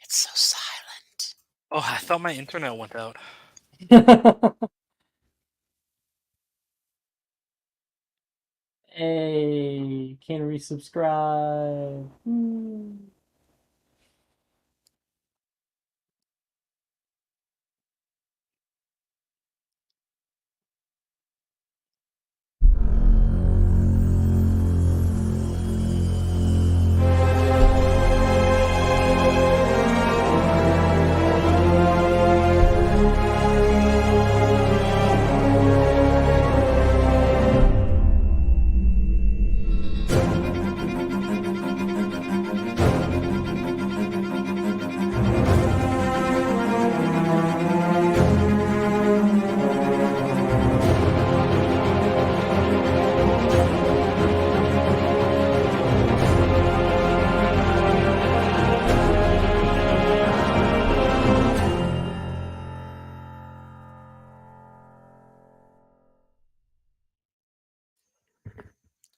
It's so silent. Oh, I thought my internet went out. Hey, can resubscribe?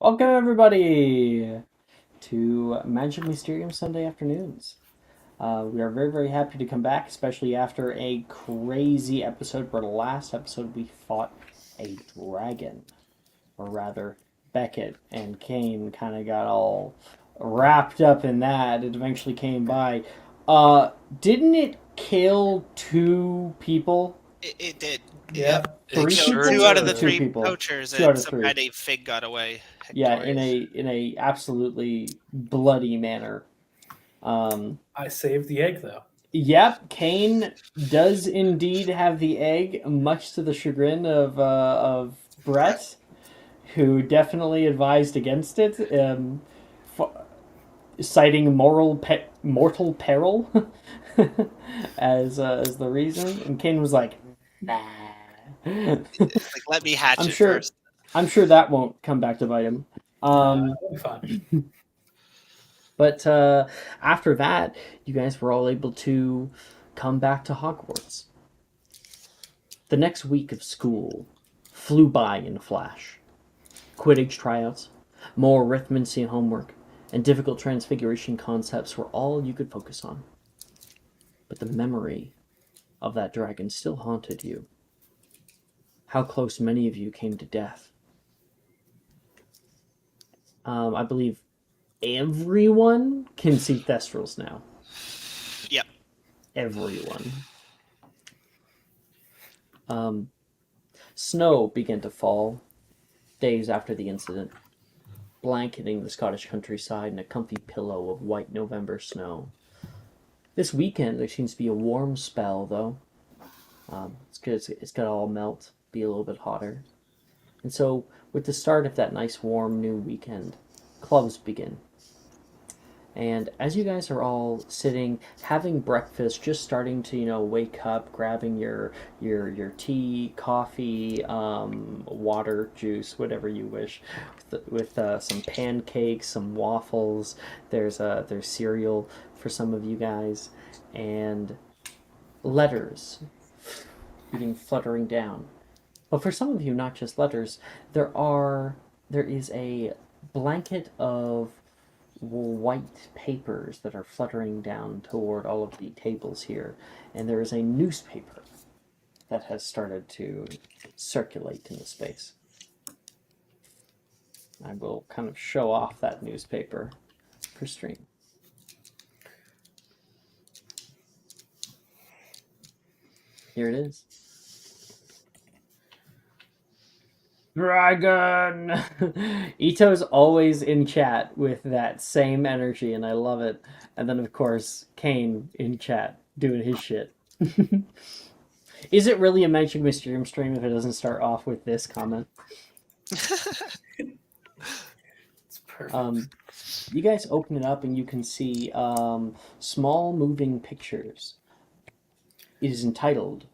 Welcome everybody to Magic Mysterium Sunday afternoons. We are very, very happy to come back, especially after a crazy episode where the last episode we fought a dragon. Or rather, Beckett and Kane kind of got all wrapped up in that. It eventually came by. Didn't it kill 2 people? It did. Yeah. Three Killed people? two out of the Or 2 3 people? poachers, 2 out and of 3. somehow a Fig got away. Yeah, victorious. in a absolutely bloody manner. I saved the egg though. Yep, Kane does indeed have the egg, much to the chagrin of Brett, who definitely advised against it, citing mortal peril as the reason. And Kane was like, "Nah." It's like, let me hatch I'm it sure. first. I'm sure that won't come back to bite him. That'll be fun. But after that, you guys were all able to come back to Hogwarts. The next week of school flew by in a flash. Quidditch tryouts, more arithmancy and homework, and difficult transfiguration concepts were all you could focus on. But the memory of that dragon still haunted you. How close many of you came to death. I believe everyone can see Thestrals now. Yep. Everyone. Snow began to fall days after the incident, blanketing the Scottish countryside in a comfy pillow of white November snow. This weekend there seems to be a warm spell, though. It's good. It's got to all melt, be a little bit hotter. And so, with the start of that nice warm new weekend, clubs begin. And as you guys are all sitting, having breakfast, just starting to wake up, grabbing your tea, coffee, water, juice, whatever you wish, with some pancakes, some waffles. There's cereal for some of you guys, and letters being fluttering down. But for some of you, not just letters, there is a blanket of white papers that are fluttering down toward all of the tables here, and there is a newspaper that has started to circulate in the space. I will kind of show off that newspaper for stream. Here it is. Dragon! Ito's always in chat with that same energy, and I love it. And then, of course, Kane in chat doing his shit. Is it really a Magic Mysterium stream if it doesn't start off with this comment? It's perfect. You guys open it up and you can see small moving pictures. It is entitled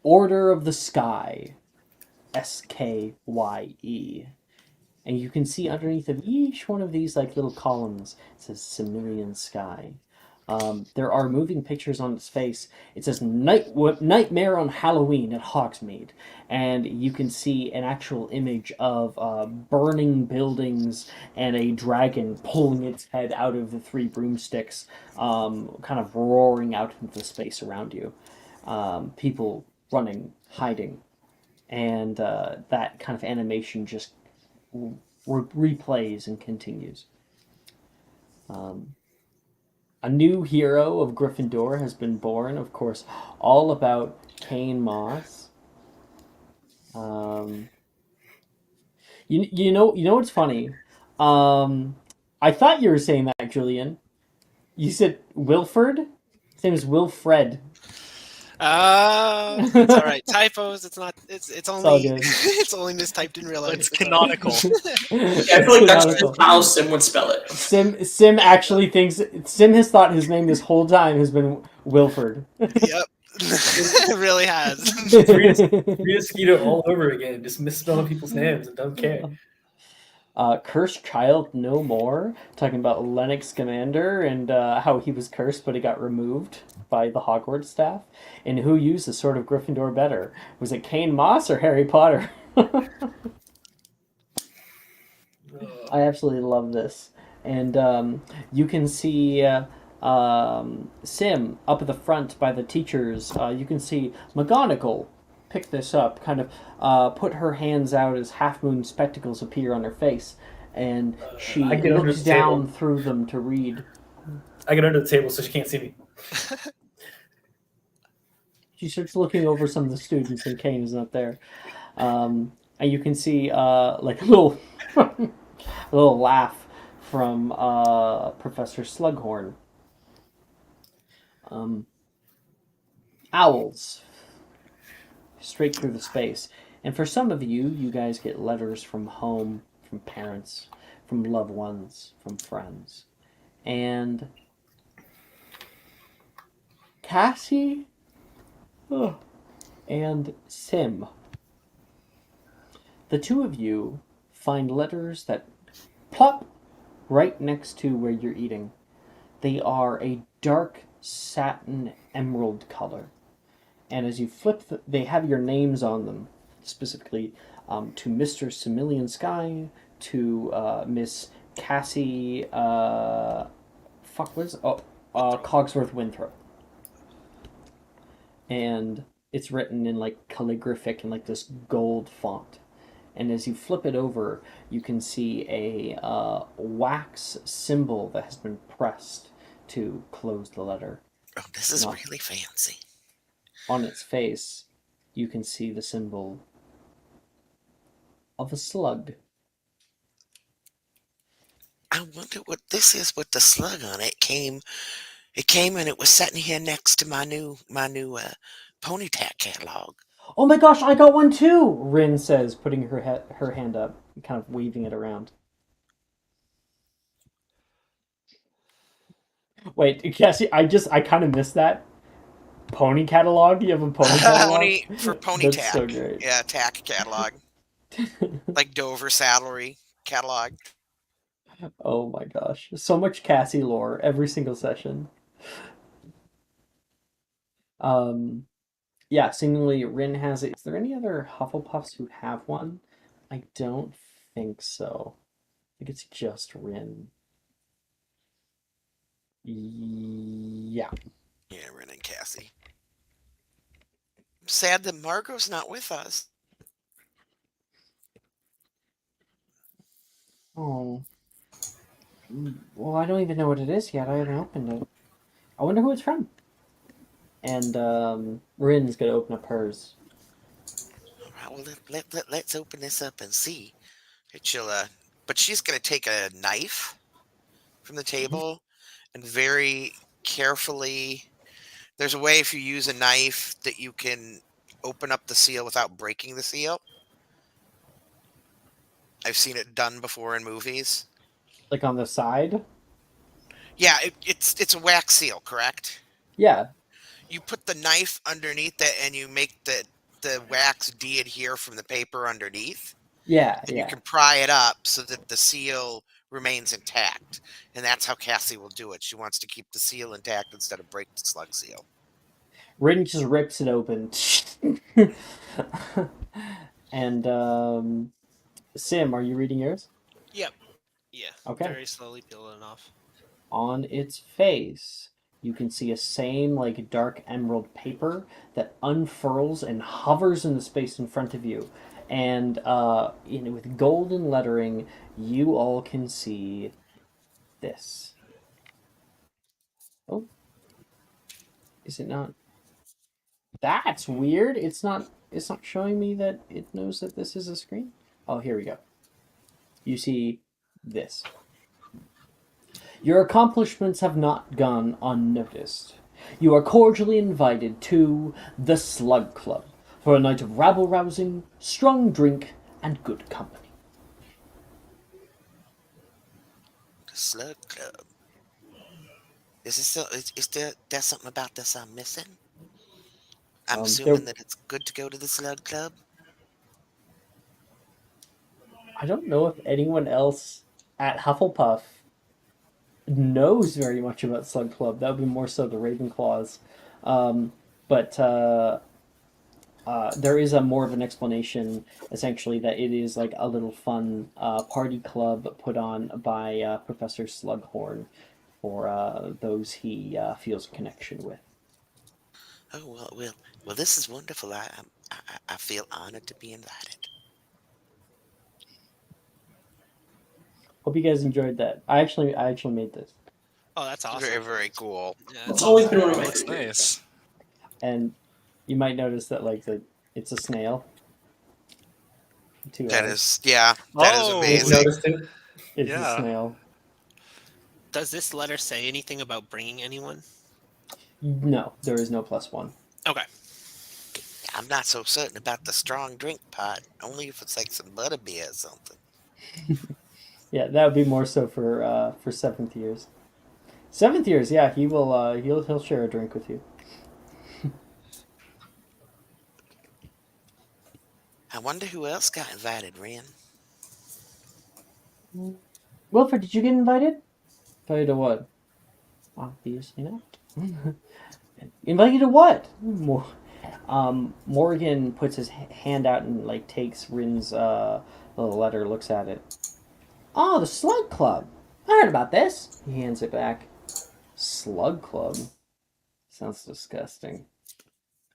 Order of the Sky. SKYE. And you can see underneath of each one of these like little columns, it says Similian Sky. There are moving pictures on its face. It says Nightmare on Halloween at Hogsmeade. And you can see an actual image of burning buildings and a dragon pulling its head out of the three broomsticks, kind of roaring out into the space around you. People running, hiding. And that kind of animation just replays and continues. A new hero of Gryffindor has been born, of course, all about Kane Moss. You know what's funny? I thought you were saying that, Julian. You said Wilford? His name is Wilfred. It's all right. Typos. It's not. It's all only. good. It's only mistyped in real life. It's It's all right. canonical. I feel like that's Canonical. just how Sim would spell it. Sim actually thinks Sim has thought his name this whole time has been Wilford. Yep. It really has. Read it all over again, just misspelling people's names and don't care. Cursed Child No More, talking about Lennox Scamander and how he was cursed but he got removed by the Hogwarts staff. And who used the Sword of Gryffindor better? Was it Kane Moss or Harry Potter? I absolutely love this. And you can see Sim up at the front by the teachers. You can see McGonagall pick this up, kind of put her hands out as half moon spectacles appear on her face, and she I get under looks the down table. through them to read. I get under the table so she can't see me. She starts looking over some of the students, and Kane is not there. And you can see like a little, a little laugh from Professor Slughorn. Owls. Straight through the space. And for some of you, you guys get letters from home, from parents, from loved ones, from friends. And Cassie and Sim. The two of you find letters that plop right next to where you're eating. They are a dark satin emerald color. And as you flip, they have your names on them, specifically to Mr. Similian Sky, to Miss Cassie, Cogsworth Winthrop. And it's written in like calligraphic and like this gold font. And as you flip it over, you can see a wax symbol that has been pressed to close the letter. Oh, this is really fancy. On its face, you can see the symbol of a slug. I wonder what this is with the slug on it. It came and it was sitting here next to my new Ponytail catalog. Oh my gosh, I got one too! Rin says, putting her hand up, and kind of waving it around. Wait, Cassie, I kind of missed that. Pony catalog? You have a pony catalog? Pony That's tack. so great. Yeah, tack catalog. Like Dover Saddlery catalog. Oh my gosh. So much Cassie lore every single session. Yeah, seemingly Rin has it. Is there any other Hufflepuffs who have one? I don't think so. I think it's just Rin. Yeah. Yeah, Ren and Cassie. I'm sad that Margot's not with us. Oh. Well, I don't even know what it is yet. I haven't opened it. I wonder who it's from. And Rin's gonna open up hers. All right, well, let's open this up and see. But she's gonna take a knife from the table and very carefully. There's a way if you use a knife that you can open up the seal without breaking the seal. I've seen it done before in movies. Like on the side? Yeah, it's a wax seal, correct? Yeah. You put the knife underneath it and you make the wax de-adhere from the paper underneath. Yeah, And yeah. you can pry it up so that the seal remains intact, and that's how Cassie will do it. She wants to keep the seal intact instead of break the slug seal. Rin just rips it open. And Sim, are you reading yours? Yep. Yeah. Okay. Very slowly peeling it off. On its face, you can see a same like dark emerald paper that unfurls and hovers in the space in front of you. And with golden lettering, you all can see this. Oh, is it not? That's weird. It's not. It's not showing me that it knows that this is a screen. Oh, here we go. You see this. Your accomplishments have not gone unnoticed. You are cordially invited to the Slug Club for a night of rabble-rousing, strong drink, and good company. The Slug Club. Is this still, is there's something about this I'm missing? I'm assuming that it's good to go to the Slug Club. I don't know if anyone else at Hufflepuff knows very much about Slug Club. That would be more so the Ravenclaws. But there is a more of an explanation, essentially, that it is like a little fun party club put on by Professor Slughorn for those he feels a connection with. Oh well. This is wonderful. I feel honored to be invited. Hope you guys enjoyed that. I actually made this, Oh, that's awesome. Very, very cool. Yeah, It's always been one of my That's favorites. nice. and you might notice that it's a snail. Two That eyes. is, yeah, that is Oh. Just amazing. noticed it. It's a Yeah. snail. Does this letter say anything about bringing anyone? No, there is no +1. Okay. I'm not so certain about the strong drink part. Only if it's like some butterbeer or something. Yeah, that would be more so for seventh years. Seventh years, yeah, he will. He'll share a drink with you. I wonder who else got invited, Ren. Wilfred, did you get invited? Invited to what? Obviously not. Invited to what? Morgan puts his hand out and like takes Rin's little letter, looks at it. Oh, the Slug Club. I heard about this. He hands it back. Slug Club? Sounds disgusting.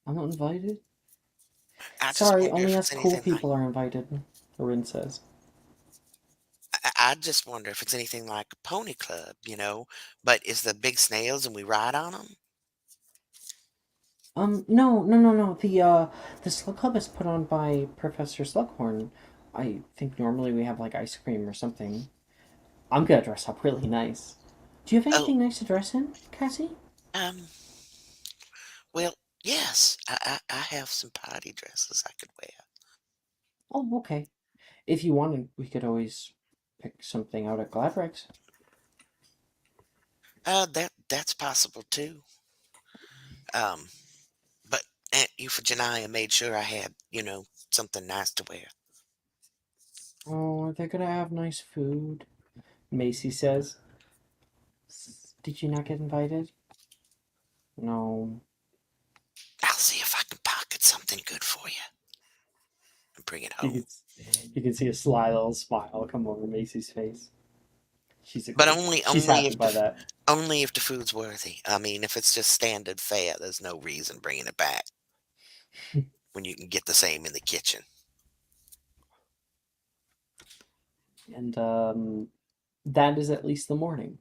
I'm not invited. I just Sorry, wonder only if us it's cool anything people are invited, Rin says. I just wonder if it's anything like a pony club, But is the big snails and we ride on them? No. The Slug Club is put on by Professor Slughorn. I think normally we have like ice cream or something. I'm gonna dress up really nice. Do you have anything nice to dress in, Cassie? Um. Well, yes. I have some party dresses I could wear. Oh, okay. If you wanted, we could always pick something out at Gladrex. That's possible too. Um. But Aunt Euphigenia made sure I had, something nice to wear. Oh, they're gonna have nice food, Macy says. Did you not get invited? No. I'll see if I can pocket something good for you and bring it home. You can see a sly little smile come over Macy's face. She's But she's happy by that. only if the food's worthy. I mean, if it's just standard fare, there's no reason bringing it back when you can get the same in the kitchen. And that is at least the morning.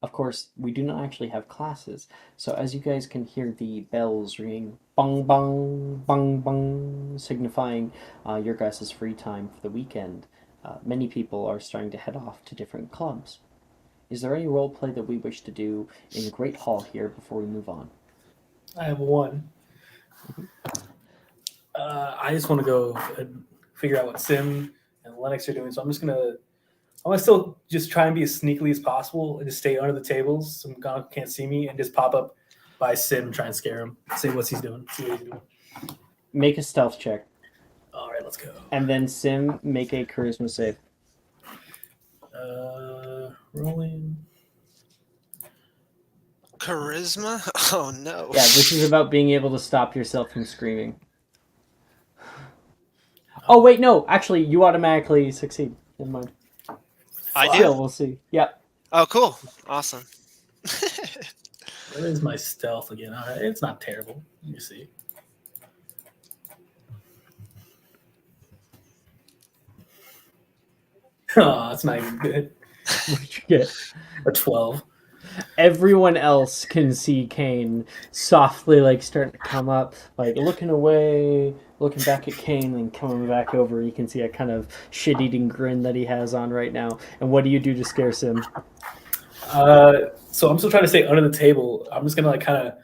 Of course, we do not actually have classes, so as you guys can hear the bells ringing, bong bong, bong bong, signifying your guys' free time for the weekend, many people are starting to head off to different clubs. Is there any role play that we wish to do in the Great Hall here before we move on? I have one. I just want to go and figure out what Sim and Lennox are doing. So I'm gonna still just try and be as sneakily as possible and just stay under the tables so McGonagall can't see me and just pop up by Sim and try and scare him. See what he's doing. Make a stealth check, All right, let's go. and then Sim, make a charisma save. Rolling. Charisma? Oh no. Yeah, this is about being able to stop yourself from screaming. Oh wait, no. Actually, you automatically succeed. Never mind. I Still, do? we'll see. Yep. Oh, cool. Awesome. Where is my stealth again? All right, it's not terrible. Let me see. Oh, it's not even good. What did you get? A 12. Everyone else can see Kane softly, like, starting to come up, like, looking away, looking back at Kane, and coming back over. You can see a kind of shit-eating grin that he has on right now. And what do you do to scare Sim? So I'm still trying to stay under the table. I'm just gonna like kind of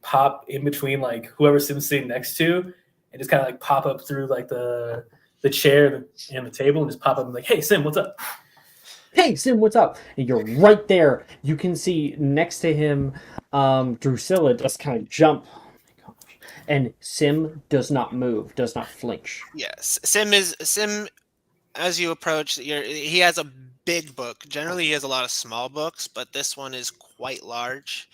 pop in between like whoever Sim's sitting next to, and just kind of like pop up through like the chair and the table, and just pop up and like, hey Sim, what's up? Hey, Sim, what's up? And you're right there. You can see next to him, Drusilla just kind of jump. Oh my gosh. And Sim does not move, does not flinch. Yes. Sim as you approach, he has a big book. Generally he has a lot of small books, but this one is quite large.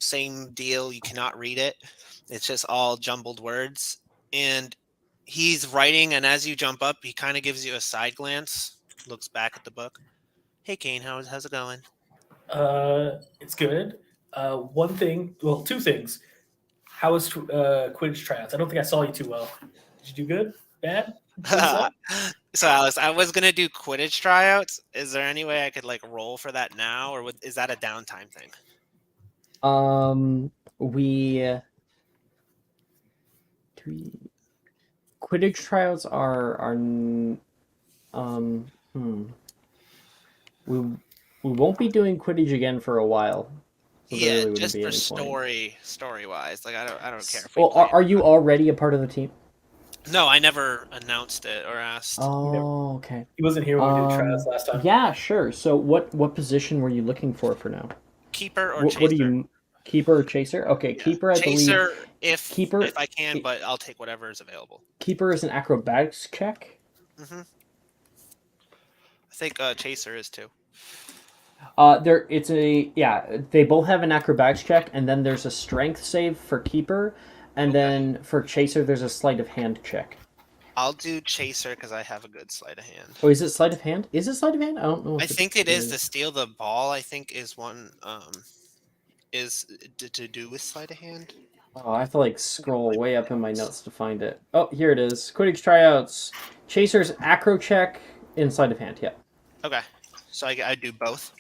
Same deal, you cannot read it. It's just all jumbled words. And he's writing, and as you jump up, he kind of gives you a side glance, looks back at the book. Hey Kane, how's it going? It's good. One thing, well, two things. How was Quidditch tryouts? I don't think I saw you too well. Did you do good? Bad? Good slow? So Alice, I was gonna do Quidditch tryouts. Is there any way I could like roll for that now, or is that a downtime thing? We Quidditch tryouts are we won't be doing Quidditch again for a while. So there Yeah, really wouldn't just be for any point. story wise. Like I don't care if we Well, play. are you already a part of the team? No, I never announced it or asked. Oh, okay. He wasn't here when we did tryouts last time. Yeah, sure. So what position were you looking for now? Keeper or What chaser? are you, keeper or chaser? Okay, Yeah. keeper, I believe. Chaser if Keeper, if I can, but I'll take whatever is available. keeper is an acrobatics check. I think chaser is too. They both have an acrobatics check, and then there's a strength save for keeper, and then for chaser there's a sleight of hand check. I'll do chaser because I have a good sleight of hand. Oh, is it sleight of hand? Is it sleight of hand? I don't know. I think it is to steal the ball. I think is one is to do with sleight of hand. Oh, I have to like scroll way up in my notes to find it. Oh, here it is. Quidditch tryouts. Chaser's acro check in sleight of hand. Yeah. Okay, so I do both.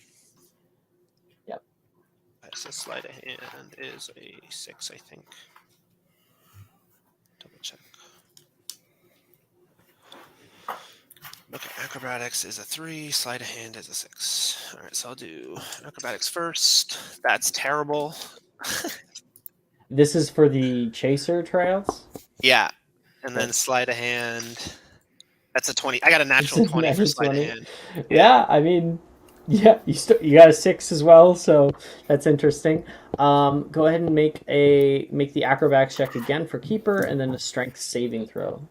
Yep. So sleight of hand is a 6, I think. Double check. Okay, acrobatics is a 3, sleight of hand is a 6. All right, so I'll do acrobatics first. That's terrible. This is for the chaser tryouts. Yeah, and then sleight of hand. That's a 20. I got a natural 20 for sleight of hand. Yeah, I mean, yeah, you got a 6 as well, so that's interesting. Go ahead and make the acrobatics check again for keeper, and then a strength saving throw.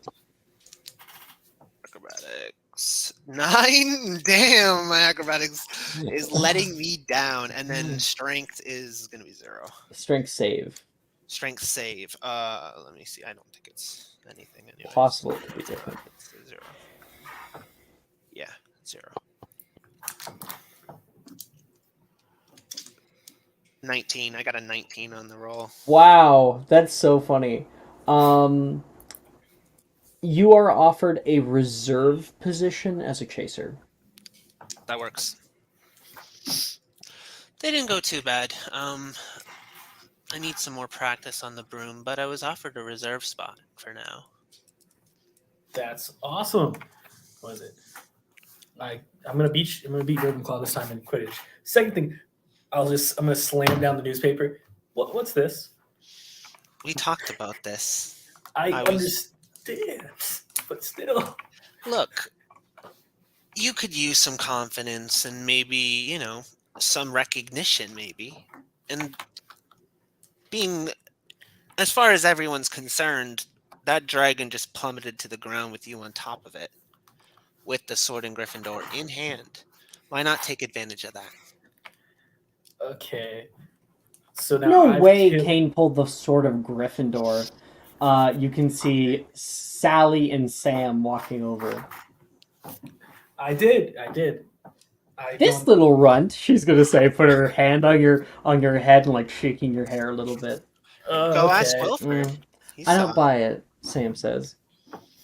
Acrobatics 9. Damn, my acrobatics is letting me down, and then strength is gonna be 0. Strength save. Strength save. Let me see. I don't think it's anything anyway. Possible it could be different. It's 0. Yeah, 0. 19. I got a 19 on the roll. Wow, that's so funny. You are offered a reserve position as a chaser. That works. They didn't go too bad. I need some more practice on the broom, but I was offered a reserve spot for now. That's awesome. What is it? I'm gonna beat Ravenclaw this time in Quidditch. Second thing, I'm gonna slam down the newspaper. What's this? We talked about this. I understand, but still. Look, you could use some confidence and maybe, some recognition, maybe. And being, as far as everyone's concerned, that dragon just plummeted to the ground with you on top of it, with the sword in Gryffindor in hand. Why not take advantage of that? Okay. So now No I've way killed. Kane pulled the sword of Gryffindor. You can see Sally and Sam walking over. I did. I This don't. little runt, she's gonna say, put her hand on your head and like shaking your hair a little bit. Go ask Okay. Wilfred. Mm, He I saw don't buy it, Sam says.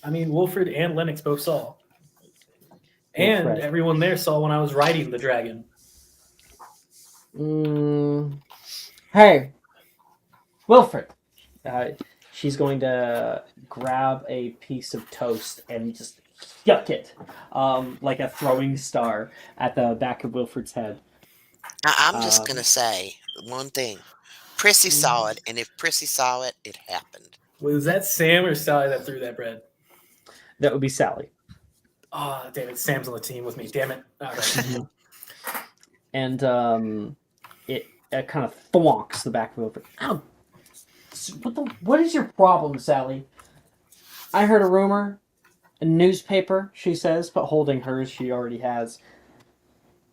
I mean, Wilfred and Lennox both saw, and Wilfred. everyone there saw when I was riding the dragon. Hey, Wilfred. She's going to grab a piece of toast and just yuck it like a throwing star at the back of Wilfred's head. I'm just gonna say one thing. Prissy saw it, and if Prissy saw it, it happened. Was that Sam or Sally that threw that bread? That would be Sally. Oh, damn it! Sam's on the team with me. Damn it! All right. Mhm. And it kind of thwonks the back of Wilfred. Ow! What is your problem, Sally? I heard a rumor, a newspaper, she says, but holding hers she already has,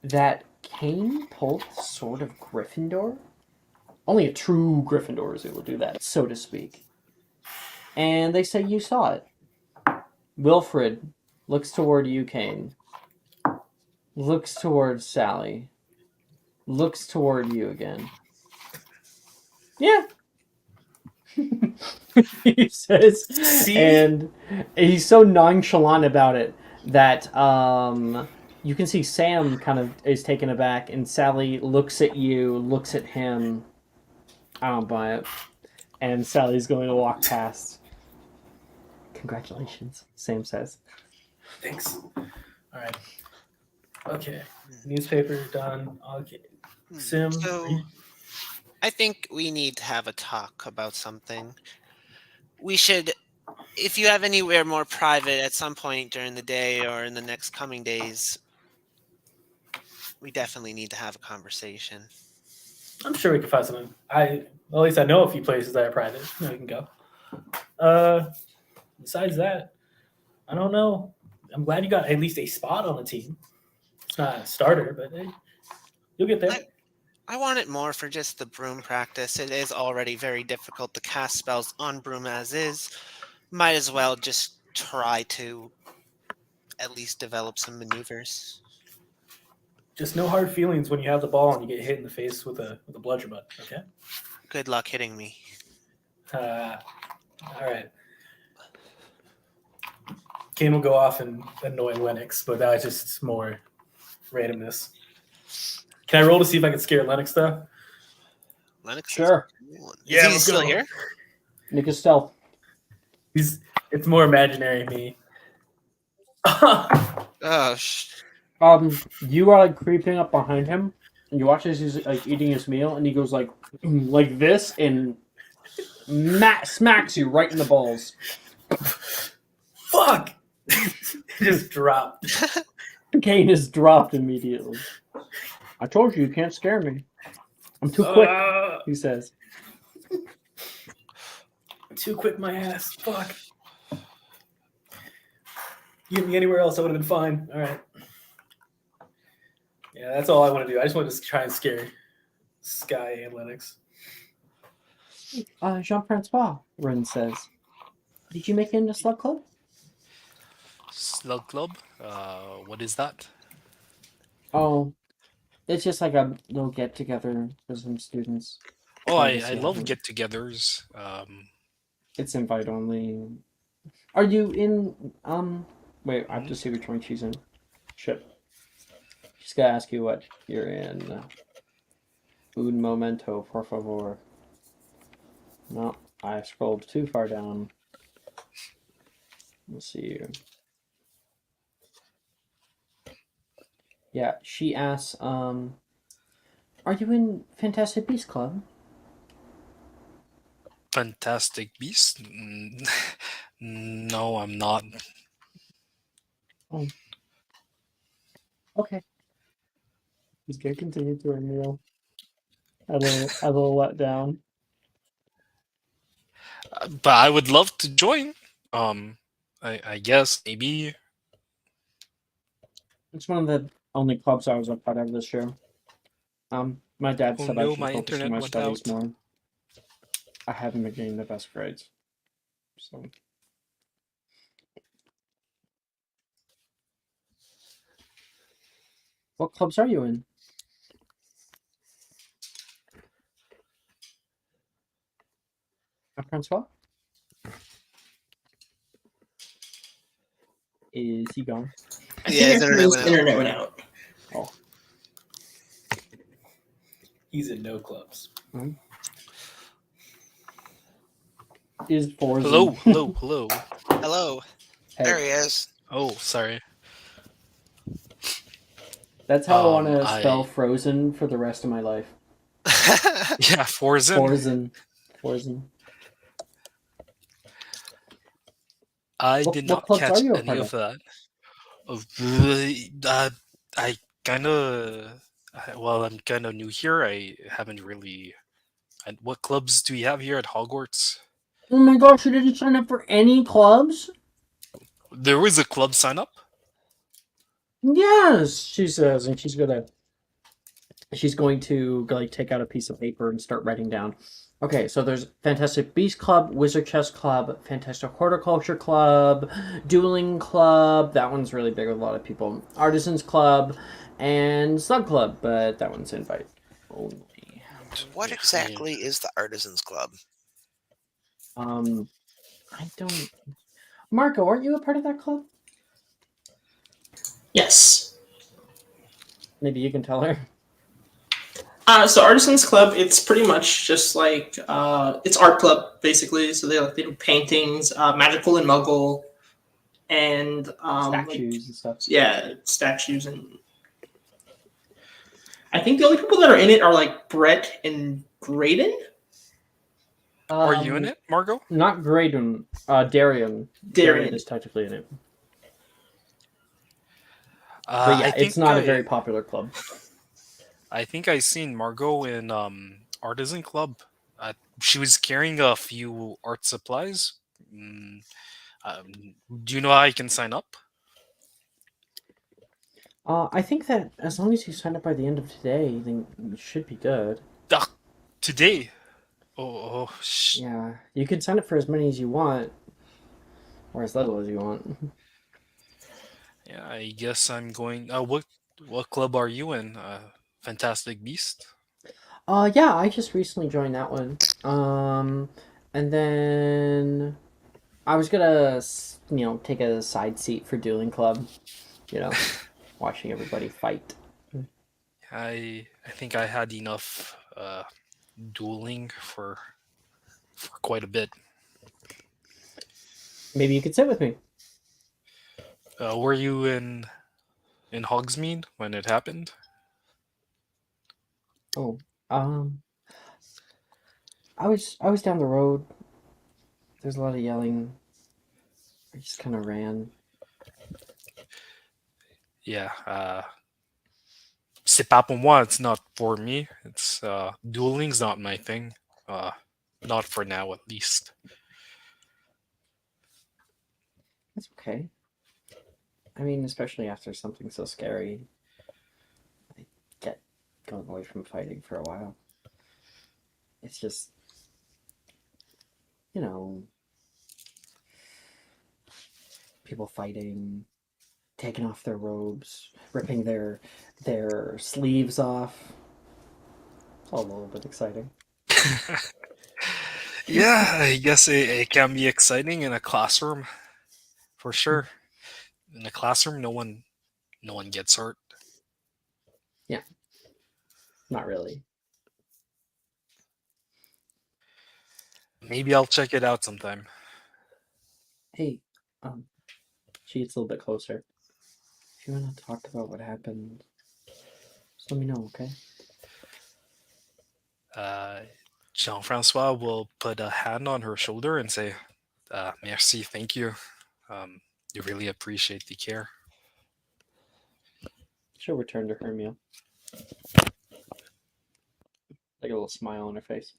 that Kane pulled the sword of Gryffindor? Only a true Gryffindor is able to do that, so to speak. And they say you saw it. Wilfred looks toward you, Kane. Looks toward Sally. Looks toward you again. Yeah. He says, See? and he's so nonchalant about it that you can see Sam kind of is taken aback, and Sally looks at you, looks at him. I don't buy it. And Sally's going to walk past. Congratulations, Sam says. Thanks. All right. Okay. Newspaper done. Okay. Sim. So, I think we need to have a talk about something. We should, if you have anywhere more private at some point during the day or in the next coming days, we definitely need to have a conversation. I'm sure we can find something. At least I know a few places that are private. We can go. Besides that, I don't know. I'm glad you got at least a spot on the team. It's not a starter, but hey, you'll get there. I want it more for just the broom practice. It is already very difficult to cast spells on broom as is. Might as well just try to at least develop some maneuvers. Just no hard feelings when you have the ball and you get hit in the face with a bludger butt. Okay. Good luck hitting me. All right. Kane will go off and annoy Lennox, but that was just more randomness. Can I roll to see if I can scare Lennox though? Lennox Sure. Is he let's still go. here? Make a stealth. It's more imaginary me. Oh, You are like creeping up behind him, and you watch as he's like eating his meal, and he goes like this and smacks you right in the balls. Fuck! Just dropped. Kane is dropped immediately. I told you can't scare me. I'm too quick, he says. Too quick, my ass. Fuck. You get me anywhere else, I would have been fine. All right. Yeah, that's all I want to do. I just want to try and scare Sky and Lennox. Jean-Francois, Ren says. Did you make it into Slug Club? Slug Club? What is that? Oh, it's just like a little get-together for some students. Oh, I I guess, yeah. love get-togethers. It's invite only. Are you in, wait, I have to see which one she's in. Shit. Just gotta ask you what you're in. Un momento, por favor. No, I scrolled too far down. Let's see here. Yeah, she asks, are you in Fantastic Beast Club? Fantastic Beast? No, I'm not. Oh. Okay. He's gonna continue to her meal. A little let down. But I would love to join. I guess maybe. It's one of the only clubs I was a part of this year. My dad Oh said I no, should my focus on internet my went studies out. more. I haven't been getting the best grades. So what clubs are you in? Francois? Is he gone? I Yeah, think his after internet his went out. internet went out. Oh. He's in no clubs. Is Hello, Forzen. hello, hello. Hello. There Hey, he is. Oh, sorry. that's how I want to spell I Frozen for the rest of my life. yeah, Forzen. Forzen. Forzen. I What did what not clubs are catch you a any part of of? that. I kind of. Well, I'm kind of new here. I haven't really. And what clubs do you have here at Hogwarts? Oh my gosh, you didn't sign up for any clubs? There was a club sign up. Yes, she says, and she's going to like take out a piece of paper and start writing down. Okay, so there's Fantastic Beast Club, Wizard Chess Club, Fantastic Horticulture Club, Dueling Club. That one's really big with a lot of people. Artisans Club, and Slug Club, but that one's invite only. What Yeah, exactly is the Artisans Club? Um, I don't. Marco, aren't you a part of that club? Yes. Maybe you can tell her. So Artisans Club, it's pretty much just like it's art club basically. So they do paintings, magical and muggle, and Statues and stuff. yeah, statues, and I think the only people that are in it are like Brett and Graydon. are you in Um, it, Margot? not Graydon. Darian. Darian Darian. is technically in it. But I yeah, it's think not a very popular club. I think I seen Margot in Artisan Club. She was carrying a few art supplies. Mm, um, do you know how I can sign up? I think that as long as you sign up by the end of today, then you should be good. Ah, today. Yeah, you can sign up for as many as you want, or as little as you want. Yeah, I guess I'm going. What club are you in? Fantastic Beast. Yeah, I just recently joined that one. And then I was gonna, take a side seat for Dueling Club. You know, watching everybody fight. I think I had enough dueling for quite a bit. Maybe you could sit with me. Were you in Hogsmeade when it happened? Oh, I was down the road. There's a lot of yelling. I just kind of ran. Yeah. C'est pas pour moi. It's not for me. It's dueling's not my thing. Uh, not for now, at least. That's okay. I mean, especially after something so scary, I get going away from fighting for a while. It's just, you know, people fighting, taking off their robes, ripping their sleeves off. It's all a little bit exciting. Yeah, I guess it can be exciting in a classroom, for sure. In a classroom, no one gets hurt. Yeah, not really. Maybe I'll check it out sometime. Hey, she gets a little bit closer. If you want to talk about what happened, just let me know, okay? Uh, Jean-Francois will put a hand on her shoulder and say, "Merci, thank you. You really appreciate the care." She'll return to her meal. Like a little smile on her face.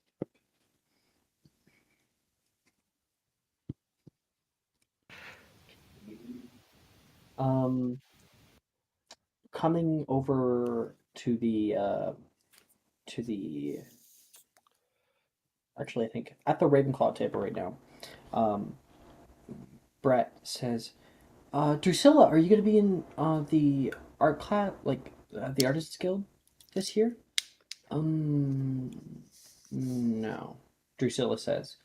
Um, coming over to the actually I think at the Ravenclaw table right now, um, Brett says, Drusilla, are you going to be in the art class, like the Artists Guild this year? No. Drusilla says.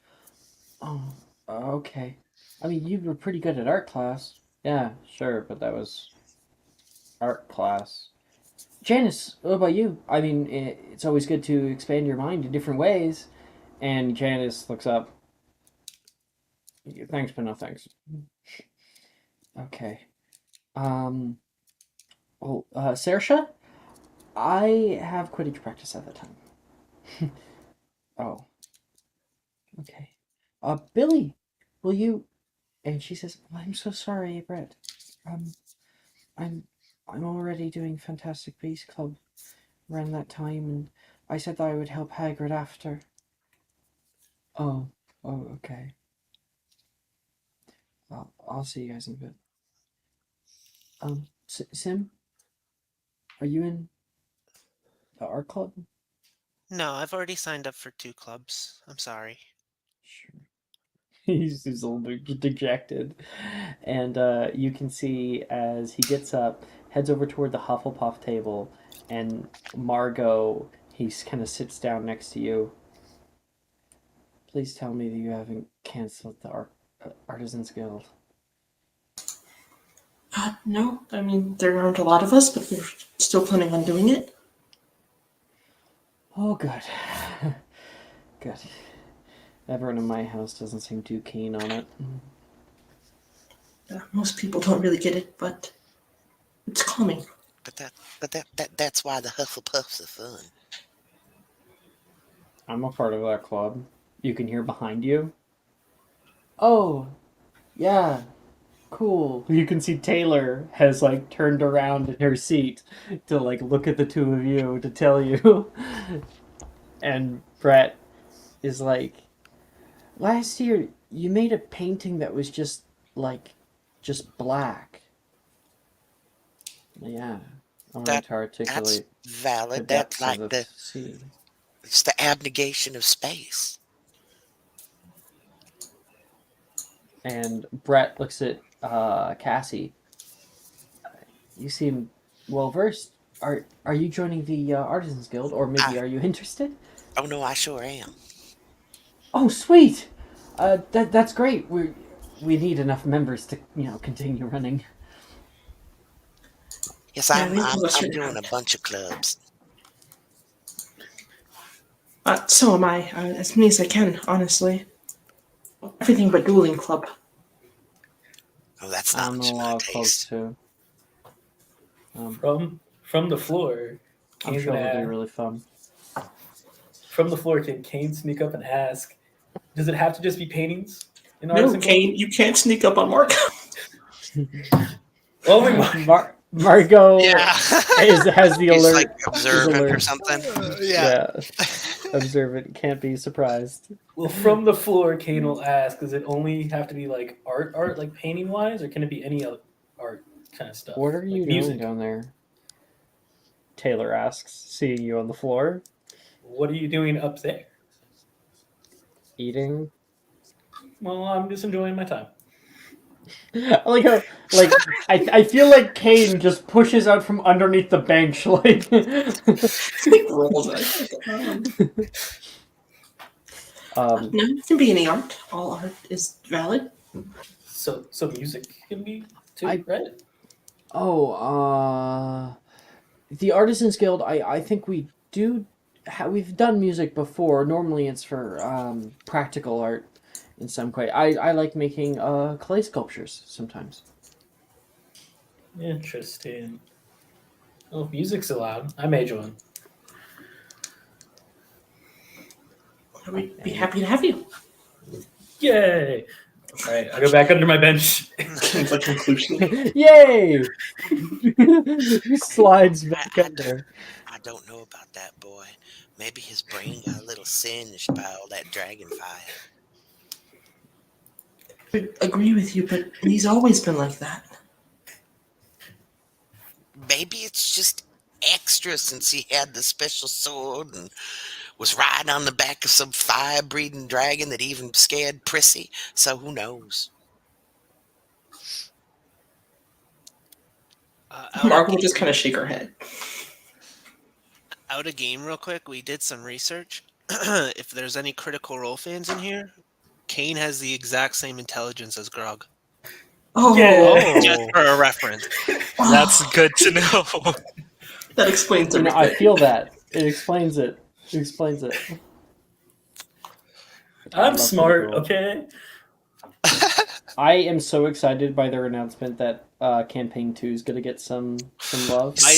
Oh, okay. I mean, you were pretty good at art class. Yeah, sure, but that was art class. Janice, what about you? I mean, it's always good to expand your mind in different ways. And Janice looks up. Thanks, but no thanks. Okay. Um. Oh, Saoirse? I have Quidditch practice at the time. Oh, okay. Billy, will you? And she says, "I'm so sorry, Brett. Um, I'm, I'm already doing Fantastic Beasts Club around that time, and I said that I would help Hagrid after." Oh, okay. I'll see you guys in a bit. Sim, are you in the art club? No, I've already signed up for 2 clubs. I'm sorry. Sure. He's a little dejected. And you can see as he gets up, heads over toward the Hufflepuff table, and Margot, he kind of sits down next to you. Please tell me that you haven't canceled the Artisans Guild. No, I mean, there aren't a lot of us, but we're still planning on doing it. Oh, good. Good. Everyone in my house doesn't seem too keen on it. Most people don't really get it, but it's calming. That's why the Hufflepuffs are fun. I'm a part of that club. You can hear behind you. Oh, yeah, cool. You can see Taylor has like turned around in her seat to like look at the two of you to tell you. And Brett is like, last year you made a painting that was just black. Yeah, I wanted to That's articulate the valid. That's depths of like the sea. it's the abnegation of space. And Brett looks at Cassie. You seem well versed. Are you joining the Artisans Guild, or maybe are you interested? Oh no, I sure am. Oh, sweet. That's great. We need enough members to continue running. Yes, Yeah, they told us I'm right doing a out. bunch of clubs. So am I, as many as I can, honestly. Everything but dueling club. Oh, that's not I'm in much a of my lot of clubs taste. too. From the floor, I'm Kane's sure gonna it'll be ask, really fun. from the floor, can Kane sneak up and ask, does it have to just be paintings in No, Artisan Club? Kane, you can't sneak up on Mark. Oh my god. Margot Yeah. has the He's like alert. Is observant or alert. something. Yeah. Yeah, observant. Can't be surprised. Well, from the floor, Kane will ask, does it only have to be like art, like painting wise, or can it be any other art kind of stuff? What are like you doing music? down there? Taylor asks, seeing you on the floor, What are you doing up there? eating. Well, I'm just enjoying my time. I like how, I feel like Kane just pushes out from underneath the bench, like. Rolls out. um, No, it can be any art. All art is valid. So music can be too, I- right? the Artisans Guild. I think we do. We've done music before. Normally, it's for practical art. In some way, I like making clay sculptures sometimes. Interesting. Well, if music's allowed, I made one. We'd be happy to have you. Yay! All right, I go back under my bench. Kane's like conclusion. Yay! He slides back under. I don't know about that boy. Maybe his brain got a little singed by all that dragon fire. I agree with you, but he's always been like that. maybe it's just extra since he had the special sword and was riding on the back of some fire-breathing dragon that even scared Prissy. So who knows? Mark will just kind of shake her head. Out of game real quick, we did some research. If there's any Critical Role fans in here, Kane has the exact same intelligence as Grog. Oh, Yeah. Just for a reference. That's good to know. that explains You know, everything. I feel that. It explains it. It explains it. I I'm love smart, Critical Role. okay? I am so excited by their announcement that campaign 2 is going to get some love. I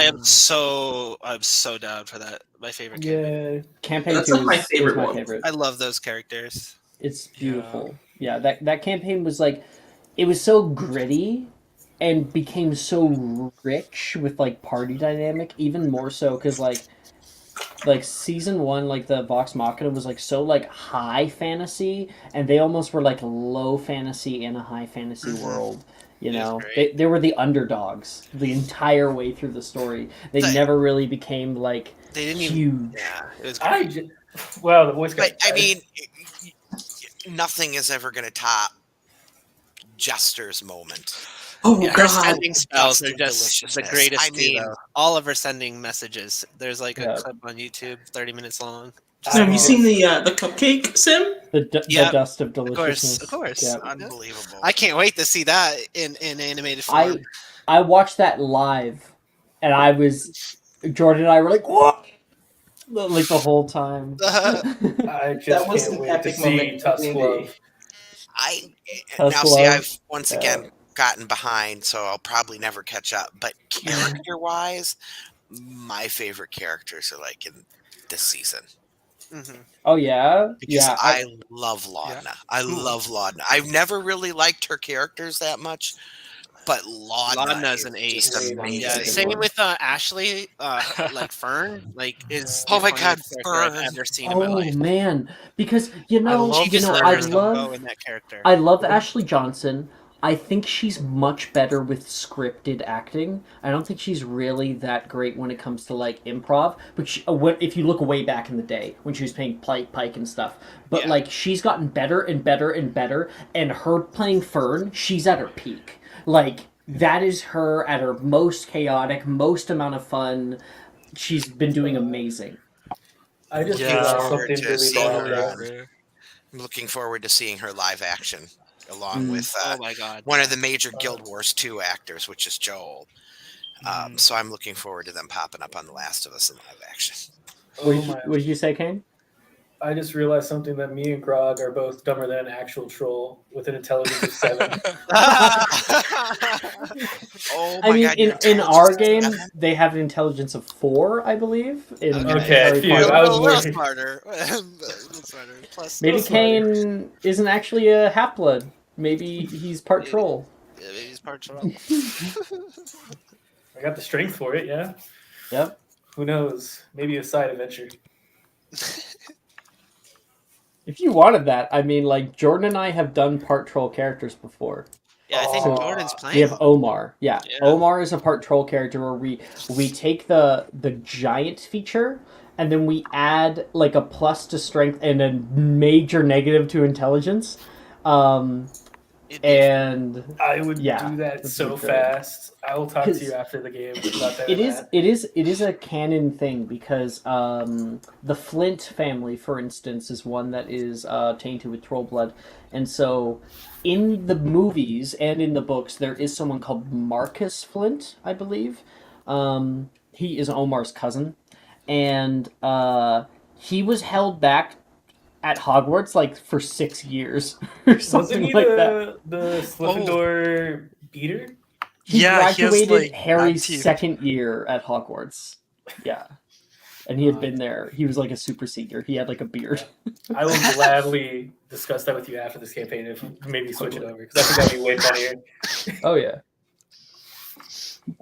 am Same. I'm so down for that. My favorite campaign. Yeah. Campaign That's 2 like my is favorite my one. favorite. I love those characters. It's Yeah. beautiful. Yeah, that campaign was like, it was so gritty and became so rich with like party dynamic, even more so because like season 1, like the Vox Machina was like so like high fantasy, and they almost were like low fantasy in a high fantasy world. You It was know, great. they were the underdogs the entire way through the story. They They- never really became like They didn't even. huge. Yeah, it was I great. wow, the voice got But I mean, nothing is ever going to top Jester's moment. Oh Yeah, her God! sending spells Dust are of just the deliciousness. greatest I too, mean, though. All of her sending messages. There's like a Yeah. clip on YouTube, 30 minutes long. Have you I- seen the cupcake sim? The Yep, dust of Of deliciousness. course. Yeah. unbelievable. I can't wait to see that in animated form. I watched that live, and I was Jordan and I were like, "What?" Like the whole time. I just That was can't an wait to epic see moment in Tusk D&D. Love. I Tusk now see. Love. I've once again gotten behind, so I'll probably never catch up. But character-wise, my favorite characters are like in this season Mhm. Oh yeah, because yeah. I love Laudna. Yeah. I Cool. love Laudna. I've never really liked her characters that much, but Laudna Laudna's is an just ace. amazing. Yeah, same with Ashley. Like Fern, like is the Oh my funniest God, character Fern. I've ever seen in my Oh life. man, because you I know, love She just Fern. I murders them love both in that character. I love Ashley Johnson. I think she's much better with scripted acting. I don't think she's really that great when it comes to like improv. But if you look way back in the day when she was playing Pike and stuff, but Yeah. like she's gotten better and better and better. And her playing Fern, she's at her peak. Like that is her at her most chaotic, most amount of fun. She's been doing amazing. I just Yeah, realized forward something to really seeing bad. totally her, agree. I'm looking forward to seeing her live action along Mm. with Oh my god. one of the major Guild Wars 2 actors, which is Joel. Mm. So I'm looking forward to them popping up on The Last of Us in live action. Oh my! What did you say, Kane? I just realized something that me and Grog are both dumber than an actual troll with an intelligence of 7. Oh I my mean, God! your in intelligence our is game, 7? they have an intelligence of 4, I believe. In Okay. Harry phew, Potter. I was a little worried. smarter. A little smarter. Plus, Maybe That's smarter. Kane isn't actually a half blood. Maybe he's part Maybe. troll. yeah, maybe he's part troll. I got the strength for it, yeah. Yep. Who knows? Maybe a side adventure. If you wanted that, I mean, like Jordan and I have done part troll characters before. Yeah, I think Oh. Jordan's We playing. have Omar. Yeah, Yeah. Omar is a part troll character where we take the giant feature and then we add like a plus to strength and a major negative to intelligence. It'd be And I would Yeah, do that that's so great. fast. I will talk to 'Cause you after the game about that. it is a canon thing because the Flint family, for instance, is one that is tainted with troll blood, and so in the movies and in the books there is someone called Marcus Flint, I believe. He is Omar's cousin, and he was held back at Hogwarts like for 6 years or Wasn't something he like that. the Slytherin beater? He Yeah, he has, graduated like, Harry's bad teeth. second year at Hogwarts. Yeah. And he had been there. He was like a super senior. He had like a beard. I will gladly discuss that with you after this campaign if maybe switch it over because I think that'd be way funnier. Oh, yeah.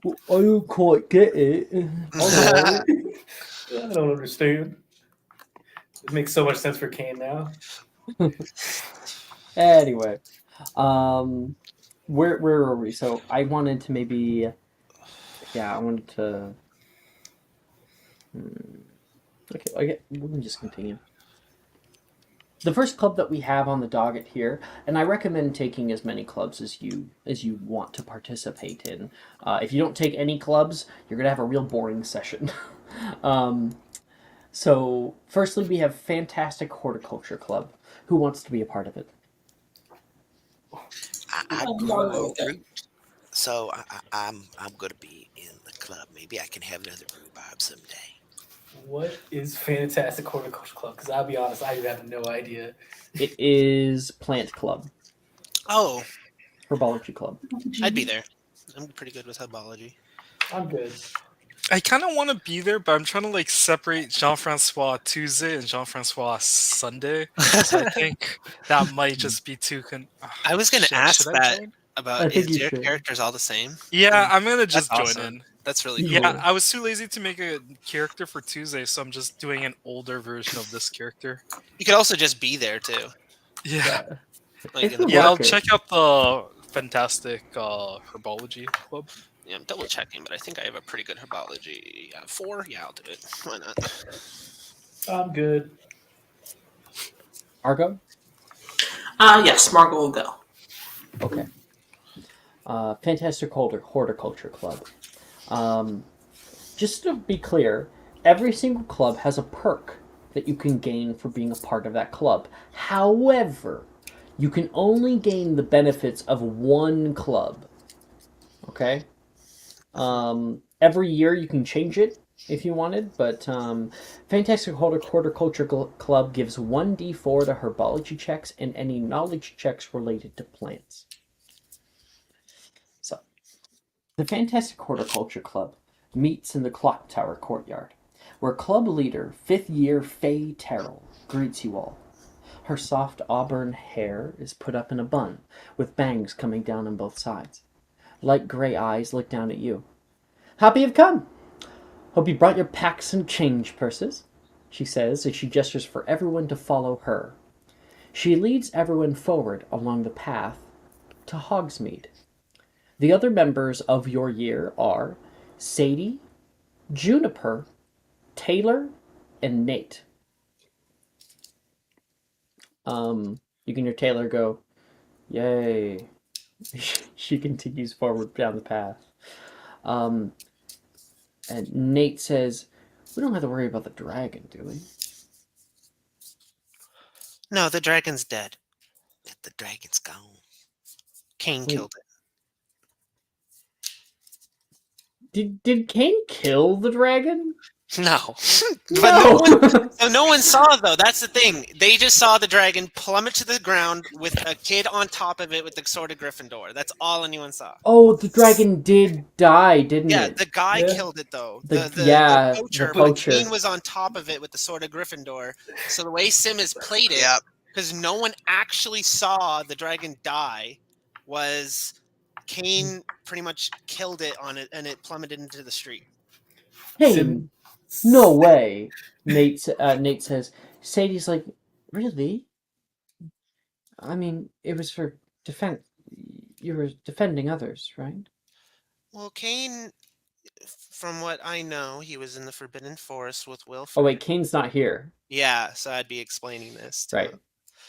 I don't quite get it. Alright. I don't understand. It makes so much sense for Kane now. Anyway. Where were we? So I wanted to maybe Yeah, I wanted to. Okay, let me just continue. The first club that we have on the docket here, and I recommend taking as many clubs as you want to participate in. If you don't take any clubs, you're gonna have a real boring session. um, so, firstly, we have Fantastic Horticulture Club. Who wants to be a part of it? I grew Marvel. fruit, so I'm gonna be in the club. Maybe I can have another rhubarb someday. What is Fantastic Horticulture Club? Because I'll be honest, I have no idea. It is Plant Club, Oh, Herbology Club. I'd be there. I'm pretty good with herbology. I'm good. I kind of want to be there, but I'm trying to like separate Jean-Francois Tuesday and Jean-Francois Sunday. So I think that might just be too I was gonna should ask I that join? about I think is you your should. characters all the same? Yeah, I'm gonna That's just join awesome. in. That's really Yeah. cool. Yeah, I was too lazy to make a character for Tuesday, so I'm just doing an older version of this character. You could also just be there too. Yeah, Yeah. Like It in the could yeah. I'll work. check out the Fantastic Herbology Club. Yeah, I'm double checking, but I think I have a pretty good herbology. 4? Yeah, I'll do it. Why not? I'm good. Argo? Yes, Margot will go. Okay. Fantastic Horticulture Club. Just to be clear, every single club has a perk that you can gain for being a part of that club. However, you can only gain the benefits of one club. Okay? Every year you can change it if you wanted, but Fantastic Horticulture Club gives 1d4 to herbology checks and any knowledge checks related to plants. So, the Fantastic Horticulture Club meets in the Clock Tower courtyard, where club leader, 5th year Faye Terrell, greets you all. Her soft auburn hair is put up in a bun, with bangs coming down on both sides. Light gray eyes look down at you. Happy you've come! Hope you brought your packs and change purses, she says as she gestures for everyone to follow her. She leads everyone forward along the path to Hogsmeade. The other members of your year are Sadie, Juniper, Taylor, and Nate. You can hear Taylor go, "Yay!" She continues forward down the path. And Nate says, "We don't have to worry about the dragon, do we?" No, the dragon's dead. The dragon's gone. Cain Wait. killed it. Did Cain kill the dragon? No. No. No one saw though. That's the thing. They just saw the dragon plummet to the ground with a kid on top of it with the sword of Gryffindor. That's all anyone saw. Oh, the dragon did die, didn't Yeah, it? the guy Yeah. killed it though. The The poacher. but Cain was on top of it with the sword of Gryffindor. So the way Sim has played it, Yep. because no one actually saw the dragon die, was Cain pretty much killed it on it and it plummeted into the street. Hey, Sim- no way. Nate says. Sadie's like, really? I mean, it was for defense. You were defending others, right? Well, Cain, from what I know, he was in the Forbidden Forest with Wilfred. Oh wait, Cain's not here. Yeah, so I'd be explaining this. To Right. him.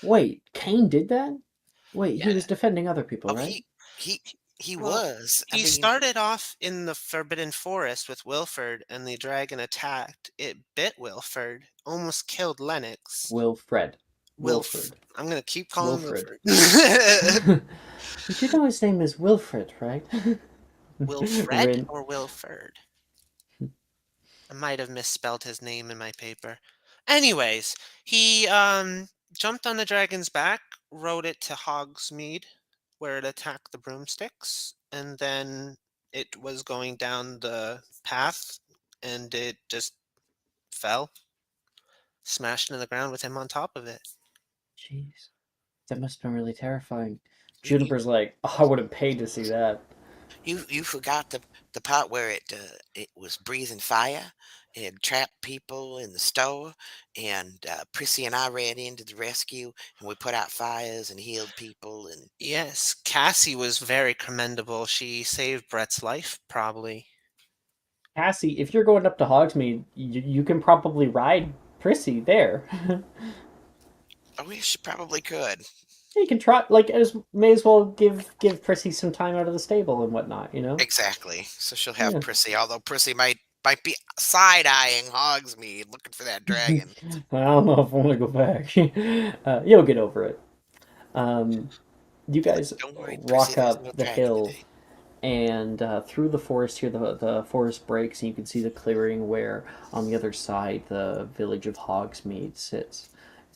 Wait, Cain did that? Wait, he Yeah. was defending other people, Oh, right? he Well, was. He started off in the Forbidden Forest with Wilfred, and the dragon attacked. It bit Wilfred, almost killed Lennox. Wilfred. I'm gonna keep calling him Wilfred. Wilfred. But you know his name is Wilfred, right? Wilfred Rin- or Wilford? I might have misspelled his name in my paper. Anyways, he jumped on the dragon's back, rode it to Hogsmeade, where it attacked the broomsticks, and then it was going down the path, and it just fell, smashed into the ground with him on top of it. Jeez. That must have been really terrifying. Juniper's like, oh, I would have paid to see that. You forgot the part where it was breathing fire. It had trapped people in the store, and Prissy and I ran in to the rescue, and we put out fires and healed people. And Yes, Cassie was very commendable. She saved Brett's life, probably. Cassie, if you're going up to Hogsmeade, you can probably ride Prissy there. Oh, we should probably could. You can try, like, may as well give Prissy some time out of the stable and whatnot, you know? Exactly. So she'll have Yeah. Prissy, although Prissy might be side eyeing Hogsmeade, looking for that dragon. I don't know if I want to go back. You'll get over it. You Be like, guys don't worry, Prissy, walk there's up no the dragon hill, today. and through the forest here, the forest breaks, and you can see the clearing where, on the other side, the village of Hogsmeade sits.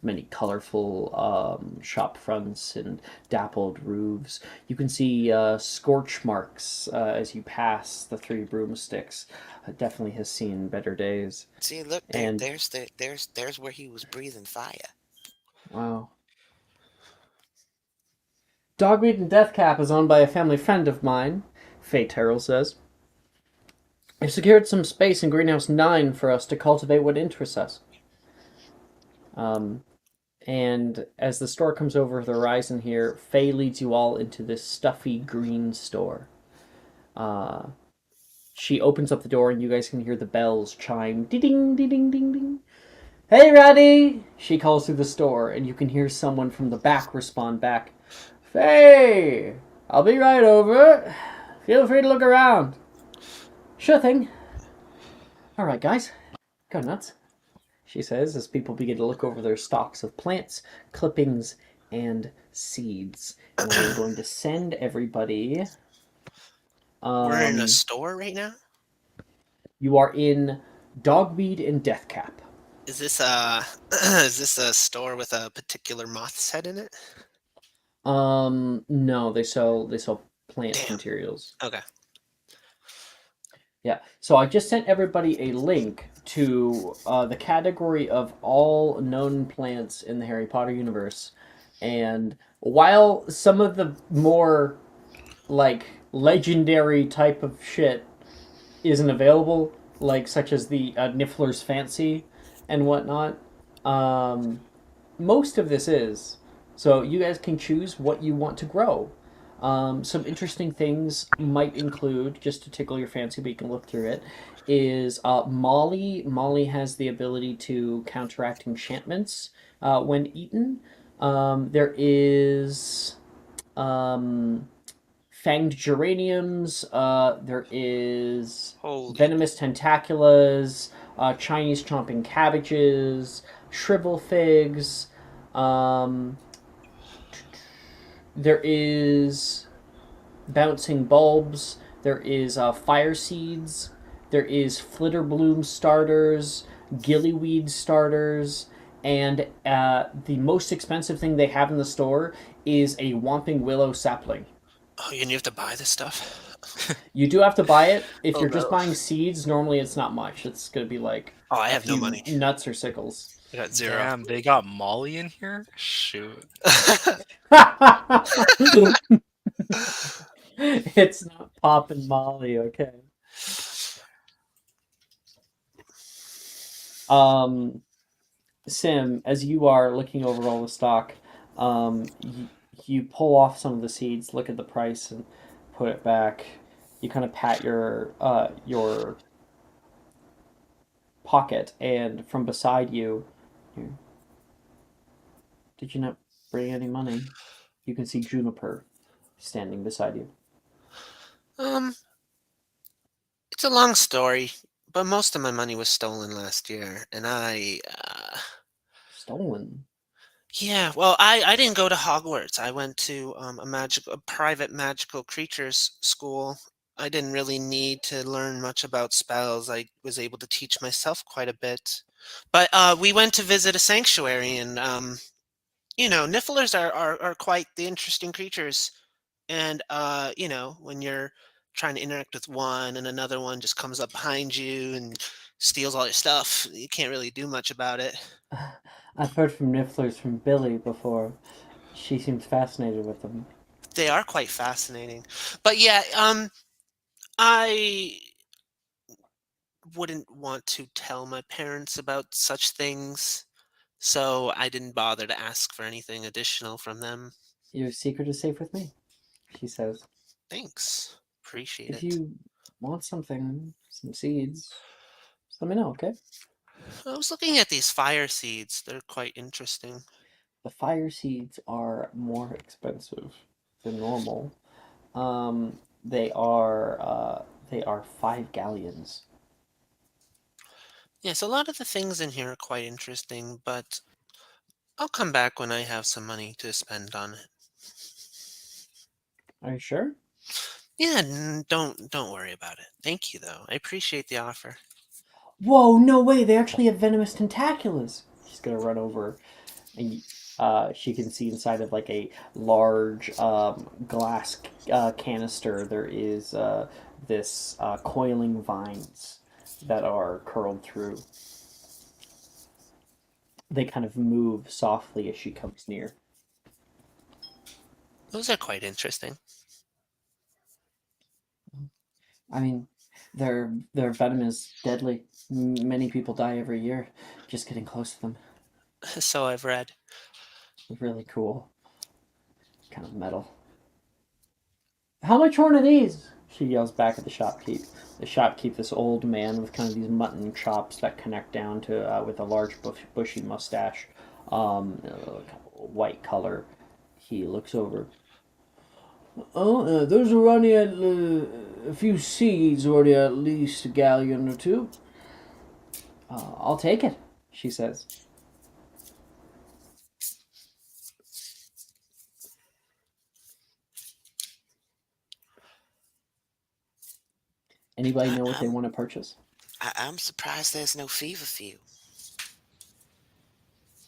Many colorful shop fronts and dappled roofs. You can see scorch marks as you pass the three broomsticks. It definitely has seen better days. See, look, And there's where he was breathing fire. wow. Dogmeat and Deathcap is owned by a family friend of mine, Faye Terrell says. I've secured some space in Greenhouse 9 for us to cultivate what interests us. And as the store comes over the horizon here, Faye leads you all into this stuffy green store. She opens up the door and you guys can hear the bells chime. Ding, ding, ding, ding, ding. Hey, Ratty! She calls through the store, and you can hear someone from the back respond back. Faye! I'll be right over. Feel free to look around. Sure thing. Alright, guys. Go nuts. She says as people begin to look over their stocks of plants, clippings, and seeds. And I am going to send everybody. We're in a store right now. You are in Dogweed and Deathcap. Is this is this a store with a particular moth's head in it? No, they sell plant Damn. materials. Okay. Yeah. So I just sent everybody a link to the category of all known plants in the Harry Potter universe, and while some of the more like legendary type of shit isn't available, like such as the Niffler's Fancy and whatnot, most of this is. So you guys can choose what you want to grow. Some interesting things might include, just to tickle your fancy, but you can look through it, is Molly. Molly has the ability to counteract enchantments when eaten. There is fanged geraniums. There is Holy. venomous tentaculas, Chinese chomping cabbages, shrivel figs. There is bouncing bulbs. There is fire seeds. There is flitterbloom starters, gillyweed starters, and the most expensive thing they have in the store is a whomping willow sapling. Oh, and you have to buy this stuff? You do have to buy it. If Oh, you're just no. buying seeds, normally it's not much. It's going to be like Oh, I a have no few money. nuts or sickles. I got zero. Damn, they got Molly in here? Shoot. It's not Pop and Molly, okay. Sim, as you are looking over all the stock, you pull off some of the seeds, look at the price, and put it back. You kind of pat your pocket, and from beside you, did you not bring any money? You can see Juniper standing beside you. It's a long story, but most of my money was stolen last year, and Stolen? yeah, well, I didn't go to Hogwarts. I went to a private magical creatures school. I didn't really need to learn much about spells. I was able to teach myself quite a bit. But we went to visit a sanctuary, and Nifflers are quite the interesting creatures. And when you're trying to interact with one and another one just comes up behind you and steals all your stuff, you can't really do much about it. I've heard from Nifflers from Billy before. She seems fascinated with them. They are quite fascinating. But yeah, I wouldn't want to tell my parents about such things, so I didn't bother to ask for anything additional from them. Your secret is safe with me, she says. Thanks. Appreciate If it. you want something, some seeds, just let me know, okay? I was looking at these fire seeds. They're quite interesting. The fire seeds are more expensive than normal. They are 5 galleons. Yes, a lot of the things in here are quite interesting, but I'll come back when I have some money to spend on it. Are you sure? Yeah, don't worry about it. Thank you though. I appreciate the offer. Whoa, no way! They actually have venomous tentaculars. She's gonna run over, and she can see inside of like a large glass canister. There is this coiling vines that are curled through. They kind of move softly as she comes near. Those are quite interesting. I mean, their venom is deadly. Many people die every year just getting close to them. So I've read. Really cool. Kind of metal. How much one of these? She yells back at the shopkeep. The shopkeep, this old man with kind of these mutton chops that connect down to with a large bushy mustache, white color. He looks over. Oh, those are only a few seeds, already at least a galleon or two. I'll take it, she says. Anybody I, know what they I'm want to purchase? I'm surprised there's no feverfew.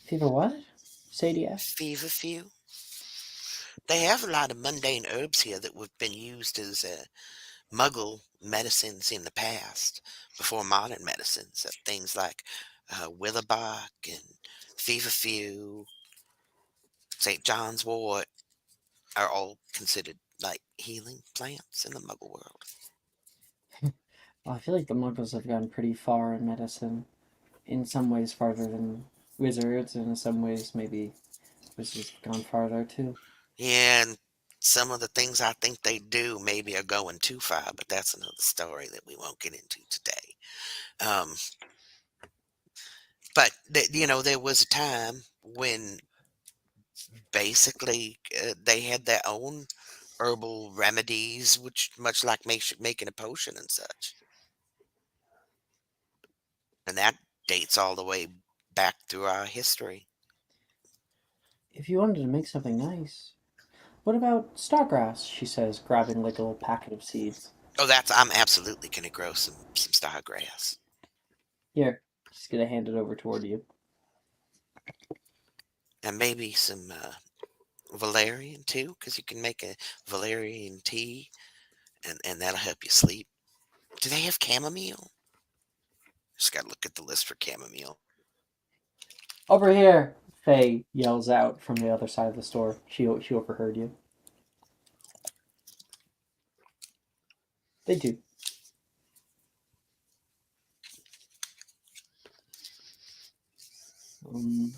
Fever what? Sadie asks. Feverfew. They have a lot of mundane herbs here that have been used as Muggle medicines in the past, before modern medicines. Things like witherbark and feverfew, St. John's wort are all considered like healing plants in the Muggle world. Well, I feel like the Muggles have gone pretty far in medicine. In some ways, farther than wizards, and in some ways, maybe wizards have gone farther too. Yeah, and some of the things I think they do maybe are going too far, but that's another story that we won't get into today. Um, but there was a time when basically they had their own herbal remedies, which much like making a potion and such, and that dates all the way back through our history. If you wanted to make something nice, what about stargrass? She says, grabbing like a little packet of seeds. Oh, I'm absolutely gonna grow some stargrass Here, she's gonna hand it over toward you. and maybe some valerian too, because you can make a valerian tea, and that'll help you sleep. Do they have chamomile? Just gotta look at the list for chamomile. Over here! Faye yells out from the other side of the store. She overheard you. They do. Um,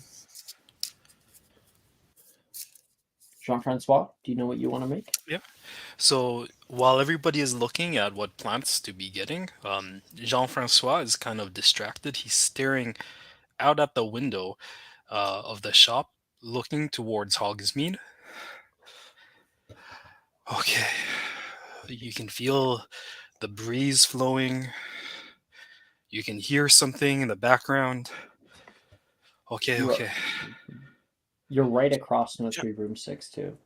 Jean Francois, do you know what you want to make? Yeah. So while everybody is looking at what plants to be getting, Jean-Francois is kind of distracted. He's staring out at the window of the shop, looking towards Hogsmeade. Okay. You can feel the breeze flowing. You can hear something in the background. Okay, You're okay. you're right across Je- Nursery Room 6 too.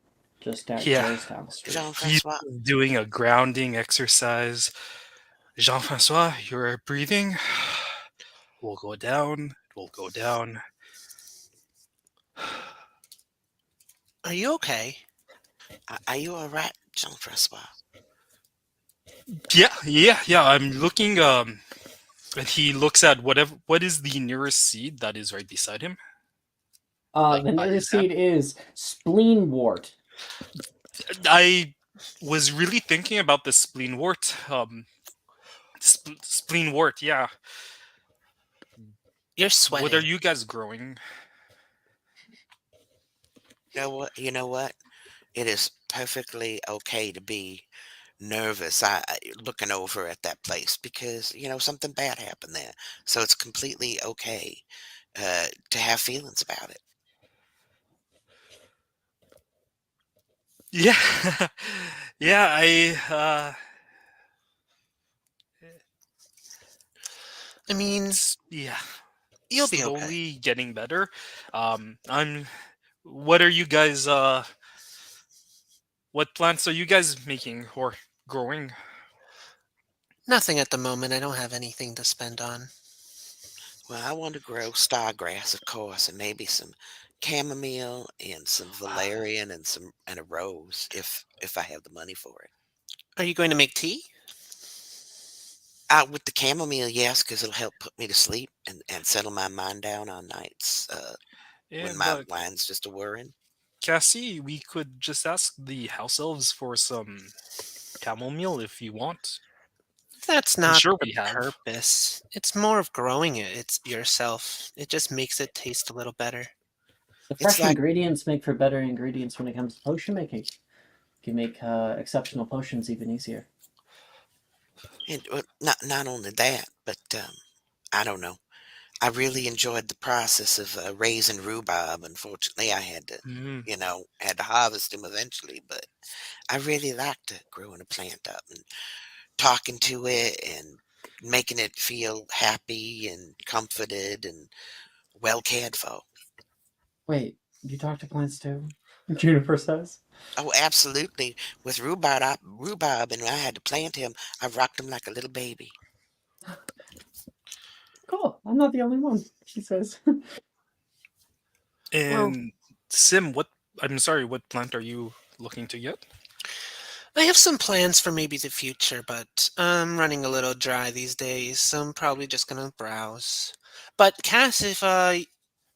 Yeah. Just down the street. He's Jean-Francois, doing a grounding exercise. Jean-Francois, you're breathing. We'll go down. We'll go down. Are you okay? are you all right, Jean-Francois? Yeah. I'm looking. And he looks at what is the nearest seed that is right beside him, like The by his nearest hand. seed is spleenwort. I was really thinking about the spleenwort. Spleenwort. Yeah. You're What are sweating. you guys growing? You know what? It is perfectly okay to be nervous looking over at that place because something bad happened there. So it's completely okay to have feelings about it. Yeah, yeah. I mean, It's yeah, you'll be okay. slowly getting better. I'm. What are you guys? What plants are you guys making or growing? Nothing at the moment. I don't have anything to spend on. Well, I want to grow stargrass, of course, and maybe some chamomile and some valerian and a rose if I have the money for it. Are you going to make tea? With the chamomile, yes, because it'll help put me to sleep and settle my mind down on nights Yeah, when my but mind's just a whirring. Cassie, we could just ask the house elves for some chamomile if you want. That's I'm not sure the we have. purpose. It's more of growing it. It's yourself. It just makes it taste a little better. The It's fresh like ingredients make for better ingredients when it comes to potion making. You can make exceptional potions even easier. not only that, but I don't know. I really enjoyed the process of raising rhubarb. Unfortunately, I had to, Mm. had to harvest him eventually, but I really liked growing a plant up and talking to it and making it feel happy and comforted and well cared for. Wait, you talk to plants too? Juniper says. Oh, absolutely. With rhubarb, and I had to plant him. I rocked him like a little baby. Cool. I'm not the only one, she says. Well, And Sim, what? I'm sorry. What plant are you looking to get? I have some plans for maybe the future, but I'm running a little dry these days, so I'm probably just gonna browse. But Cass, if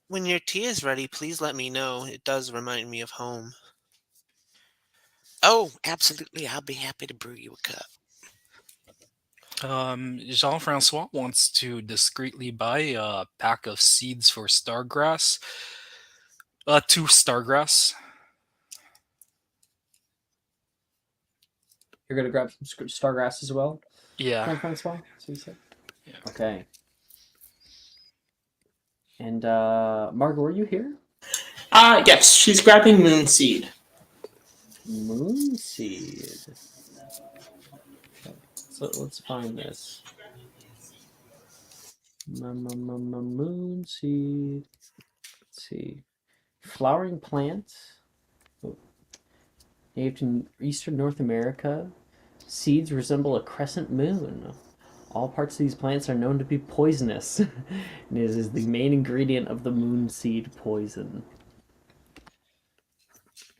when your tea is ready, please let me know. It does remind me of home. Oh, absolutely. I'll be happy to brew you a cup. Jean Francois wants to discreetly buy a pack of seeds for stargrass. Two stargrass. You're gonna grab some stargrass as well, Yeah, Jean Francois. So you said. yeah. Okay. And Margot, were you here? Yes, she's grabbing moonseed. Moonseed. Okay. So let's find this. Moonseed. Let's see. Flowering plant. Oh, native to eastern North America. Seeds resemble a crescent moon. All parts of these plants are known to be poisonous. And it is the main ingredient of the moonseed poison.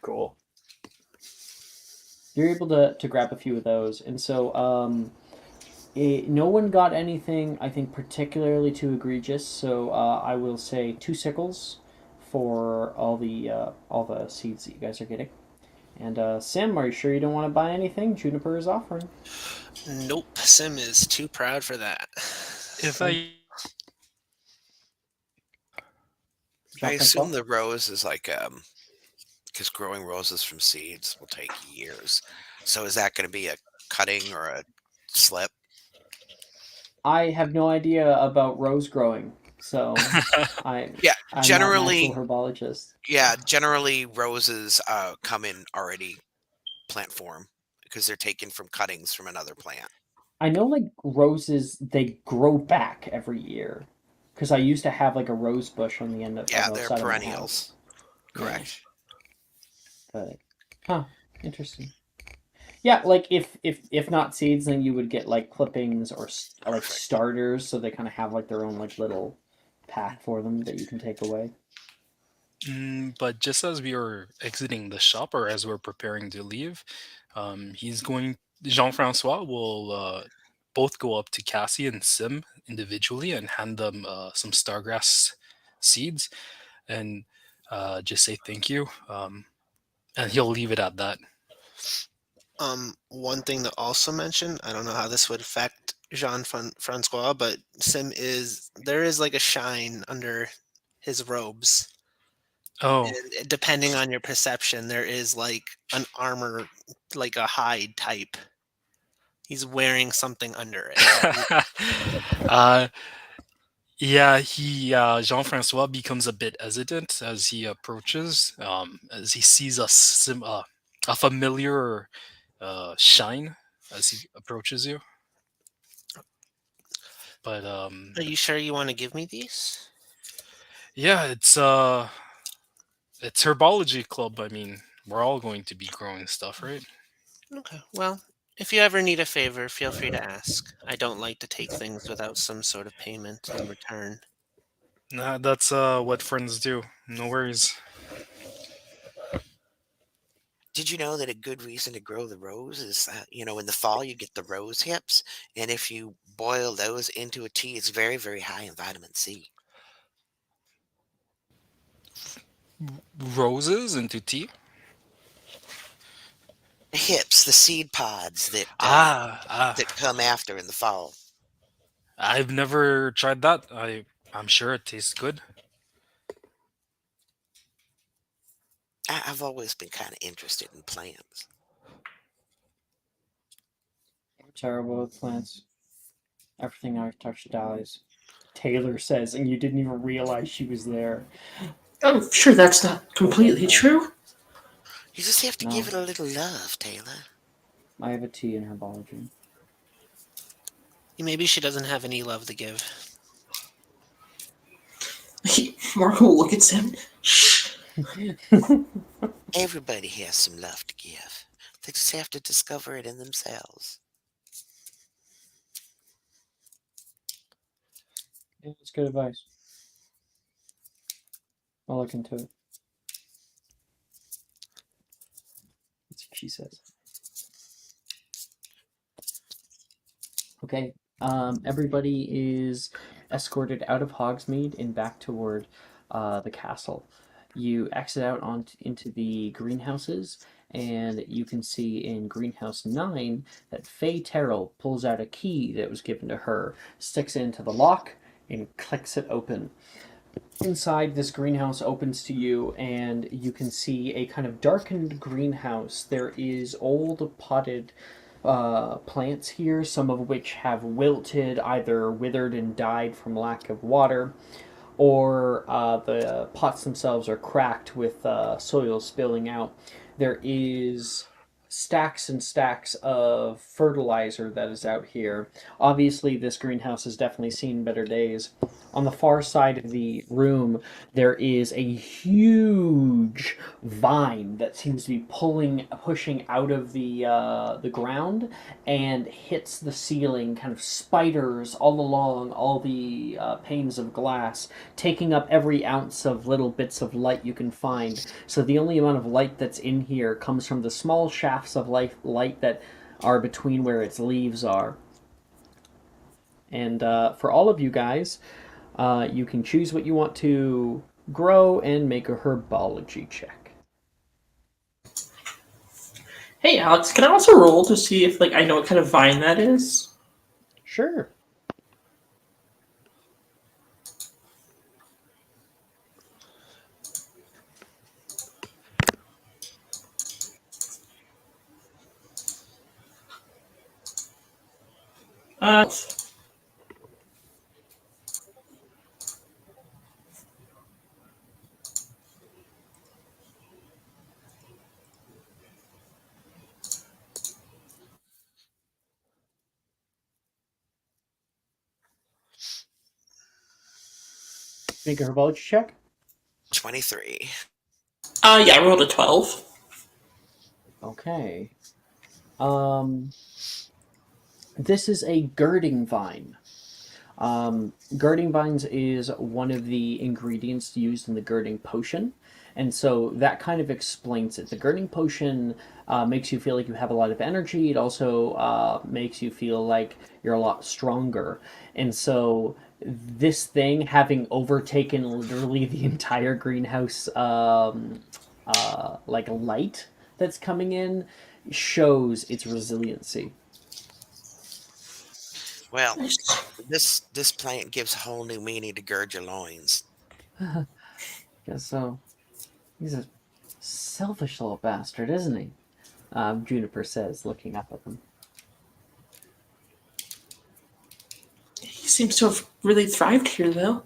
Cool. You're able to grab a few of those. And so no one got anything, I think, particularly too egregious. So I will say 2 sickles for all the seeds that you guys are getting. And Sim, are you sure you don't want to buy anything? Juniper is offering. Nope, Sim is too proud for that. If Okay. I I assume Jean-Francois? the rose is like because growing roses from seeds will take years. So is that going to be a cutting or a slip? I have no idea about rose growing, so I Yeah, I'm not an actual generally, herbologist. generally roses come in already plant form because they're taken from cuttings from another plant. I know like roses they grow back every year because I used to have like a rose bush on the end of Yeah, on the they're side of my perennials. house. Yeah, Correct. but interesting. Yeah, like if not seeds, then you would get like clippings or like Perfect. starters, so they kind of have like their own like little pack for them that you can take away. But just as we are exiting the shop, or as we're preparing to leave, Jean Francois will both go up to Cassie and Sim individually and hand them some stargrass seeds and just say thank you. And he'll leave it at that. One thing to also mention, I don't know how this would affect Francois, but Sim is there is like a shine under his robes. Oh, And depending on your perception, there is like an armor, like a hide type. He's wearing something under it. uh, yeah, he Jean-Francois becomes a bit hesitant as he approaches, as he sees a familiar shine as he approaches you. But Are you sure you want to give me these? yeah, it's herbology club. I mean, we're all going to be growing stuff, right? Okay. Well, if you ever need a favor, feel free to ask. I don't like to take things without some sort of payment in return. Nah, that's what friends do. No worries. Did you know that a good reason to grow the rose is, in the fall you get the rose hips, and if you boil those into a tea, it's very, very high in vitamin C. Roses into tea. Hips, the seed pods that Ah. come after in the fall. I've never tried that. I'm sure it tastes good. I've always been kind of interested in plants. I'm terrible with plants. Everything I touch dies. Taylor says, and you didn't even realize she was there. I'm sure that's not completely true. You just have to No. give it a little love, Taylor. I have a T in herbology. Maybe she doesn't have any love to give. Marco will look at Sim. Shh. Everybody has some love to give. They just have to discover it in themselves. Yeah, that's good advice. I'll look into it. That's what she says. Okay. Everybody is escorted out of Hogsmeade and back toward the castle. You exit out into the greenhouses, and you can see in Greenhouse 9 that Faye Terrell pulls out a key that was given to her, sticks it into the lock, and clicks it open. Inside, this greenhouse opens to you, and you can see a kind of darkened greenhouse. There is old potted plants here, some of which have wilted, either withered and died from lack of water, or the pots themselves are cracked with soil spilling out. There is stacks and stacks of fertilizer that is out here. Obviously, this greenhouse has definitely seen better days. On the far side of the room, there is a huge vine that seems to be pushing out of the ground and hits the ceiling, kind of spiders all along all the panes of glass, taking up every ounce of little bits of light you can find. So the only amount of light that's in here comes from the small shafts of light that are between where its leaves are. And for all of you guys, you can choose what you want to grow and make a herbology check. Hey, Alex, can I also roll to see if I know what kind of vine that is? Sure. Uh, Make a herbology check. 23. yeah, I rolled a 12. Okay. This is a girding vine. Girding vines is one of the ingredients used in the girding potion, and so that kind of explains it. The girding potion makes you feel like you have a lot of energy. It also makes you feel like you're a lot stronger, and so this thing, having overtaken literally the entire greenhouse, like light that's coming in, shows its resiliency. Well, this plant gives a whole new meaning to gird your loins. Guess so. He's a selfish little bastard, isn't he? Juniper says, looking up at him. seems to have really thrived here, though.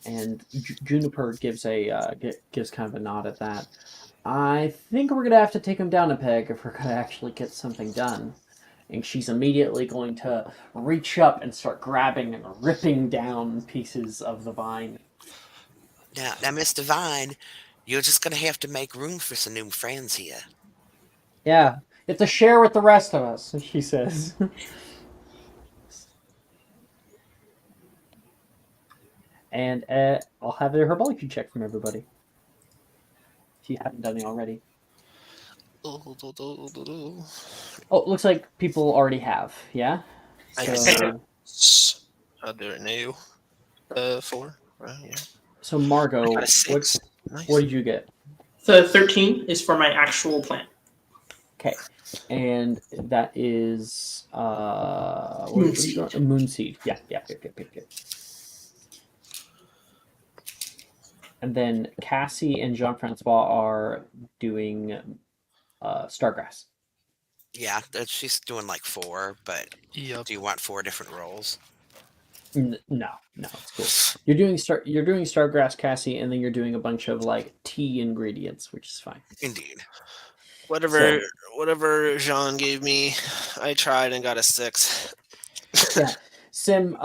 And Juniper gives gives kind of a nod at that. I think we're gonna have to take him down a peg if we're gonna actually get something done. And she's immediately going to reach up and start grabbing and ripping down pieces of the vine. Now, Mr. Vine, you're just gonna have to make room for some new friends here. Yeah, you have to share with the rest of us, she says. And I'll have a herbology check from everybody. If you haven't done it already. Oh, it looks like people already have, yeah? I So, I'll do it now. 4. Right, yeah. so Margot, I got a 6. Nice. what did you get? The 13 is for my actual plant. Okay. And that is Moonseed. Moonseed. Yeah. And then Cassie and Jean-Francois are doing Stargrass. Yeah, she's doing like 4, but Yep. do you want 4 different roles? No, it's cool. You're doing Stargrass, Cassie, and then you're doing a bunch of like tea ingredients, which is fine. Indeed. Whatever Jean gave me, I tried and got a 6. Yeah. Sim,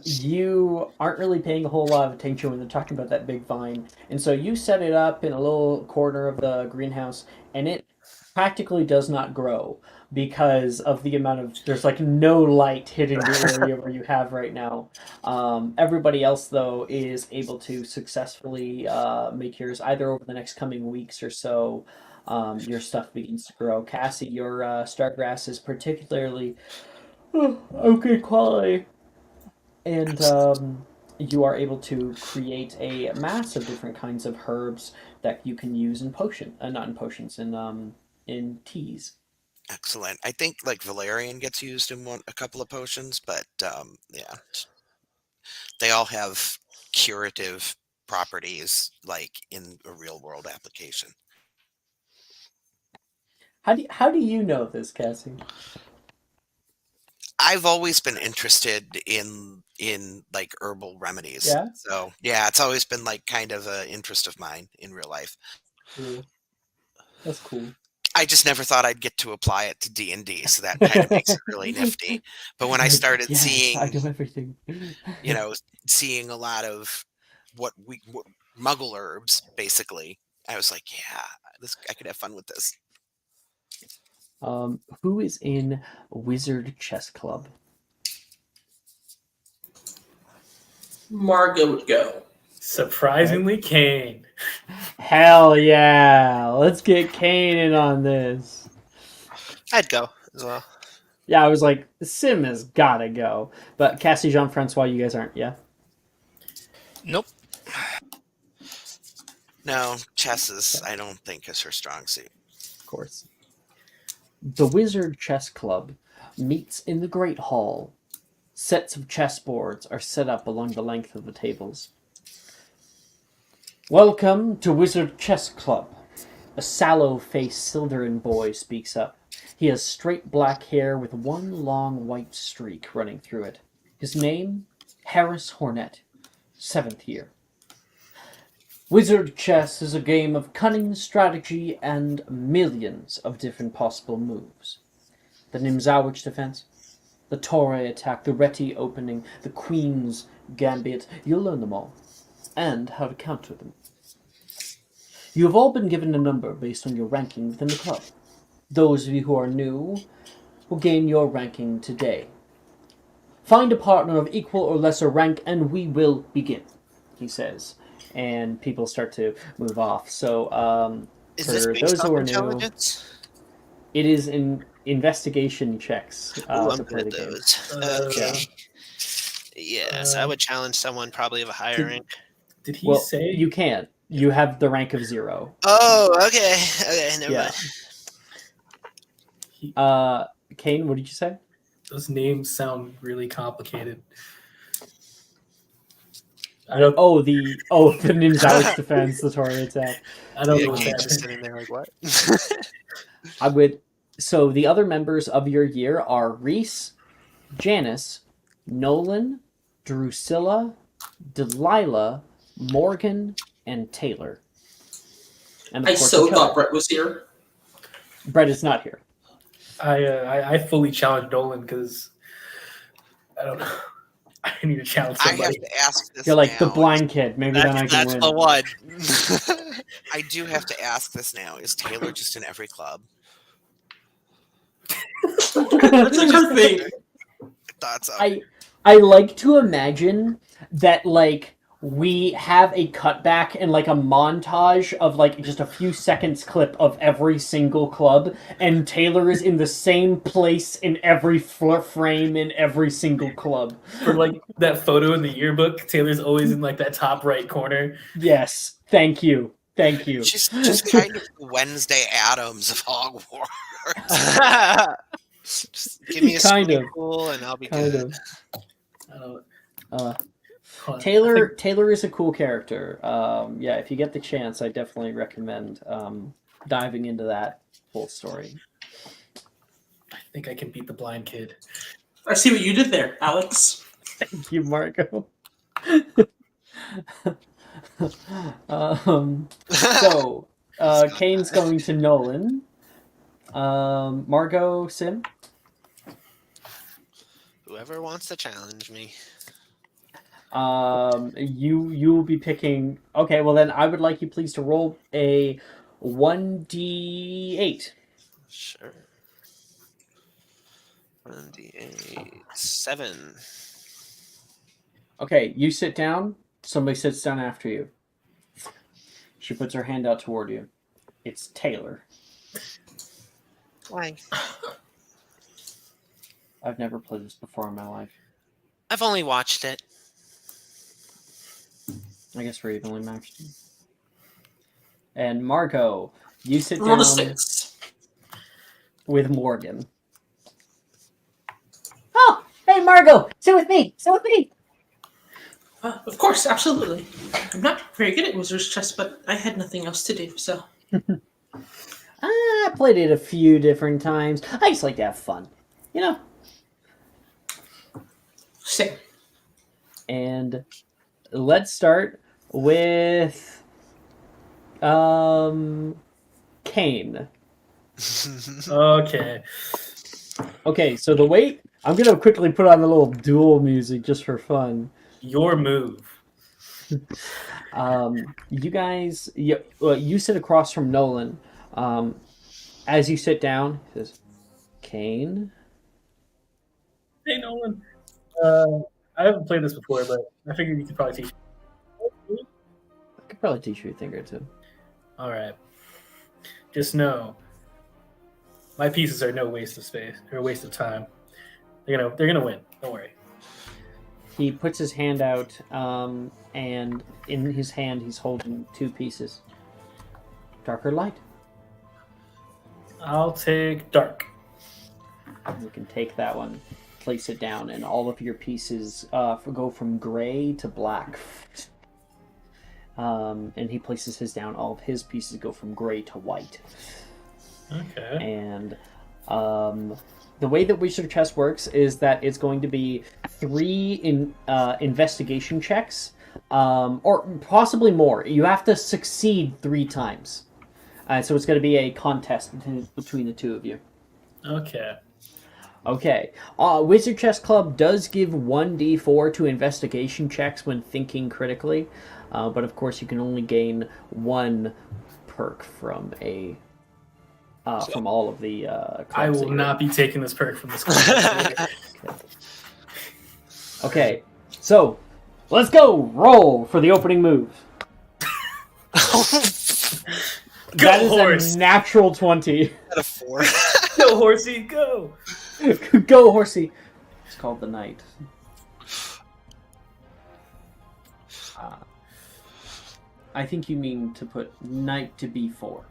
you aren't really paying a whole lot of attention when they're talking about that big vine. And so you set it up in a little corner of the greenhouse, and it practically does not grow because of the amount of, there's like no light hitting the area where you have right now. Everybody else, though, is able to successfully make yours either over the next coming weeks or so. Your stuff begins to grow. Cassie, your Stargrass is particularly okay quality. And you are able to create a mass of different kinds of herbs that you can use in not in potions, in teas. Excellent. I think like valerian gets used in a couple of potions, but yeah, they all have curative properties like in a real world application. How do you know this, Cassie? I've always been interested in like herbal remedies. Yeah? So yeah, it's always been like kind of an interest of mine in real life. Cool. That's cool. I just never thought I'd get to apply it to D&D, so that kind of makes it really nifty. But when I started Yes, seeing, I do everything. seeing a lot of what Muggle herbs, basically, I was like, yeah, I could have fun with this. Who is in Wizard Chess Club? Margot would go. Surprisingly, Kane. Hell yeah! Let's get Kane in on this. I'd go as well. Yeah, I was like, Sim has gotta go. But Cassie, Jean-Francois, you guys aren't, yeah? Nope. No, chess I don't think is her strong suit. Of course. The Wizard Chess Club meets in the Great Hall. Sets of chessboards are set up along the length of the tables. Welcome to Wizard Chess Club. A sallow-faced Sildarin boy speaks up. He has straight black hair with one long white streak running through it. His name? Harris Hornet, 7th year. Wizard chess is a game of cunning strategy and millions of different possible moves. The Nimzowich defense, the Torre attack, the Reti opening, the Queen's gambit, you'll learn them all, and how to counter them. You have all been given a number based on your ranking within the club. Those of you who are new will gain your ranking today. Find a partner of equal or lesser rank and we will begin, he says. And people start to move off. So, Is for this those based who off are new, intelligence? it is in investigation checks Ooh, I'm to play good the at game. those. Okay. Yes, I would challenge someone probably of a higher rank. Did he Well, say you can. You have the rank of 0. Oh, okay. Okay, never Yeah. mind. Kane, what did you say? those names sound really complicated? The Nimzowich defense, the Torre attack. I don't Yeah, know what's Kate's just happening. sitting there like, what? I would So the other members of your year are Reese, Janice, Nolan, Drusilla, Delilah, Morgan, and Taylor. And I of course, so each thought other. Brett was here. Brett is not here. I fully challenge Nolan because I don't know. I need to challenge I have somebody. to ask this You're like the now. blind kid. Maybe then I can That's win. the one. I do have to ask this now. Is Taylor just in every club? That's like her thing. I thought so. I like to imagine that like we have a cutback and like a montage of like just a few seconds clip of every single club, and Taylor is in the same place in every frame in every single club. For like that photo in the yearbook, Taylor's always in like that top right corner. Yes, thank you. She's just kind of the Wednesday Addams of Hogwarts. Just give me a Kind swimming of. pool and I'll be Kind good. of. I don't. Uh, I Taylor is a cool character. Yeah, if you get the chance, I definitely recommend diving into that whole story. think I can beat the blind kid. I see what you did there, Alex. Thank you, Marco. So, Kane's going to Nolan. Margot, Sim? Whoever wants to challenge me. You will be picking... Okay, well then I would like you please to roll a 1d8. Sure. 1d8. 7. Okay, you sit down. Somebody sits down after you. She puts her hand out toward you. It's Taylor. Why? I've never played this before in my life. I've only watched it. I guess we're evenly matched. And Margot, you sit Roll down a 6. with Morgan. Oh, hey Margot, sit with me. Sit with me. Of course, absolutely. I'm not very good at Wizard's Chess, but I had nothing else to do, so. I played it a few different times. I just like to have fun, you know. Same. And let's start with Kane. Okay. Okay, so the wait. I'm gonna quickly put on the little duel music just for fun. Your move. You guys, you sit across from Nolan. As you sit down, he says, "Kane." Hey, Nolan. I haven't played this before, but I figured you could probably teach me. I could probably teach you a thing or two. All right. Just know, my pieces are no waste of space or a waste of time. They're gonna win. Don't worry. He puts his hand out, and in his hand he's holding two pieces. Dark or light? I'll take dark. You can take that one, place it down, and all of your pieces go from gray to black. And he places his down. All of his pieces go from gray to white. Okay. And the way that Wizard Chess works is that it's going to be 3 investigation checks, or possibly more. You have to succeed 3 times. So it's going to be a contest between the two of you. Okay. Okay. Wizard Chess Club does give 1d4 to investigation checks when thinking critically, but of course you can only gain 1 perk from from all of the clubs. I will not be taking this perk from this class. Okay, so let's go. Roll for the opening move. Go, That is horse! a natural 20. At a 4. Go, horsey, go! Go, horsey. It's called the Knight. I think you mean to put Knight to B4.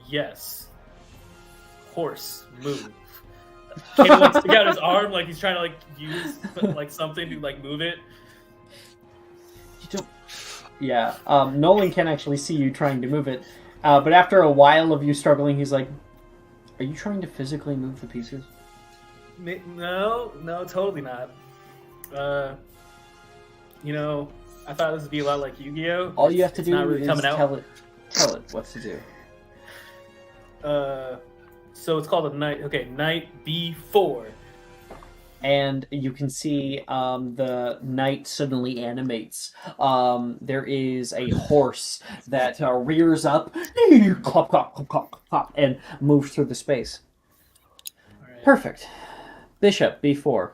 Yes. Horse, move. He like stick out his arm like he's trying to like use like something to like move it. You don't... Yeah, Nolan can actually see you trying to move it. But after a while of you struggling, he's like, "Are you trying to physically move the pieces?" No, totally not. I thought this would be a lot like Yu-Gi-Oh. All you have to It's do not really is coming out. tell it what to do. So it's called a knight. Okay, knight B4. And you can see the knight suddenly animates. There is a horse that rears up, clop, clop, clop, clop, clop, and moves through the space. All right. Perfect. Bishop, B4.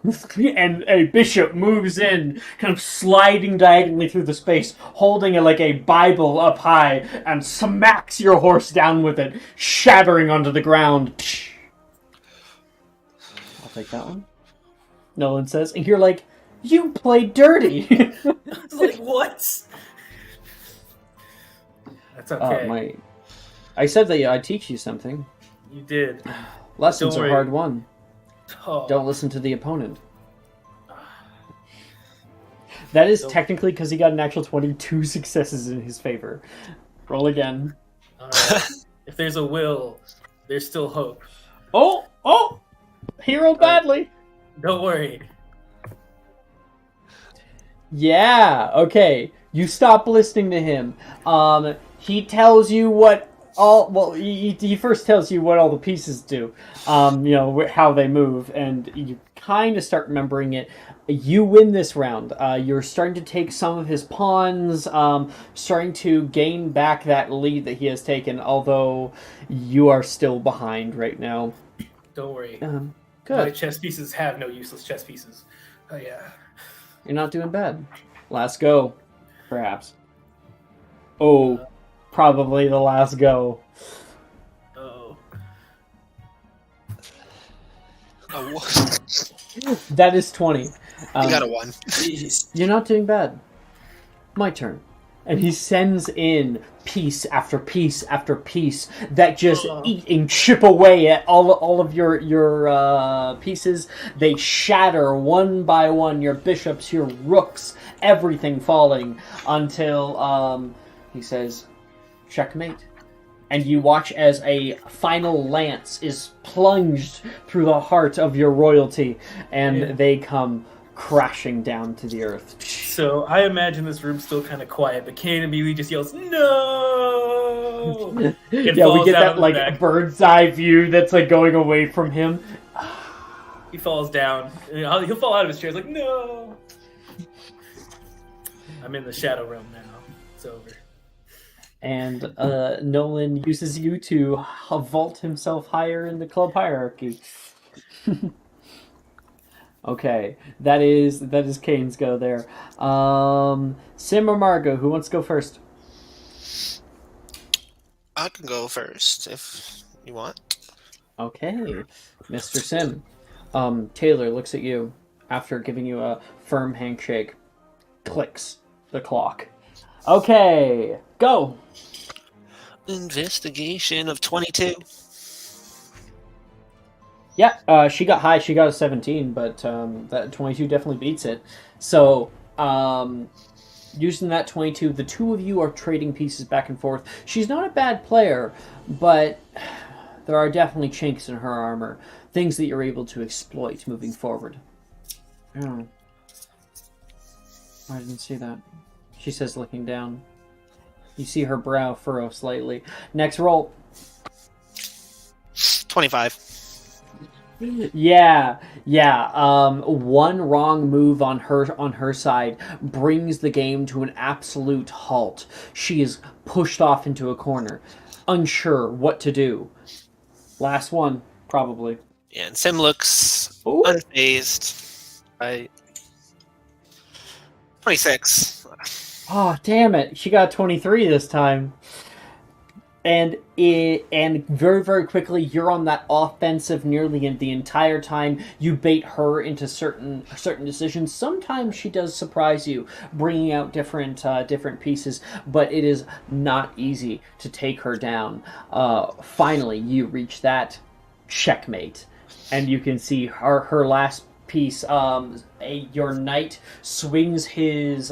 And a bishop moves in, kind of sliding diagonally through the space, holding it like a Bible up high, and smacks your horse down with it, shattering onto the ground. I'll take that one. Nolan says, and you're like, you played dirty. It's like, what? That's okay. I said that I'd teach you something. You did. Lessons Don't are worry. hard won. Oh. Don't listen to the opponent. That is technically because he got an actual 22 successes in his favor. Roll again. All right. If there's a will, there's still hope. Oh! He rolled badly. Don't worry. Yeah, okay. You stop listening to him. He tells you what he first tells you what all the pieces do. How they move, and you kind of start remembering it. You win this round. You're starting to take some of his pawns, starting to gain back that lead that he has taken, although you are still behind right now. Don't worry. Good. My chess pieces have no useless chess pieces. Oh, yeah. You're not doing bad. Last go, perhaps. Oh, probably the last go. Oh. That is 20. You got a 1. Jeez. You're not doing bad. My turn. And he sends in piece after piece after piece that just eat and chip away at all of your pieces. They shatter one by one, your bishops, your rooks, everything falling until he says, checkmate. And you watch as a final lance is plunged through the heart of your royalty, and they come crashing down to the earth. So I imagine this room's still kind of quiet, but Kane immediately just yells, "No!" It Yeah, we falls get down that on the like back. bird's eye view that's like going away from him. He falls down. He'll fall out of his chair. He's like, "No!" I'm in the shadow realm now. It's over. And Nolan uses you to vault himself higher in the club hierarchy. Okay, that is Kane's go there. Sim or Margot, who wants to go first? I can go first if you want. Okay, Mr. Sim. Taylor looks at you after giving you a firm handshake. Clicks the clock. Okay, go. Investigation of 22. Yeah, she got high. She got a 17, but that 22 definitely beats it. So, using that 22, the two of you are trading pieces back and forth. She's not a bad player, but there are definitely chinks in her armor. Things that you're able to exploit moving forward. Oh. I didn't see that. She says, looking down. You see her brow furrow slightly. Next roll. 25. Yeah. One wrong move on her side brings the game to an absolute halt. She is pushed off into a corner, unsure what to do. Last one, probably. Yeah, and Sim looks Ooh. unfazed. Right. 26. Oh, damn it. She got 23 this time. And very, very quickly, you're on that offensive nearly the entire time. You bait her into certain decisions. Sometimes she does surprise you, bringing out different pieces, but it is not easy to take her down. Finally, you reach that checkmate, and you can see her last piece. Your knight swings his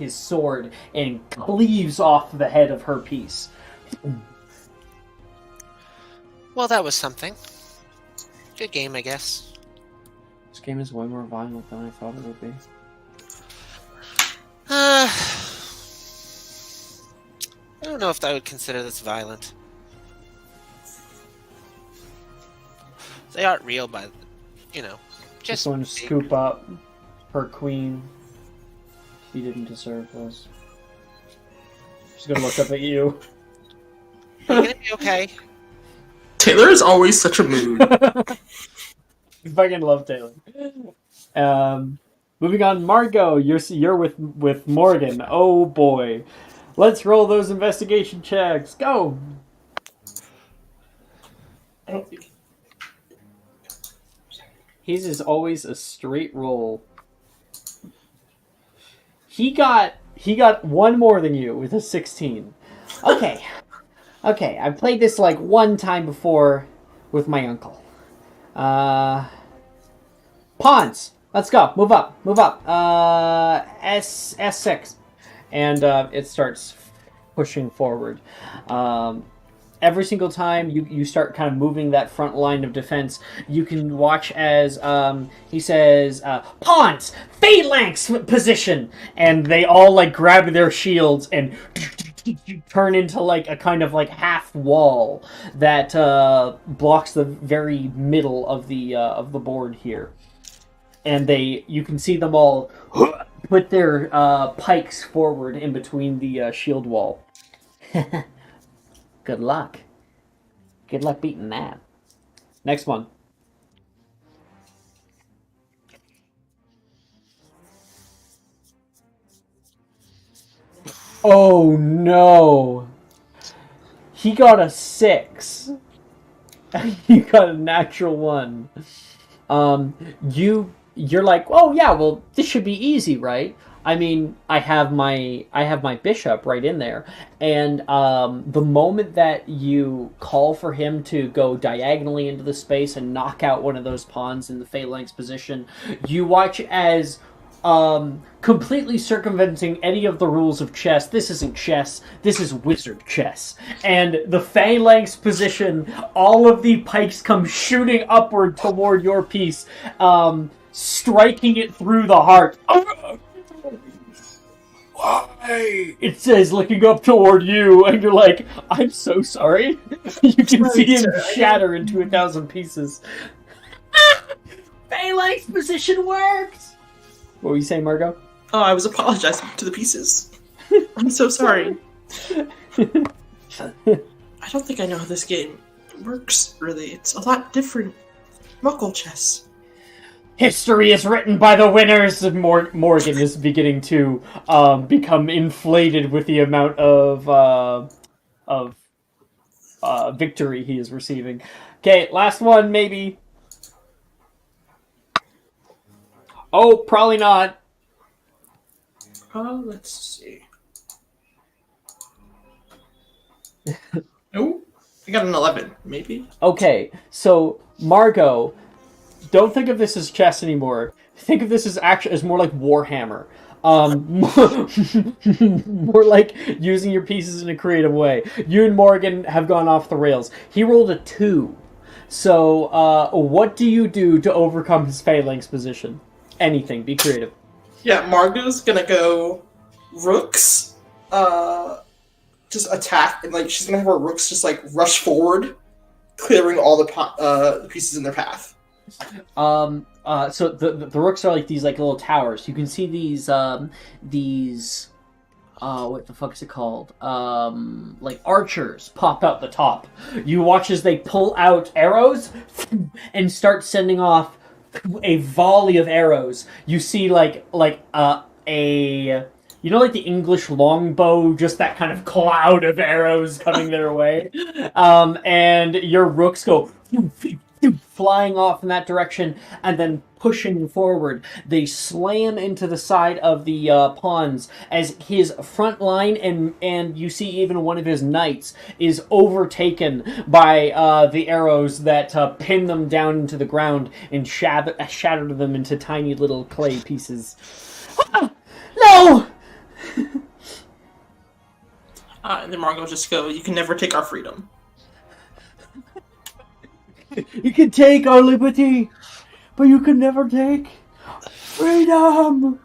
sword and cleaves off the head of her piece. Well, that was something. Good game, I guess. This game is way more violent than I thought it would be. I don't know if I would consider this violent. They aren't real, but Just going to scoop up her queen. She didn't deserve this. She's gonna look up at you. You're gonna be okay. Taylor is always such a mood. I fucking love Taylor. Moving on, Margot, you're with Morgan. Oh boy, let's roll those investigation checks. Go. I don't think. His is always a straight roll. He got one more than you with a 16. Okay. Okay, I've played this like one time before with my uncle. Pawns. Let's go. Move up. Move up. S6. And it starts pushing forward. Every single time you start kind of moving that front line of defense, you can watch as he says, pawns, phalanx position, and they all like grab their shields and turn into like a kind of like half wall that blocks the very middle of the board here. And you can see them all put their pikes forward in between the shield wall. Good luck. Good luck beating that. Next one. Oh no. He got a 6. You got a natural 1. You're like, oh yeah, well this should be easy, right? I mean, I have my bishop right in there, and the moment that you call for him to go diagonally into the space and knock out one of those pawns in the phalanx position, you watch as completely circumventing any of the rules of chess. This isn't chess, this is wizard chess. And the phalanx position, all of the pikes come shooting upward toward your piece, striking it through the heart. Why? It says, looking up toward you, and you're like, I'm so sorry. You can see him shatter into 1,000 pieces. Phalanx position worked! What were you saying, Margot? Oh, I was apologizing to the pieces. I'm so sorry. I don't think I know how this game works, really. It's a lot different. Muggle chess. History is written by the winners! Morgan is beginning to become inflated with the amount of victory he is receiving. Okay, last one, maybe. Oh, probably not. Let's see. Nope. I got an 11, maybe. Okay, so Margot, don't think of this as chess anymore. Think of this as more like Warhammer. More like using your pieces in a creative way. You and Morgan have gone off the rails. He rolled a 2. So, what do you do to overcome his phalanx position? Anything. Be creative. Yeah, Margot's gonna go rooks, just attack, and like she's gonna have her rooks just like rush forward, clearing all the pieces in their path. So the rooks are like these like little towers. You can see these what the fuck is it called? Like archers pop out the top. You watch as they pull out arrows and start sending off a volley of arrows. You see like a like the English longbow, just that kind of cloud of arrows coming their way. And your rooks go flying off in that direction, and then pushing forward, they slam into the side of the pawns as his front line, and you see even one of his knights is overtaken by the arrows that pin them down into the ground and shatter them into tiny little clay pieces. No! And then Margot just go, "You can never take our freedom." You can take our liberty, but you can never take freedom.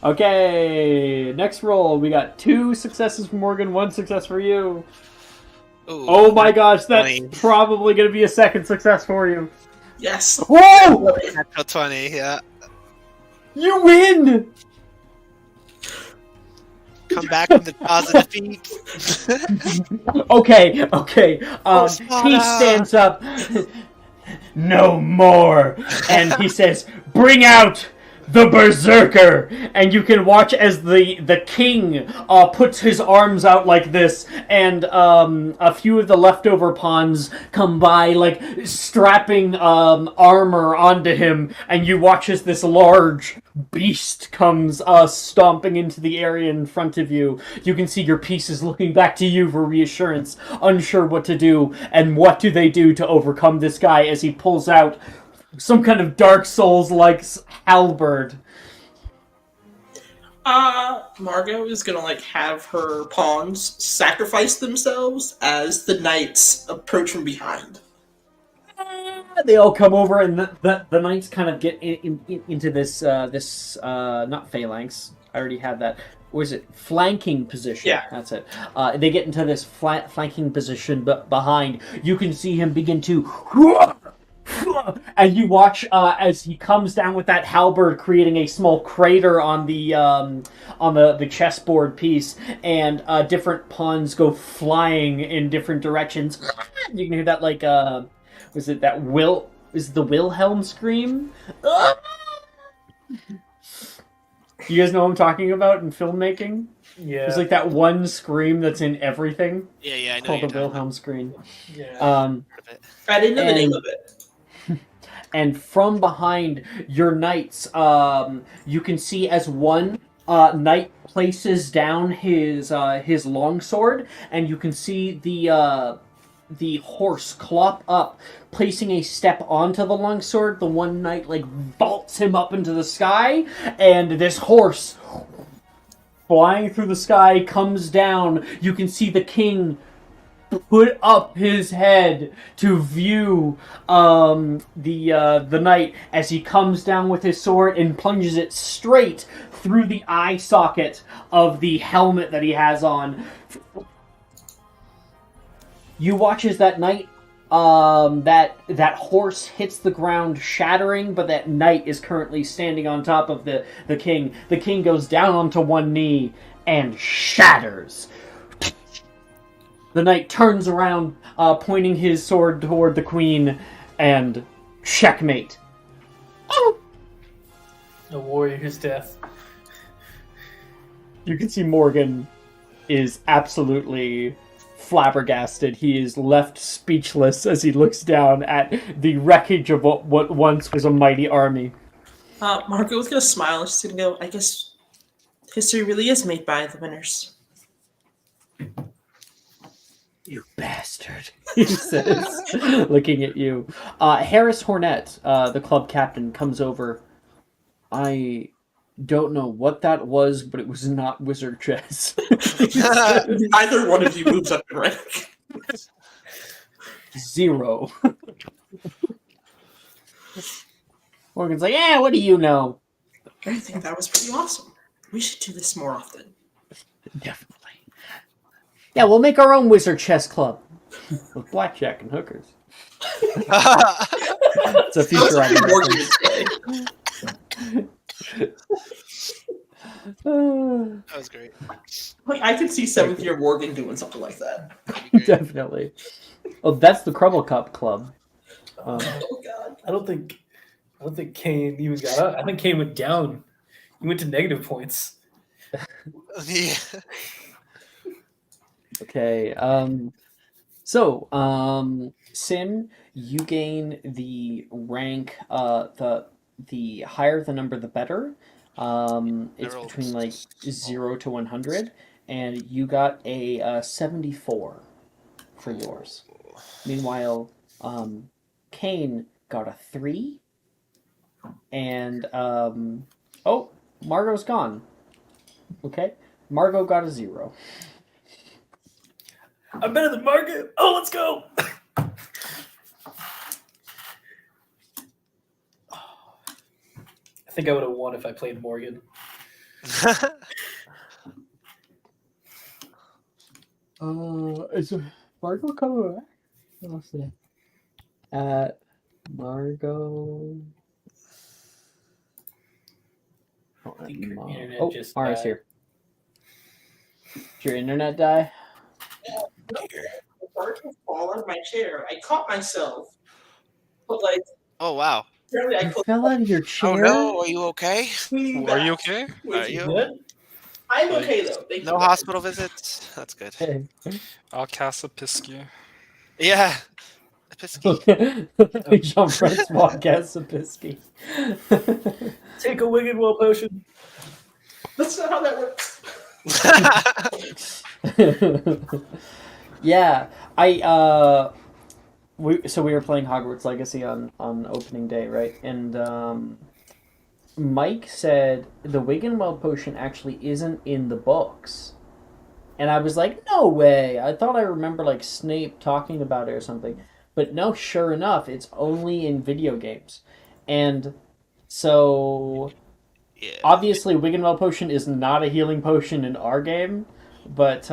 Okay, next roll. We got 2 successes for Morgan, 1 success for you. Ooh, Oh my gosh, that's 20. probably going to be a second success for you. Yes. Whoa! Natural 20, yeah. You win! Come back from the jaws of defeat. Okay. He Spada! stands up. No more. And he says, "Bring out the Berserker!" And you can watch as the king puts his arms out like this, and a few of the leftover pawns come by, like strapping armor onto him, and you watch as this large beast comes stomping into the area in front of you. You can see your pieces looking back to you for reassurance, unsure what to do, and what do they do to overcome this guy as he pulls out some kind of Dark Souls-like halberd. Margot is gonna have her pawns sacrifice themselves as the knights approach from behind. They all come over, and the knights kind of get into this not phalanx. I already had that. Or is it flanking position? Yeah, that's it. They get into this flanking position, but behind you can see him begin to. And you watch as he comes down with that halberd, creating a small crater on the chessboard piece, and different pawns go flying in different directions. You can hear that was it that is the Wilhelm scream? You guys know what I'm talking about in filmmaking? Yeah. It's like that one scream that's in everything. Yeah, I know. It's called the Wilhelm scream. Yeah. I didn't know the name of it. And from behind your knights, you can see as one knight places down his longsword, and you can see the horse clop up, placing a step onto the longsword. The one knight vaults him up into the sky, and this horse flying through the sky comes down. You can see the king put up his head to view the knight as he comes down with his sword and plunges it straight through the eye socket of the helmet that he has on. You watch as that knight, that horse hits the ground, shattering, but that knight is currently standing on top of the king. The king goes down onto one knee and shatters. The knight turns around, pointing his sword toward the queen, and checkmate. A warrior's death. You can see Morgan is absolutely flabbergasted. He is left speechless as he looks down at the wreckage of what once was a mighty army. Margot was gonna smile. She's gonna go, "I guess history really is made by the winners." You bastard, he says, looking at you. Harris Hornet, the club captain, comes over. I don't know what that was, but it was not wizard chess. Neither one of you moves up in rank. 0. Morgan's like, "Yeah, what do you know?" I think that was pretty awesome. We should do this more often. Definitely. Yeah, we'll make our own wizard chess club with blackjack and hookers. It's a future idea. That was great. I could see 7th-year Morgan doing something like that. Definitely. Oh, that's the Crumble Cup Club. Oh god. I don't think Kane even got up. I think Kane went down. He went to negative points. Yeah. Okay. Sim, you gain the rank. The higher the number, the better. It's between 0 to 100, and you got a 74 for yours. Meanwhile, Kane got a 3, and Margot's gone. Okay. Margot got a 0. I'm better than Margaret. Oh, let's go. I think I would have won if I played Morgan. Is Margot coming back? Let's see. Margot. I think your internet Oh, just Mara's died. here. Did your internet die? Fall out of my chair. I caught myself, but like Oh wow. apparently I You couldn't fell out of your Oh chair? no, are you okay? swing Are you back. okay? With Are you? Good? I'm Like, okay though. Thank No you. guys. hospital visits. That's good. Hey. I'll cast a Pisky. Yeah. Pisky. Jean-Francois Gaspinski. Take a Wicked Well potion. That's not how that works. Yeah, we were playing Hogwarts Legacy on opening day, right? And Mike said the Wiggenweld potion actually isn't in the books. And I was like, no way. I thought I remember like Snape talking about it or something. But no, sure enough, it's only in video games. And so Yeah. obviously Wiggenweld potion is not a healing potion in our game, but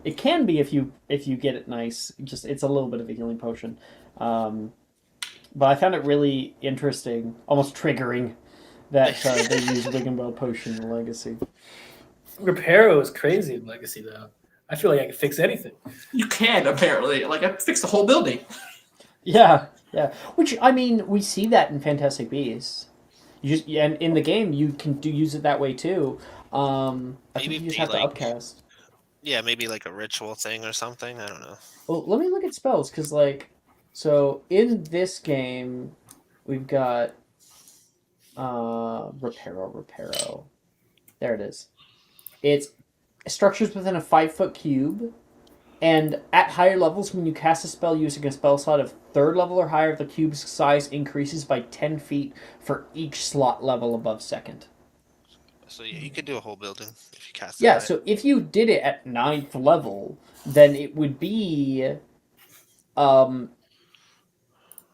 it can be if you get it nice. Just it's a little bit of a healing potion. But I found it really interesting, almost triggering that they use Wiggenweld potion in Legacy. Reparo is crazy in Legacy, though. I feel like I can fix anything. You can apparently. Like I fixed the whole building. Yeah, yeah. Which I mean, we see that in Fantastic Beasts. You just and in the game you can use it that way too. I think Maybe you just be have to like- upcast. Yeah, maybe like a ritual thing or something. I don't know. Well, let me look at spells because like, so in this game, we've got reparo. There it is. It's structures within a 5-foot cube. And at higher levels, when you cast a spell using a spell slot of 3rd level or higher, the cube's size increases by 10 feet for each slot level above 2nd. So yeah, you could do a whole building if you cast it. Yeah, right. so if you did it at 9th level, then it would be... it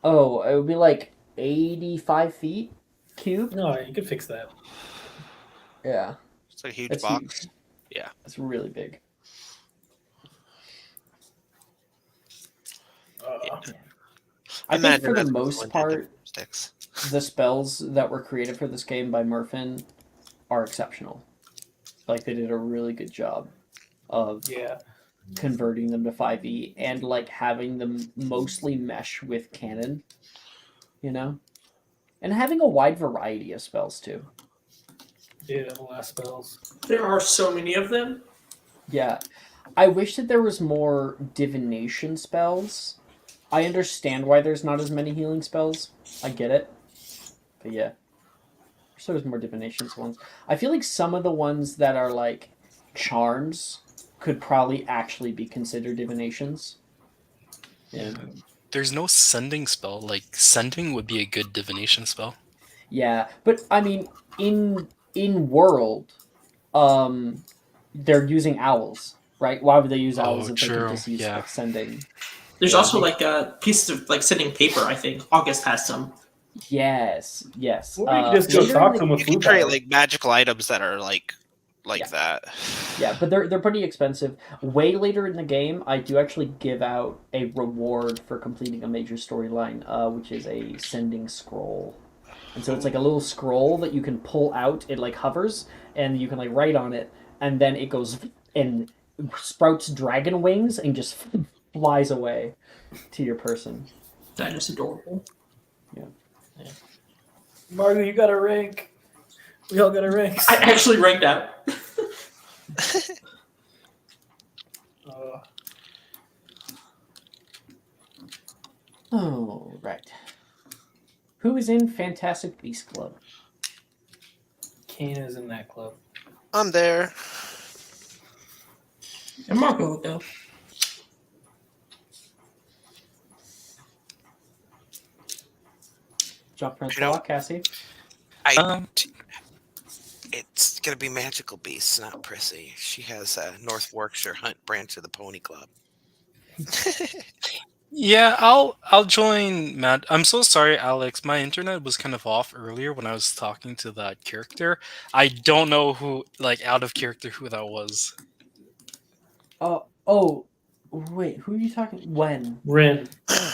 would be like 85 feet cube. No, you can fix that. Yeah, It's like a huge that's box. huge. Yeah. That's really big. I think Imagine for the that's most going to part, sticks. the spells that were created for this game by Murphin are exceptional. Like they did a really good job of Yeah. converting them to 5e and like having them mostly mesh with canon, you know, and having a wide variety of spells too. Yeah, the last spells. There are so many of them. Yeah, I wish that there was more divination spells. I understand why there's not as many healing spells. I get it, but yeah. So there's more divinations ones. I feel like some of the ones that are like charms could probably actually be considered divinations. Yeah. There's no sending spell. Like, sending would be a good divination spell. Yeah, but I mean, in world, they're using owls, right? Why would they use owls Oh, if they could true, just use yeah. like sending? There's Yeah. also like pieces of like sending paper. I think August has some. Yes, yes. Or you can just go later talk in to them the- with You can blue create power. like magical items that are like Yeah. that. Yeah, but they're pretty expensive. Way later in the game, I do actually give out a reward for completing a major storyline, which is a sending scroll. And so it's like a little scroll that you can pull out. It like hovers, and you can like write on it, and then it goes and sprouts dragon wings and just flies away to your person. That is adorable. Margo, you got a rank. We all got a rank. I actually ranked out. Oh, right. Who is in Fantastic Beast Club? Kane is in that club. I'm there. And Marco will go. Jean-Francois, Cassie? I Um, It's gonna be magical beasts, not Prissy. She has a North Warwickshire Hunt branch of the Pony Club. Yeah, I'll join Matt. I'm so sorry, Alex. My internet was kind of off earlier when I was talking to that character. I don't know who, like, out of character who that was. Oh, wait, who are you talking? When? Rin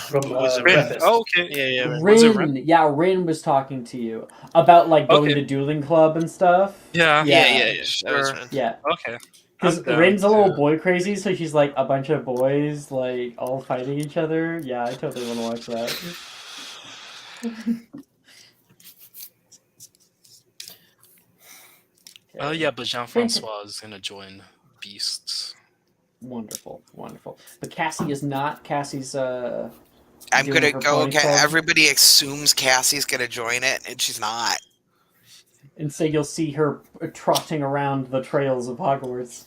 from Was it Rin. Breakfast. Oh, okay. Yeah, yeah. Was it Rin? Rin. Yeah, Rin was talking to you about like going Okay. to dueling club and stuff. Yeah. Yeah, Yeah. yeah, yeah. That was Sure. fun. Yeah, Okay. because I'm down Rin's a little to- boy crazy, so she's like a bunch of boys like all fighting each other. Yeah, I totally want to watch that. Oh Okay. yeah, but Jean-Francois is gonna join Beasts. Wonderful, wonderful. But Cassie is not. Cassie's I'm doing gonna her go. pony club. Everybody assumes Cassie's gonna join it, and she's not. And so you'll see her trotting around the trails of Hogwarts.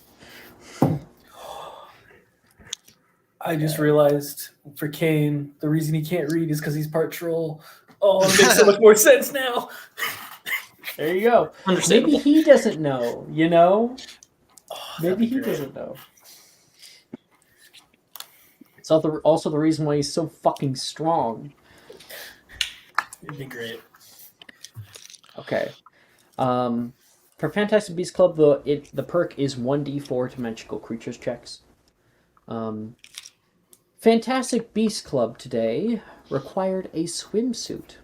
I just realized for Kane, the reason he can't read is because he's part troll. Oh, it makes so much more sense now. There you go. Maybe Understandable. he doesn't know, you know? that'd Maybe be he great. doesn't know. It's also the reason why he's so fucking strong. It'd be great. Okay. For Fantastic Beasts Club, the perk is 1d4 to magical creatures checks. Fantastic Beasts Club today required a swimsuit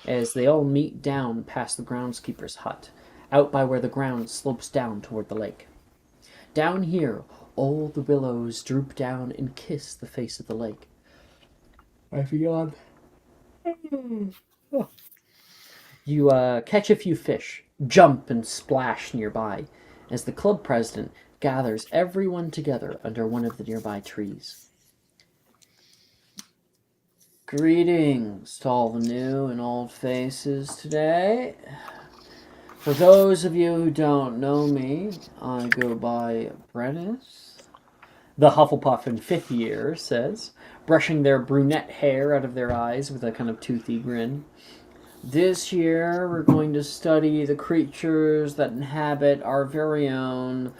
as they all meet down past the groundskeeper's hut, out by where the ground slopes down toward the lake. Down here, all the willows droop down and kiss the face of the lake. I yawn. You catch a few fish, jump and splash nearby, as the club president gathers everyone together under one of the nearby trees. Greetings to all the new and old faces today. For those of you who don't know me, I go by Brennus. The Hufflepuff in 5th year says, brushing their brunette hair out of their eyes with a kind of toothy grin. This year, we're going to study the creatures that inhabit our very own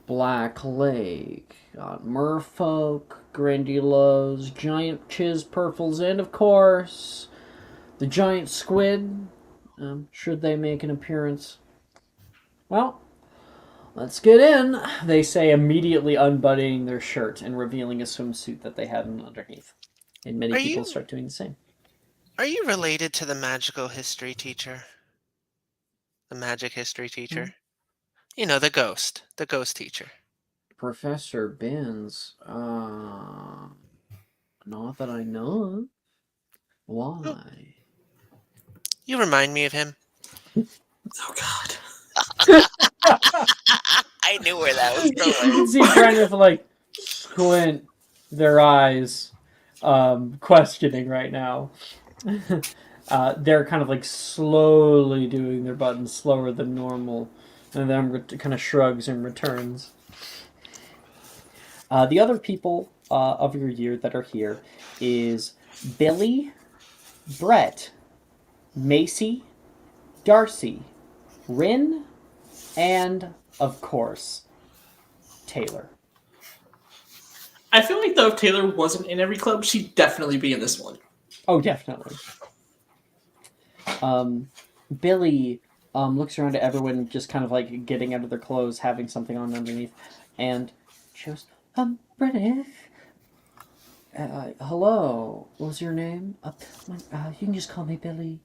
Black Lake. Got merfolk, grandulas, giant chiz-purfles, and of course, the giant squid, should they make an appearance. Well, let's get in, they say, immediately unbuttoning their shirt and revealing a swimsuit that they had underneath. And many Are people you- start doing the same. Are you related to the magical history teacher? The magic history teacher? You know, the ghost teacher. Professor Binns, not that I know of. Why? You remind me of him. Oh God. I knew where that was You going. can see Brenneth like squint their eyes, questioning right now. They're kind of like slowly doing their buttons slower than normal, and then kind of shrugs and returns. The other people of your year that are here is Billy, Brett, Macy, Darcy, Rin, and, of course, Taylor. I feel like though if Taylor wasn't in every club, she'd definitely be in this one. Oh, definitely. Billy looks around at everyone just kind of like getting out of their clothes, having something on underneath, and she goes, Brenneth, hello, what was your name? You can just call me Billy.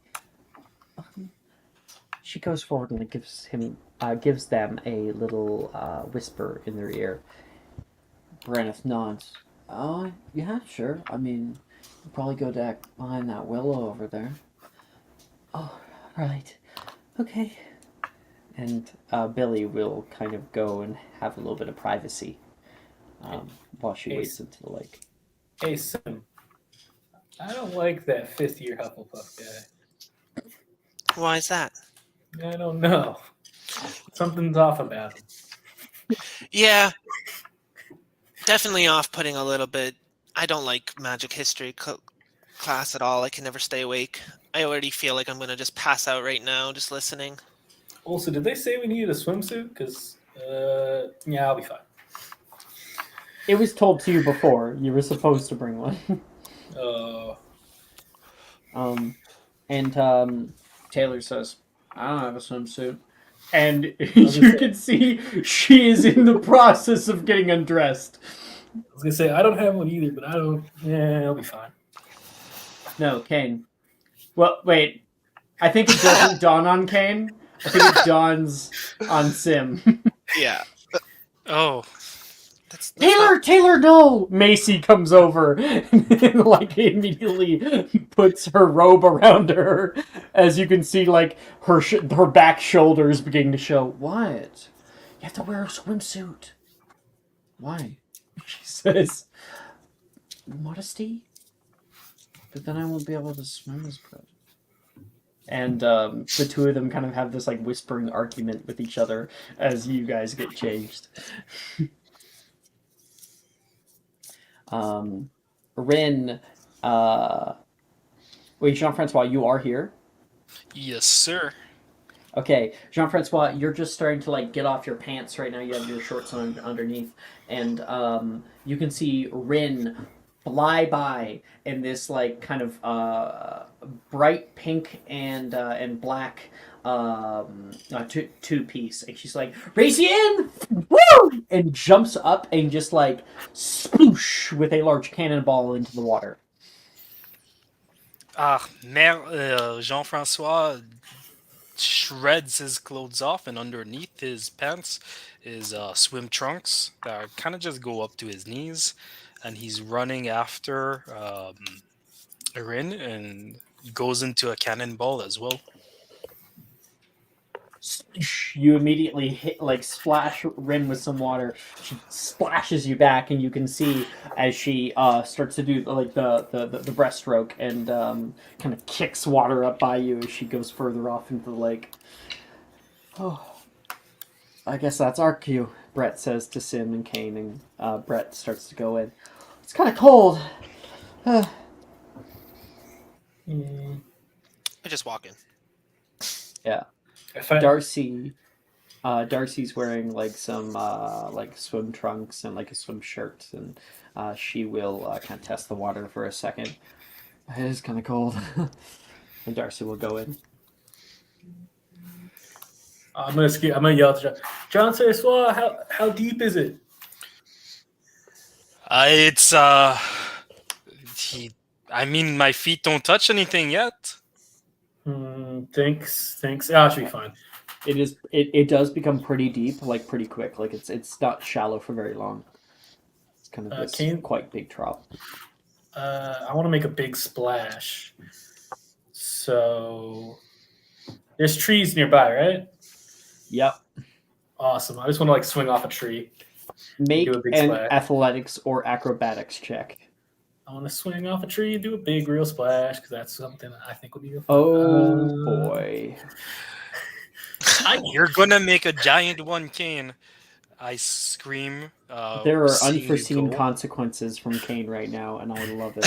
She goes forward and gives them a little whisper in their ear. Brenneth nods. Oh, yeah, sure. I mean, you'll probably go back behind that willow over there. Oh, right. Okay. And Billy will kind of go and have a little bit of privacy while she waits into the lake. Hey, Sim. I don't like that 5th year Hufflepuff guy. Why is that? I don't know. Something's off about him. Yeah, definitely off-putting a little bit. I don't like magic history class at all. I can never stay awake. I already feel like I'm gonna just pass out right now just listening. Also, did they say we needed a swimsuit? Because, yeah, I'll be fine. It was told to you before. You were supposed to bring one. And Taylor says, I don't have a swimsuit. And you can see she is in the process of getting undressed. I was gonna say I don't have one either, but I don't. Yeah, I'll be fine. No, Kane. Well, wait. I think it doesn't dawn on Kane. I think it dawns on Sim. Yeah. Oh, That's Taylor, no! Macy comes over and like immediately puts her robe around her, as you can see, like her back shoulders beginning to show. What? You have to wear a swimsuit. Why? She says, modesty. But then I won't be able to swim as good. And the two of them kind of have this like whispering argument with each other as you guys get changed. Rin, wait, Jean-Francois, you are here? yes, sir. Okay, Jean-Francois, you're just starting to like get off your pants right now. You have your shorts on underneath, and you can see Rin fly by in this like kind of bright pink and black two piece, and she's like, "Race you in, woo!" and jumps up and just like sploosh with a large cannonball into the water. Jean-Francois shreds his clothes off, and underneath his pants is swim trunks that kind of just go up to his knees, and he's running after Rin and goes into a cannonball as well. You immediately hit, like, splash Rin with some water. She splashes you back, and you can see as she starts to do like the breaststroke and kind of kicks water up by you as she goes further off into the lake. Oh, I guess that's our cue, Brett says to Sim and Kane, and Brett starts to go in. It's kind of cold. I just walk in. Yeah. Darcy's wearing like some like swim trunks and like a swim shirt, and she will kind of test the water for a second. It is kind of cold, and Darcy will go in. I'm gonna yell to John. How deep is it? It's I mean, my feet don't touch anything yet. Thanks. Ah, should be fine. It does become pretty deep, like pretty quick. Like it's not shallow for very long. It's kind of this quite big drop. I want to make a big splash. So there's trees nearby, right? Yep. Awesome. I just want to like swing off a tree. Make do a big an splash. athletics or acrobatics check. I want to swing off a tree and do a big real splash because that's something I think would be fun. Oh boy. You're gonna make a giant one, Kane. I scream. There are seeing you unforeseen go. consequences from Kane right now, and I love it.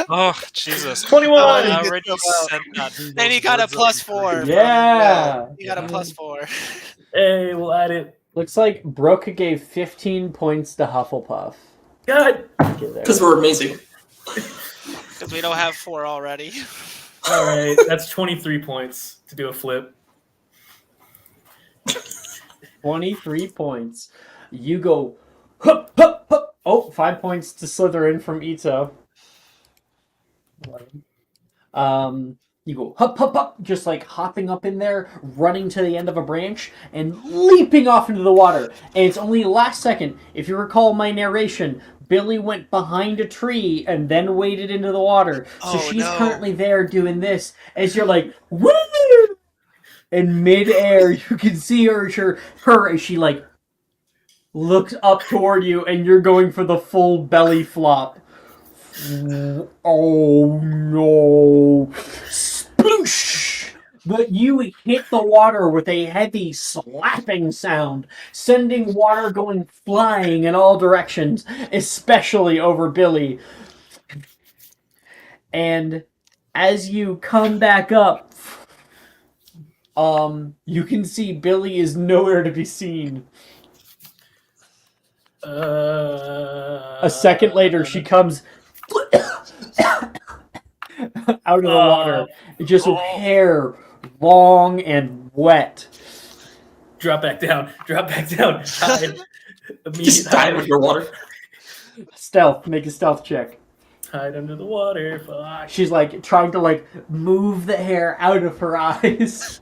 Oh, Jesus. 21! I already said that. And he got a +4. Yeah! He got a +4. Hey, we'll add it. Looks like Brooke gave 15 points to Hufflepuff. God! Because we're amazing. Because we don't have 4 already. All right, that's 23 points to do a flip. 23 points. You go, hup, hup, hup. Oh, 5 points to Slytherin from Ito. You go, hup, hup, hup, just like hopping up in there, running to the end of a branch, and leaping off into the water. And it's only last second. If you recall my narration, Billy went behind a tree and then waded into the water. So she's currently there doing this as you're like, woo! In midair, you can see her as she like looks up toward you, and you're going for the full belly flop. Oh no! Sploosh! But you hit the water with a heavy slapping sound, sending water going flying in all directions, especially over Billy. And as you come back up, You can see Billy is nowhere to be seen. A second later, she comes out of the water. Just with hair long and wet. Drop back down. Drop back down. Hide. Immediate Just dive hide. underwater. Stealth. Make a stealth check. Hide under the water. Fuck. She's like trying to like move the hair out of her eyes.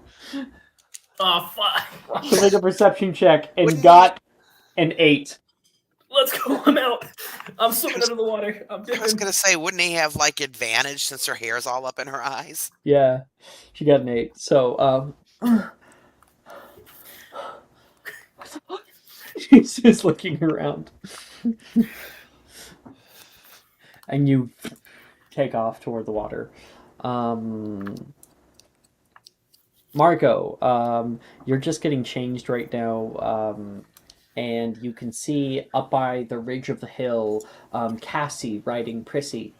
Oh, fuck. She'll make a perception check and Wouldn't got an 8. Let's go. I'm out. I'm swimming under the water. I'm I was dipping. gonna say, wouldn't he have like advantage since her hair's all up in her eyes? Yeah, she got an 8. So, she's just looking around. And you take off toward the water. Margot, you're just getting changed right now, and you can see up by the ridge of the hill, Cassie riding Prissy.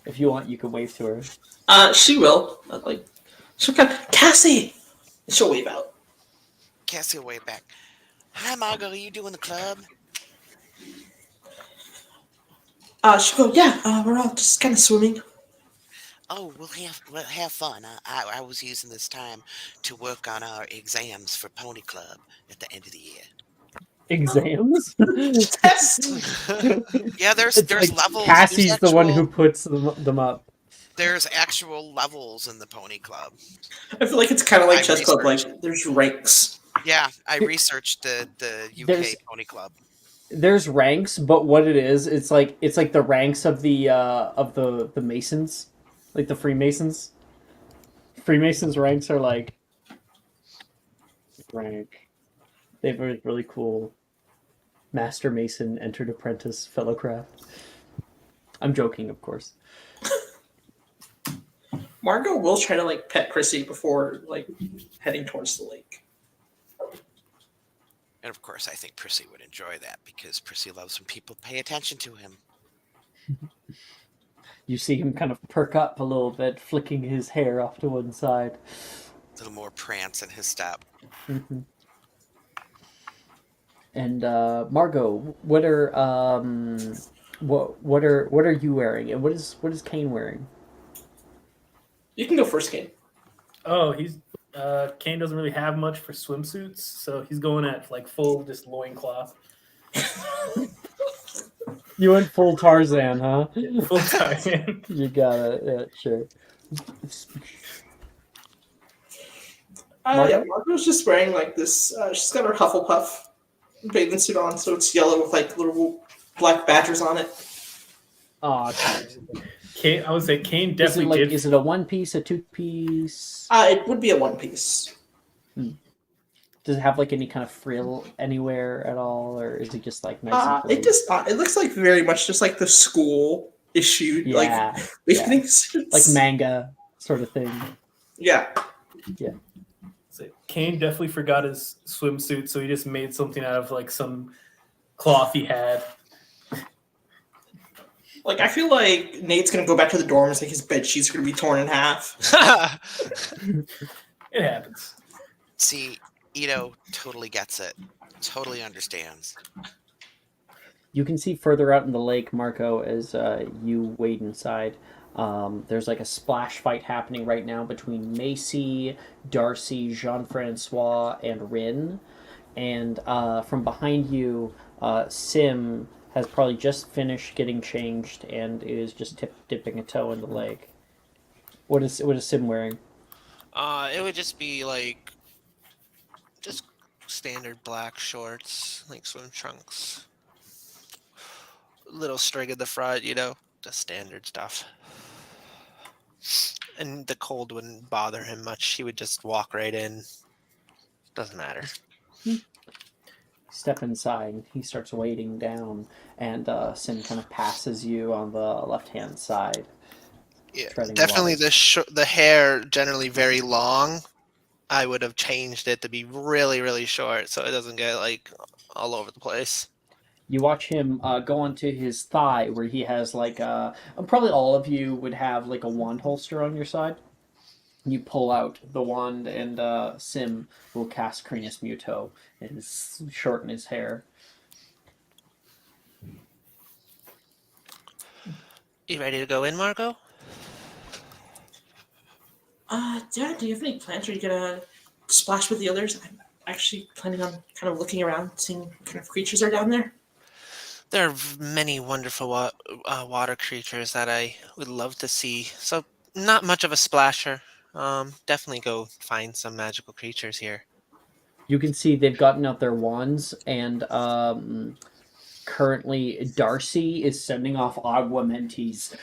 If you want, you can wave to her. She will. She'll come, Cassie! And she'll wave out. Cassie way back. Hi, Margot. Are you doing the club? She'll go, yeah, we're all just kind of swimming. Oh, we'll have fun. I was using this time to work on our exams for Pony Club at the end of the year. Exams? Test! Yeah, there's It's there's like levels. Cassie's there's the one actual- who puts them up. There's actual levels in the Pony Club. I feel like it's kind of like I chess club. researched. Like, there's ranks. Yeah, I researched the UK There's- Pony Club. There's ranks, but what it is, it's like the ranks of the Masons, like the Freemasons. Freemasons ranks are like rank. They have a really cool Master Mason, entered apprentice, fellowcraft. I'm joking, of course. Margot will try to like pet Prissy before like heading towards the lake. And of course, I think Prissy would enjoy that because Prissy loves when people pay attention to him. You see him kind of perk up a little bit, flicking his hair off to one side. A little more prance in his step. Mm-hmm. And Margot, what are you wearing, and what is Kane wearing? You can go first, Kane. Oh, he's Kane doesn't really have much for swimsuits, so he's going at like full just loincloth. You went full Tarzan, huh? Full Tarzan. You got it. Yeah, sure. Yeah, Margot's just wearing like this. She's got her Hufflepuff bathing suit on, so it's yellow with like little black badgers on it. Oh, Kane, I would say Kane is it definitely like? did. Is it a one piece, a two piece? It would be a one piece. Does it have like any kind of frill anywhere at all, or is it just like nice and It plain? just it looks like very much just like the school issued like Yeah, bathing suits. like manga sort of thing. Yeah. So Kane definitely forgot his swimsuit, so he just made something out of like some cloth he had. Like I feel like Nate's gonna go back to the dorms, like his bed sheets are gonna be torn in half. It happens. See, Ito totally gets it. Totally understands. You can see further out in the lake, Marco, as you wade inside. There's like a splash fight happening right now between Macy, Darcy, Jean-Francois, and Rin. And from behind you, Sim has probably just finished getting changed and is just dipping a toe in the lake. What is Sim wearing? It would just be like just standard black shorts, like swim trunks. Little string in the front, just standard stuff. And the cold wouldn't bother him much. He would just walk right in. Doesn't matter. Step inside. He starts wading down, and Sim kind of passes you on the left-hand side. Yeah, Treading definitely water. the hair generally very long. I would have changed it to be really, really short so it doesn't get like all over the place. You watch him go onto his thigh, where he has like probably all of you would have like a wand holster on your side. You pull out the wand, and Sim will cast Crenus Muto and shorten his hair. You ready to go in, Margot? Dad, do you have any plans? Are you gonna splash with the others? I'm actually planning on kind of looking around, seeing what kind of creatures are down there. There are many wonderful water creatures that I would love to see. So, not much of a splasher. Definitely go find some magical creatures here. You can see they've gotten out their wands, and currently Darcy is sending off aguamentes.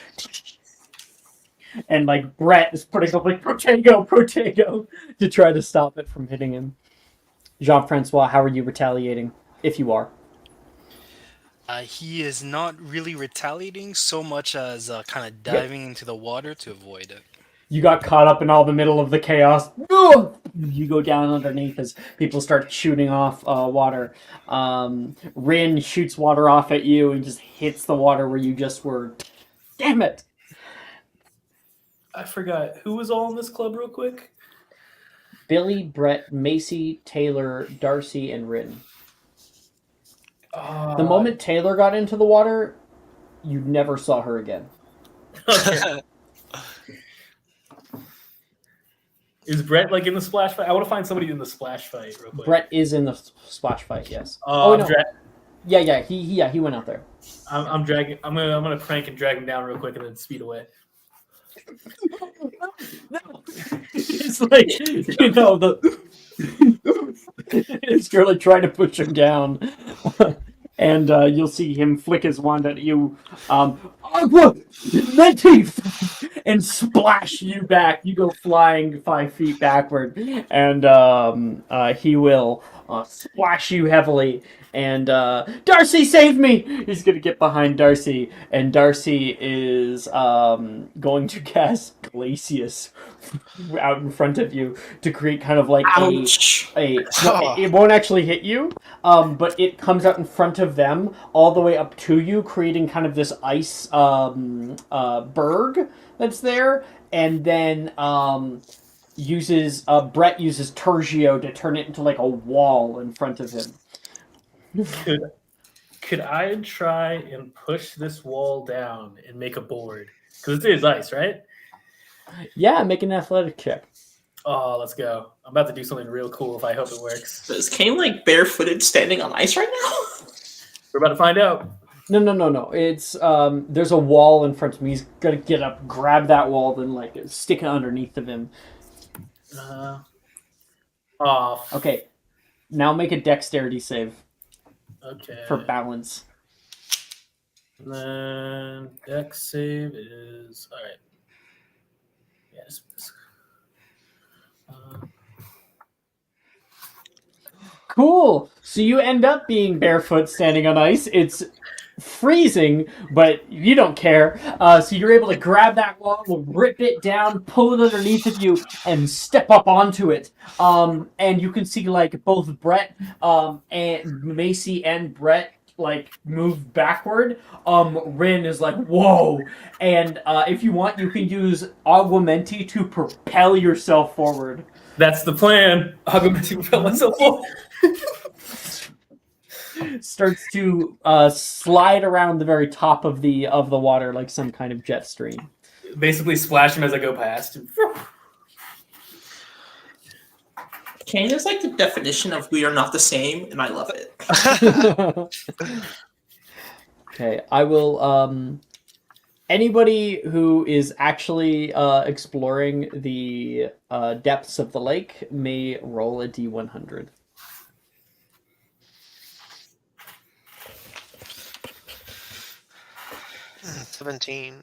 And like Brett is putting up like Protego to try to stop it from hitting him. Jean-Francois, how are you retaliating? If you are. He is not really retaliating so much as kind of diving into the water to avoid it. You got caught up in all the middle of the chaos. You go down underneath as people start shooting off water. Rin shoots water off at you and just hits the water where you just were. Damn it! I forgot who was all in this club, real quick. Billy, Brett, Macy, Taylor, Darcy, and Rin. The moment Taylor got into the water, you never saw her again. Okay. Is Brett like in the splash fight? I want to find somebody in the splash fight real quick. Brett is in the splash fight, yes. Oh no. He went out there. I'm dragging. I'm gonna prank and drag him down real quick and then speed away. It's like it's really trying to push him down, and you'll see him flick his wand at you, and splash you back. You go flying 5 feet backward, and he will splash you heavily. And Darcy, save me! He's gonna get behind Darcy, and Darcy is going to cast Glacius out in front of you to create kind of like Ouch. it won't actually hit you, but it comes out in front of them all the way up to you, creating kind of this ice berg that's there, and then Brett uses Tergio to turn it into like a wall in front of him. Could I try and push this wall down and make a board? Because it is ice, right? Yeah, make an athletic check. Oh, let's go. I'm about to do something real cool if I hope it works. So is Kane like barefooted standing on ice right now? We're about to find out. No. It's there's a wall in front of me. He's gonna get up, grab that wall, then like stick it underneath of him. Okay. Now make a dexterity save. Okay. For balance. And then dex save is alright. Yes. Cool. So you end up being barefoot standing on ice. It's freezing, but you don't care. So you're able to grab that wall, rip it down, pull it underneath of you, and step up onto it. And you can see like both Brett and Macy and Brett like move backward. Rin is like, whoa. And if you want, you can use Aguamenti to propel yourself forward. That's the plan. Aguamenti propel myself forward. Starts to slide around the very top of the water like some kind of jet stream. Basically splash him as I go past. Kane is like the definition of we are not the same, and I love it. Okay, I will. Anybody who is actually exploring the depths of the lake may roll a D100. 17.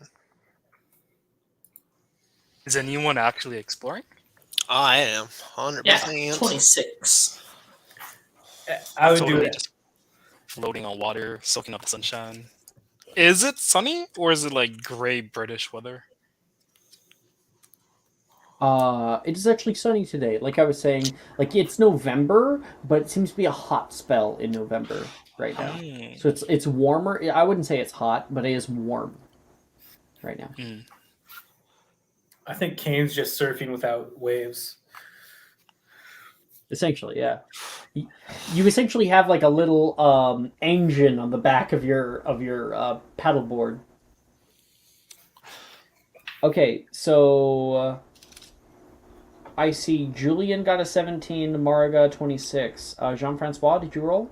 Is anyone actually exploring? Oh, I am. 100%. Yeah, 26. I would do Totally it. just floating on water, soaking up the sunshine. Is it sunny or is it like gray British weather? It is actually sunny today. Like I was saying, like it's November, but it seems to be a hot spell in November right now. So it's warmer. I wouldn't say it's hot, but it is warm right now. I think Kane's just surfing without waves. Essentially, yeah. You essentially have like a little engine on the back of your paddleboard. Okay, so I see Julian got a 17, Mara got a 26. Jean-Francois, did you roll?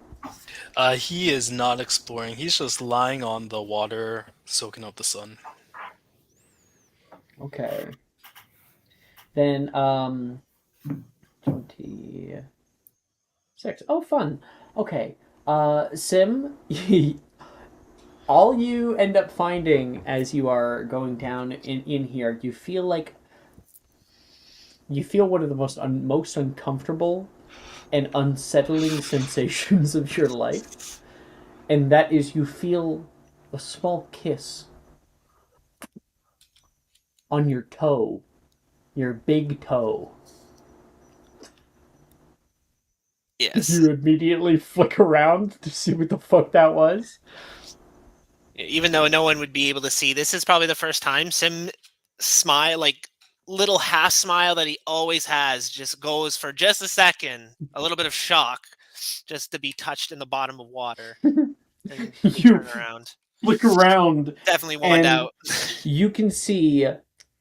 He is not exploring. He's just lying on the water, soaking up the sun. Okay. Then 26. Oh, fun. Okay. Sim, all you end up finding as you are going down in here, you feel one of the most uncomfortable and unsettling sensations of your life, and that is you feel a small kiss on your toe, your big toe. Yes. You immediately flick around to see what the fuck that was. Even though no one would be able to see, this is probably the first time Sim smile, like little half smile that he always has, just goes for just a second, a little bit of shock, just to be touched in the bottom of water. And they You turn around. flick around, Definitely wand and out. you can see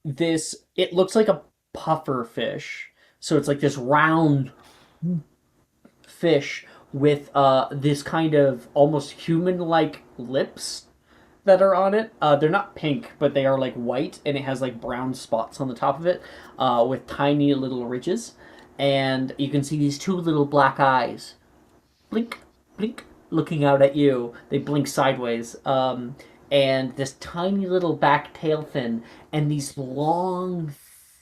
this. It looks like a puffer fish. So it's like this round fish with this kind of almost human-like lips that are on it. They're not pink, but they are like white, and it has like brown spots on the top of it with tiny little ridges. And you can see these two little black eyes, blink, blink, looking out at you. They blink sideways. And this tiny little back tail fin, and these long,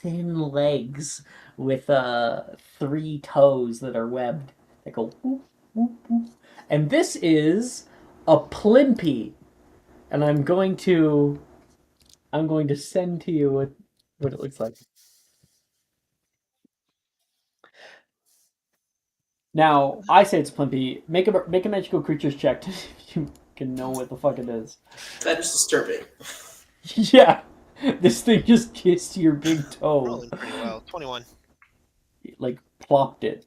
thin legs with 3 toes that are webbed that go whoop, whoop, whoop. And this is a plimpy. And I'm going to send to you what it looks like. Now, I say it's plimpy. Make a magical creatures check to see if you can know what the fuck it is. That is disturbing. Yeah, this thing just kissed your big toe, Rolling pretty well. 21. like plopped it.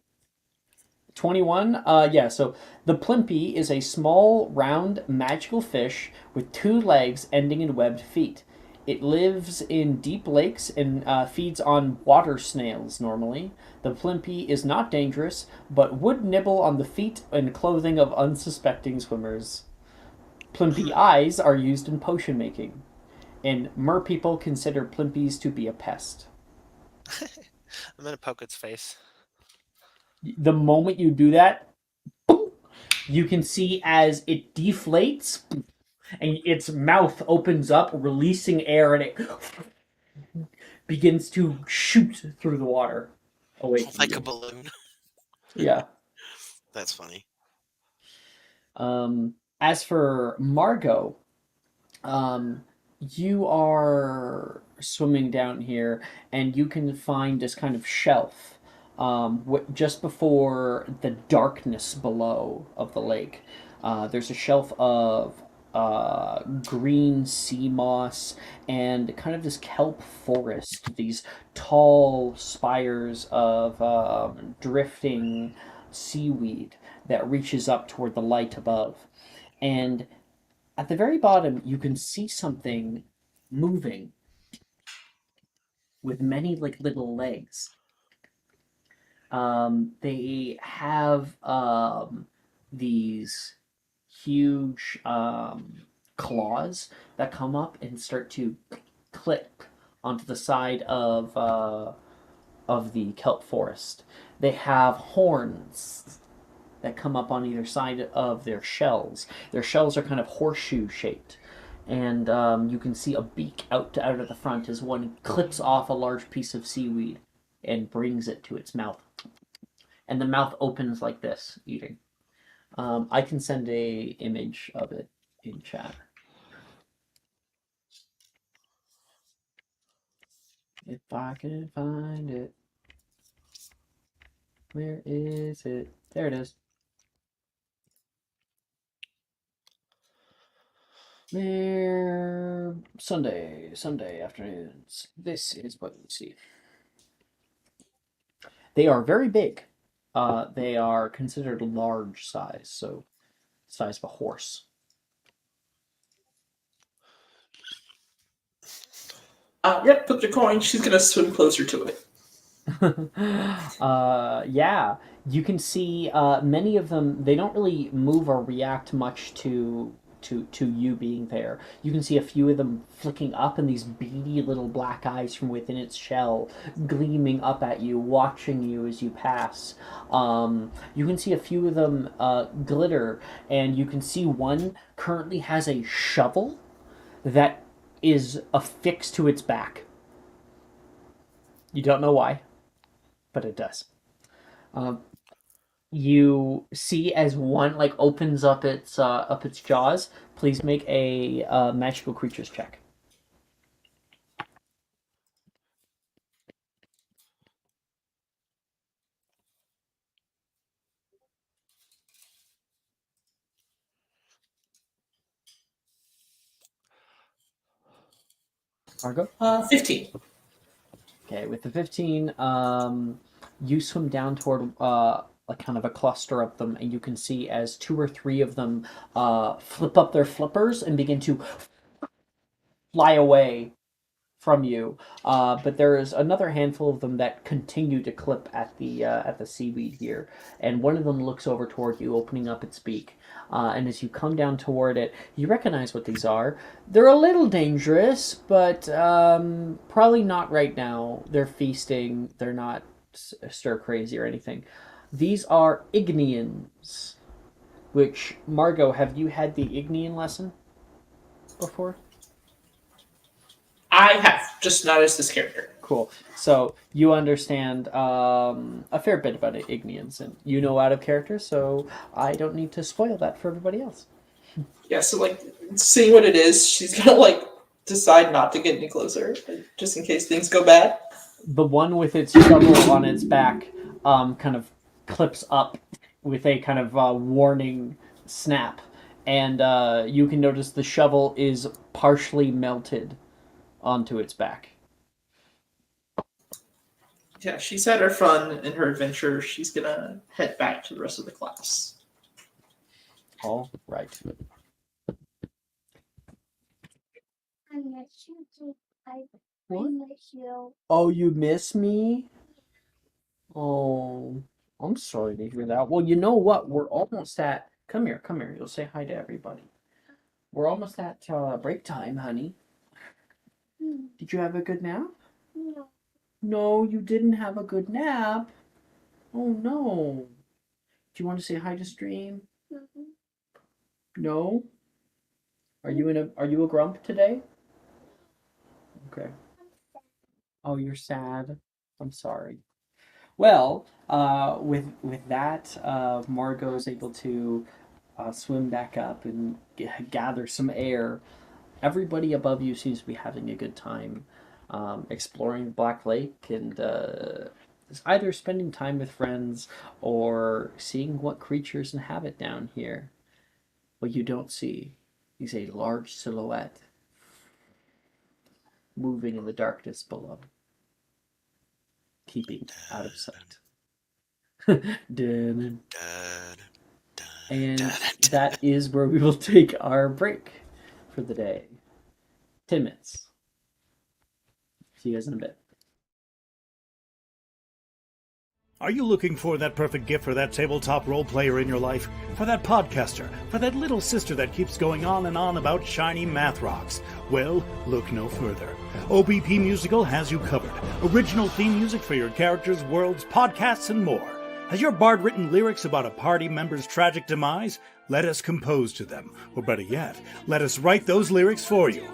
21. Yeah. So the plimpy is a small, round, magical fish with 2 legs ending in webbed feet. It lives in deep lakes and feeds on water snails normally. The plimpy is not dangerous, but would nibble on the feet and clothing of unsuspecting swimmers. Plimpy eyes are used in potion making, and mer people consider plimpies to be a pest. I'm gonna poke its face. The moment you do that, boom, you can see as it deflates and its mouth opens up, releasing air, and it begins to shoot through the water away from Like a you. balloon. Yeah. That's funny. As for Margot, you are swimming down here, and you can find this kind of shelf just before the darkness below of the lake. There's a shelf of green sea moss and kind of this kelp forest, these tall spires of drifting seaweed that reaches up toward the light above. And at the very bottom, you can see something moving with many like little legs. They have these huge claws that come up and start to click onto the side of the kelp forest. They have horns that come up on either side of their shells. Their shells are kind of horseshoe shaped, and you can see a beak out of the front as one clips off a large piece of seaweed and brings it to its mouth. And the mouth opens like this, eating. I can send a image of it in chat. If I can find it. Where is it? There it is. They're Sunday afternoons. This is what you see. They are very big. They are considered large size, so size of a horse. Yep, put the coin. She's gonna swim closer to it. Yeah, you can see many of them. They don't really move or react much to you being there. You can see a few of them flicking up, and these beady little black eyes from within its shell gleaming up at you, watching you as you pass. You can see a few of them glitter, and you can see one currently has a shovel that is affixed to its back. You don't know why, but it does. You see as one like opens up its jaws. Please make a magical creatures check. Margot? 15. Okay, with the 15, you swim down toward a kind of a cluster of them, and you can see as 2 or 3 of them flip up their flippers and begin to fly away from you. But there is another handful of them that continue to clip at the seaweed here, and one of them looks over toward you, opening up its beak. And as you come down toward it, you recognize what these are. They're a little dangerous, but probably not right now. They're feasting. They're not stir crazy or anything. These are Ignians. Which, Margot, have you had the Ignian lesson before? I have, just not as this character. Cool. So you understand a fair bit about Ignians, and you know out of character, so I don't need to spoil that for everybody else. Yeah, so like seeing what it is, she's gonna like decide not to get any closer, just in case things go bad. The one with its shovel on its back kind of clips up with a kind of warning snap, and you can notice the shovel is partially melted onto its back. Yeah, she's had her fun in her adventure. She's gonna head back to the rest of the class. All right. I miss you too. I What? miss you. Oh, you miss me? Oh, I'm sorry to hear that. Well, you know what? We're almost at... Come here. You'll say hi to everybody. We're almost at break time, honey. Did you have a good nap? No. No, you didn't have a good nap. Oh, no. Do you want to say hi to Stream? Mhm. No? Are you a grump today? Okay. Oh, you're sad. I'm sorry. Well, with that, Margot is able to swim back up and gather some air. Everybody above you seems to be having a good time exploring the Black Lake and either spending time with friends or seeing what creatures inhabit down here. What you don't see is a large silhouette moving in the darkness below, keeping out of sight. And that is where we will take our break for the day. 10 minutes. See you guys in a bit. Are you looking for that perfect gift for that tabletop role player in your life? For that podcaster? For that little sister that keeps going on and on about shiny math rocks? Well, look no further. OBP Musical has you covered. Original theme music for your characters, worlds, podcasts, and more. Has your bard written lyrics about a party member's tragic demise? Let us compose to them. Or better yet, let us write those lyrics for you.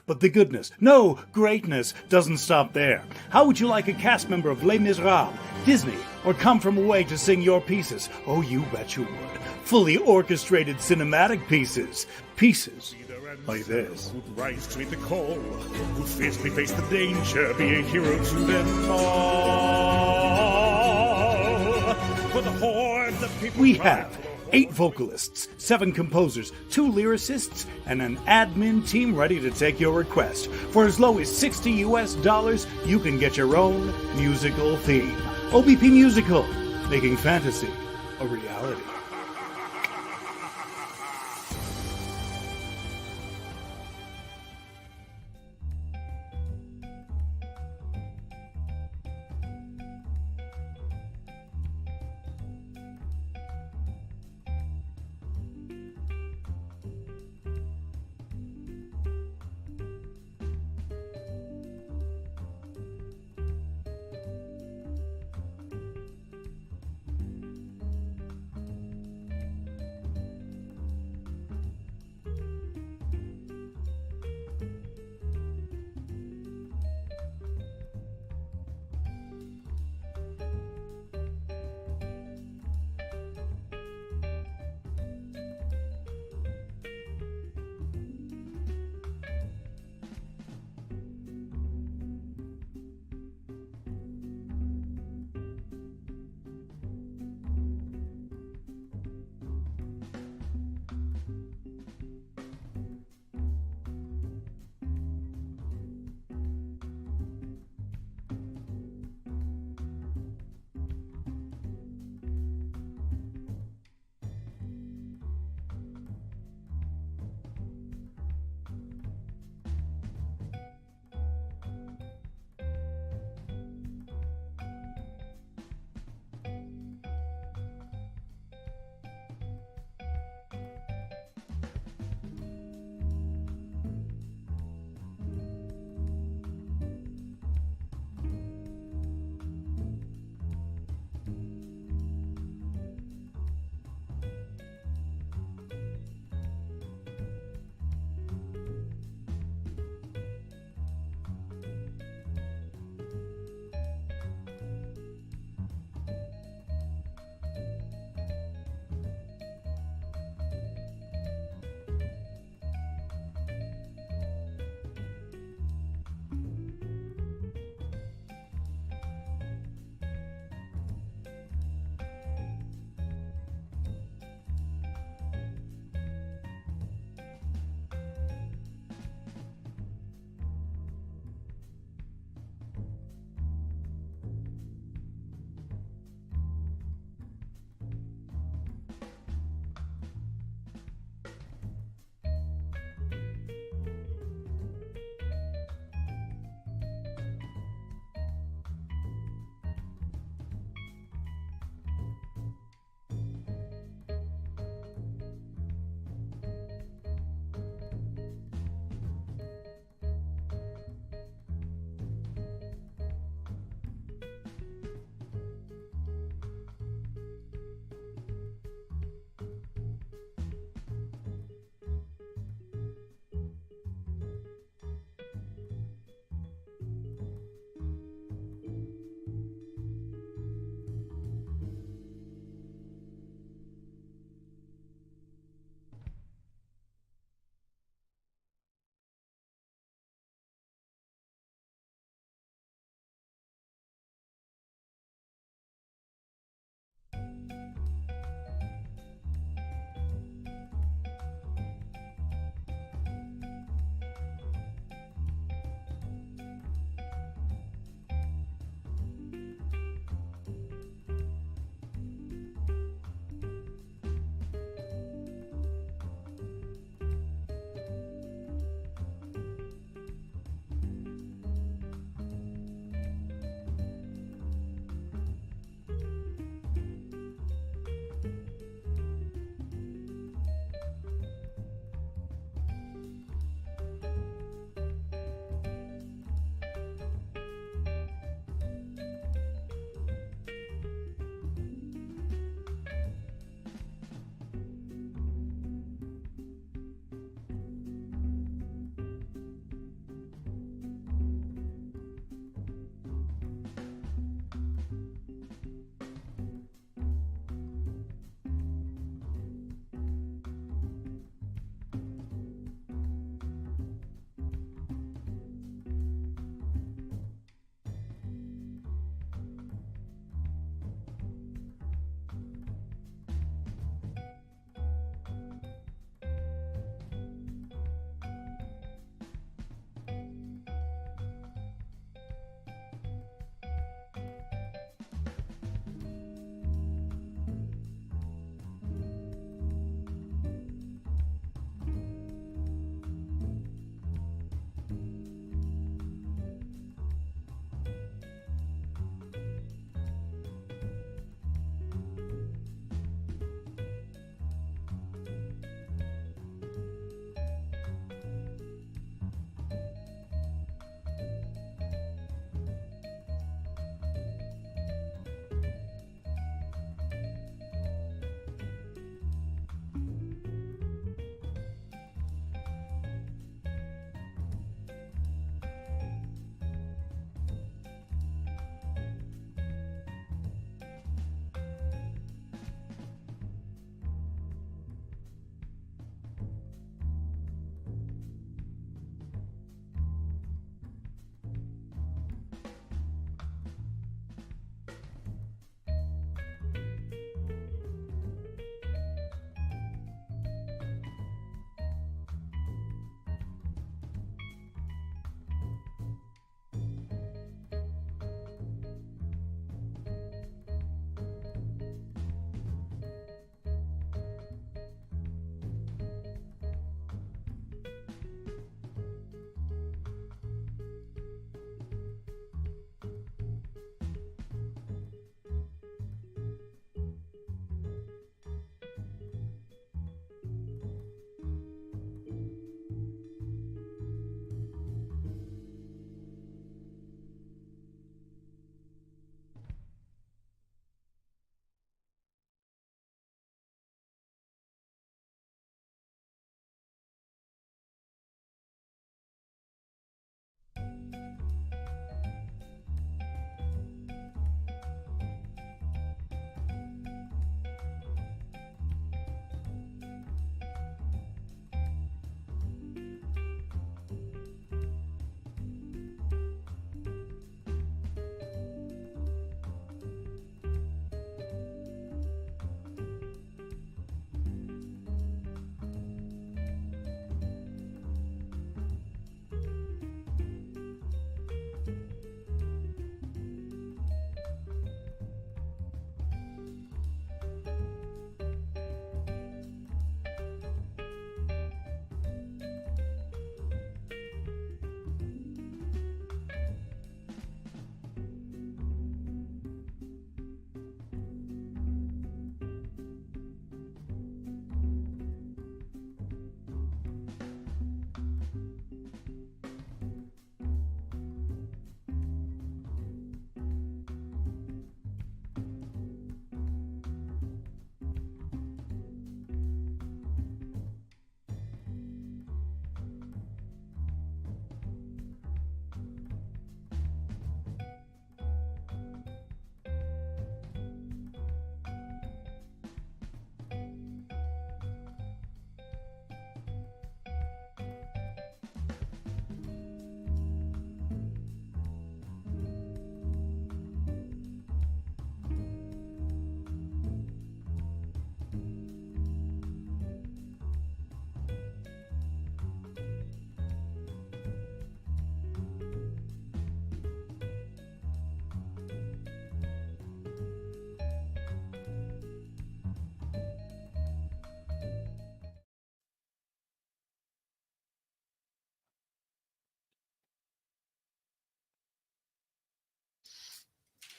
But the goodness, no, greatness, doesn't stop there. How would you like a cast member of Les Miserables, Disney, or Come From Away to sing your pieces? Oh, you bet you would. Fully orchestrated cinematic pieces. Pieces like this. Who'd rise to meet the call, who'd fiercely face the danger, be a hero to them all. for the hordes of people. We have 8 vocalists, 7 composers, 2 lyricists, and an admin team ready to take your request. For as low as $60 you can get your own musical theme. OBP Musical, making fantasy a reality.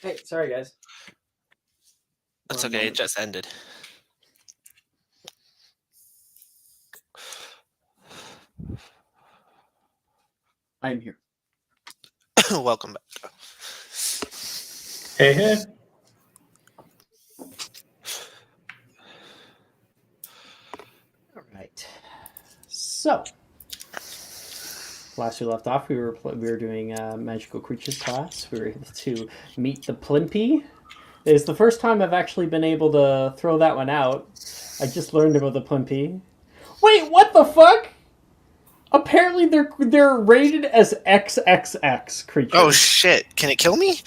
Hey, sorry guys. That's One okay. It moment. just ended. I'm here. Welcome back. Hey. All right. So, last we left off, we were doing magical creatures class. We were able to meet the Plimpy. It's the first time I've actually been able to throw that one out. I just learned about the Plimpy. Wait, what the fuck? Apparently, they're rated as XXX creatures. Oh shit! Can it kill me?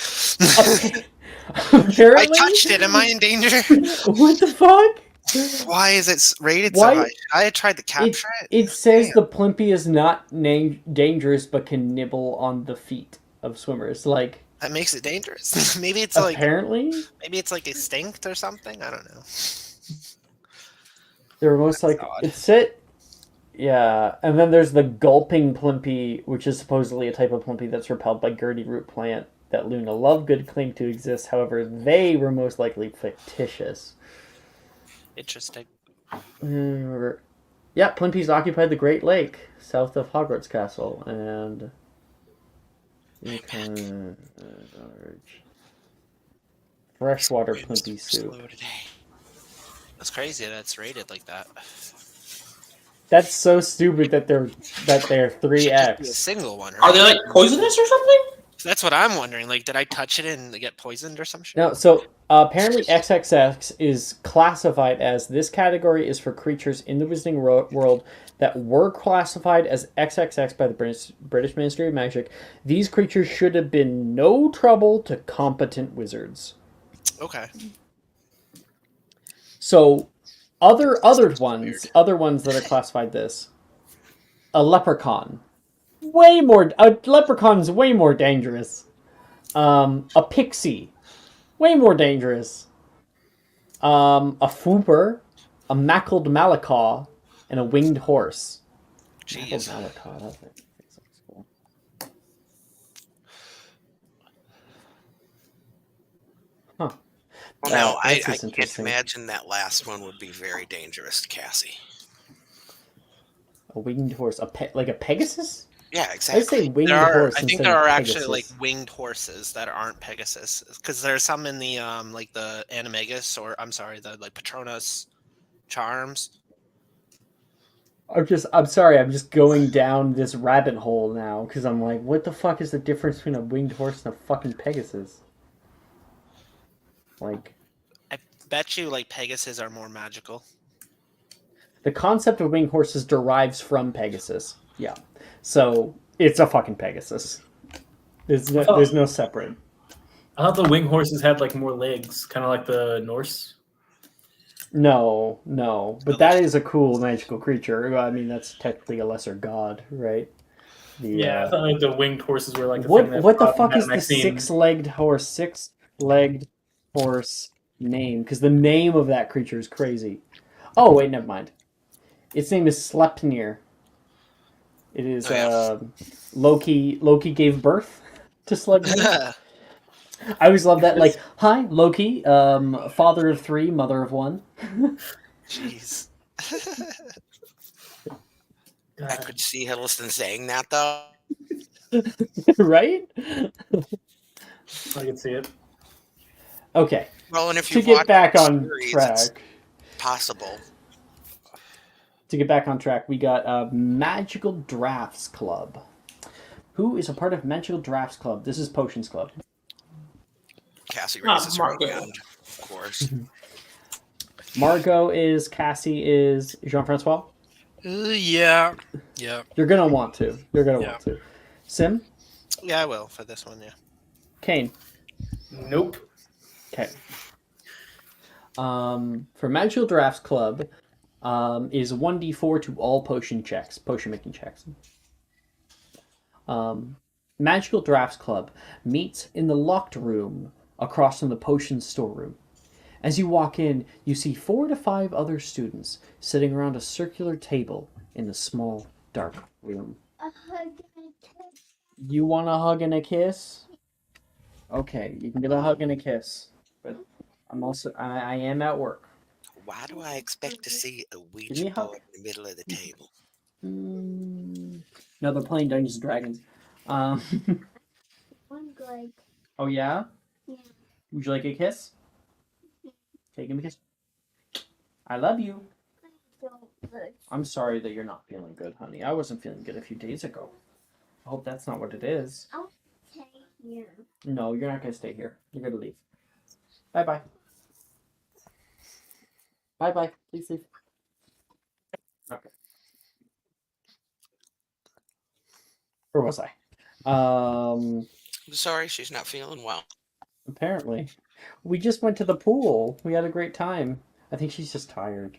Apparently, I touched it. Am I in danger? What the fuck? Why is it rated Why- so high? I tried to capture it. It says the Plimpy is not dangerous, but can nibble on the feet of swimmers. Like, That makes it dangerous. Maybe it's apparently, maybe it's like extinct or something. I don't know. they're most like odd. it's it. Yeah, and then there's the gulping Plimpy, which is supposedly a type of Plimpy that's repelled by Gertie root plant that Luna Lovegood claimed to exist. However, they were most likely fictitious. Interesting. Yeah, Plimpys occupied the Great Lake south of Hogwarts Castle, and freshwater Plimpy soup. Slow today. That's crazy. That's rated like that. That's so stupid that they're Should just be a 3x. single one. Right? Are they like poisonous or something? That's what I'm wondering. Like, did I touch it and get poisoned or some shit? No, so apparently XXX is classified as this category is for creatures in the Wizarding World that were classified as XXX by the British Ministry of Magic. These creatures should have been no trouble to competent wizards. Okay. So other Weird. ones that are classified this. A leprechaun. A leprechaun's way more dangerous. A pixie. Way more dangerous. A fooper, a mackled malacaw, and a winged horse. Jeez. Mackled malacaw, that sounds cool. Huh. Well, now I That's just can't interesting. imagine that last one would be very dangerous to Cassie. A winged horse, like a Pegasus? Yeah, I exactly. say winged There are, horse. I think instead there of are Pegasus. actually like winged horses that aren't Pegasus, because there's some in the like the Animagus, or I'm sorry, the like Patronus charms. I'm sorry, I'm just going down this rabbit hole now because I'm like, what the fuck is the difference between a winged horse and a fucking Pegasus? Like, I bet you like Pegasus are more magical. the concept of winged horses derives from Pegasus. Yeah. So, it's a fucking Pegasus. There's no separate. I thought the wing horses had like more legs, kind of like the Norse. No. But that is a cool magical creature. I mean, that's technically a lesser god, right? Yeah, I thought like the winged horses were like the What thing that what the brought fuck Madame is the Maxine. six-legged horse name? Because the name of that creature is crazy. Oh wait, never mind. Its name is Sleipnir. It is Loki gave birth to Sleipnir. I always love that. Like, hi, Loki, father of 3, mother of 1. Jeez. I could see Hiddleston saying that though. Right? I can see it. Okay. Well, and if To you get back the on series, it's track. possible. To get back on track, we got a Magical Drafts Club. Who is a part of Magical Drafts Club? This is Potions Club. Cassie raises her Margot. hand, of course. Margot is, Cassie is, Jean-Francois? Yeah. You're gonna want to. Yeah. Want to. Sim? Yeah, I will for this one. Yeah. Kane? Nope. Okay. For Magical Drafts Club, is 1d4 to all potion making checks. Magical Drafts Club meets in the locked room across from the potion storeroom. As you walk in, you see 4 to 5 other students sitting around a circular table in the small, dark room. A hug and a kiss. You want a hug and a kiss? Okay, you can get a hug and a kiss, but I am at work. Why do I expect to see a me Ouija a hug. board in the middle of the table? No, they're playing Dungeons and Dragons. Um, I'm good. oh yeah? Yeah. Would you like a kiss? Okay, give me a kiss. I love you. Don't look. I'm sorry that you're not feeling good, honey. I wasn't feeling good a few days ago. I hope that's not what it is. I'll stay here. No, you're not going to stay here. You're going to leave. Bye-bye. Bye-bye. Please leave. Okay. Where was I? I'm sorry, she's not feeling well. Apparently. We just went to the pool. We had a great time. I think she's just tired.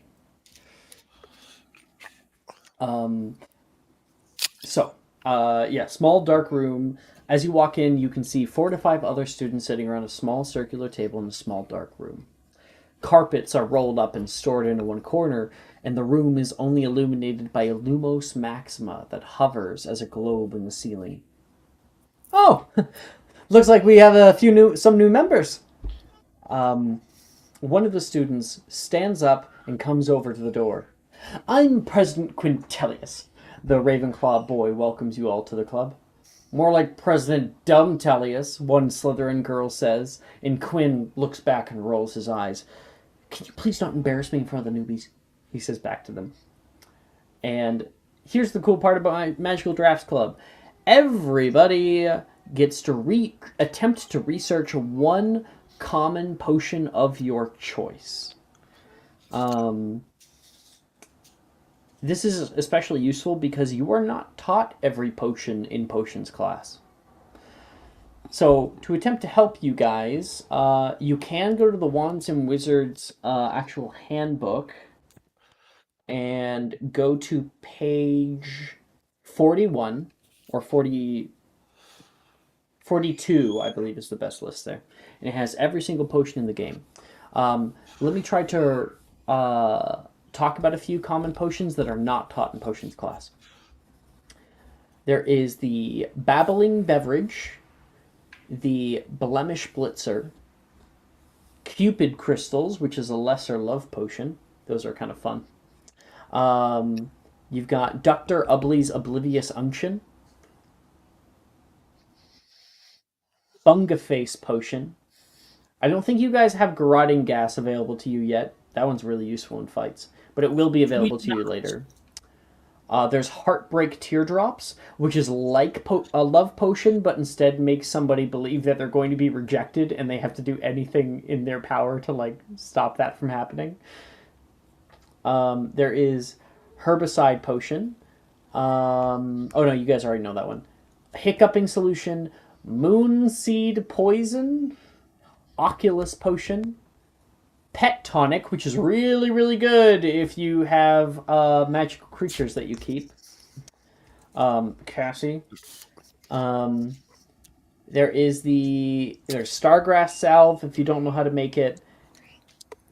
Small dark room. As you walk in, you can see 4 to 5 other students sitting around a small circular table in a small dark room. Carpets are rolled up and stored into one corner, and the room is only illuminated by a lumos maxima that hovers as a globe in the ceiling. Oh, looks like we have some new members. One of the students stands up and comes over to the door. I'm President Quintilius. The Ravenclaw boy welcomes you all to the club. More like President Dumbtellius, one Slytherin girl says, and Quinn looks back and rolls his eyes. Can you please not embarrass me in front of the newbies? He says back to them. And here's the cool part about my Magical Drafts Club. Everybody gets to attempt to research one common potion of your choice. This is especially useful because you are not taught every potion in potions class. So, to attempt to help you guys, you can go to the Wands and Wizards actual handbook and go to page 41 or 42, I believe is the best list there. And it has every single potion in the game. Let me try to talk about a few common potions that are not taught in potions class. There is the Babbling Beverage, the Blemish Blitzer, Cupid Crystals, which is a lesser love potion. Those are kind of fun. You've got Dr. Ubley's Oblivious Unction, Bungaface Potion. I don't think you guys have Garroting Gas available to you yet. That one's really useful in fights, but it will be available to you later. There's Heartbreak Teardrops, which is like a love potion, but instead makes somebody believe that they're going to be rejected and they have to do anything in their power to stop that from happening. There is Herbicide Potion. Oh no, you guys already know that one. Hiccuping Solution, Moonseed Poison, Oculus Potion, Pet Tonic, which is really, really good if you have magical creatures that you keep. Cassie. There's Stargrass Salve if you don't know how to make it,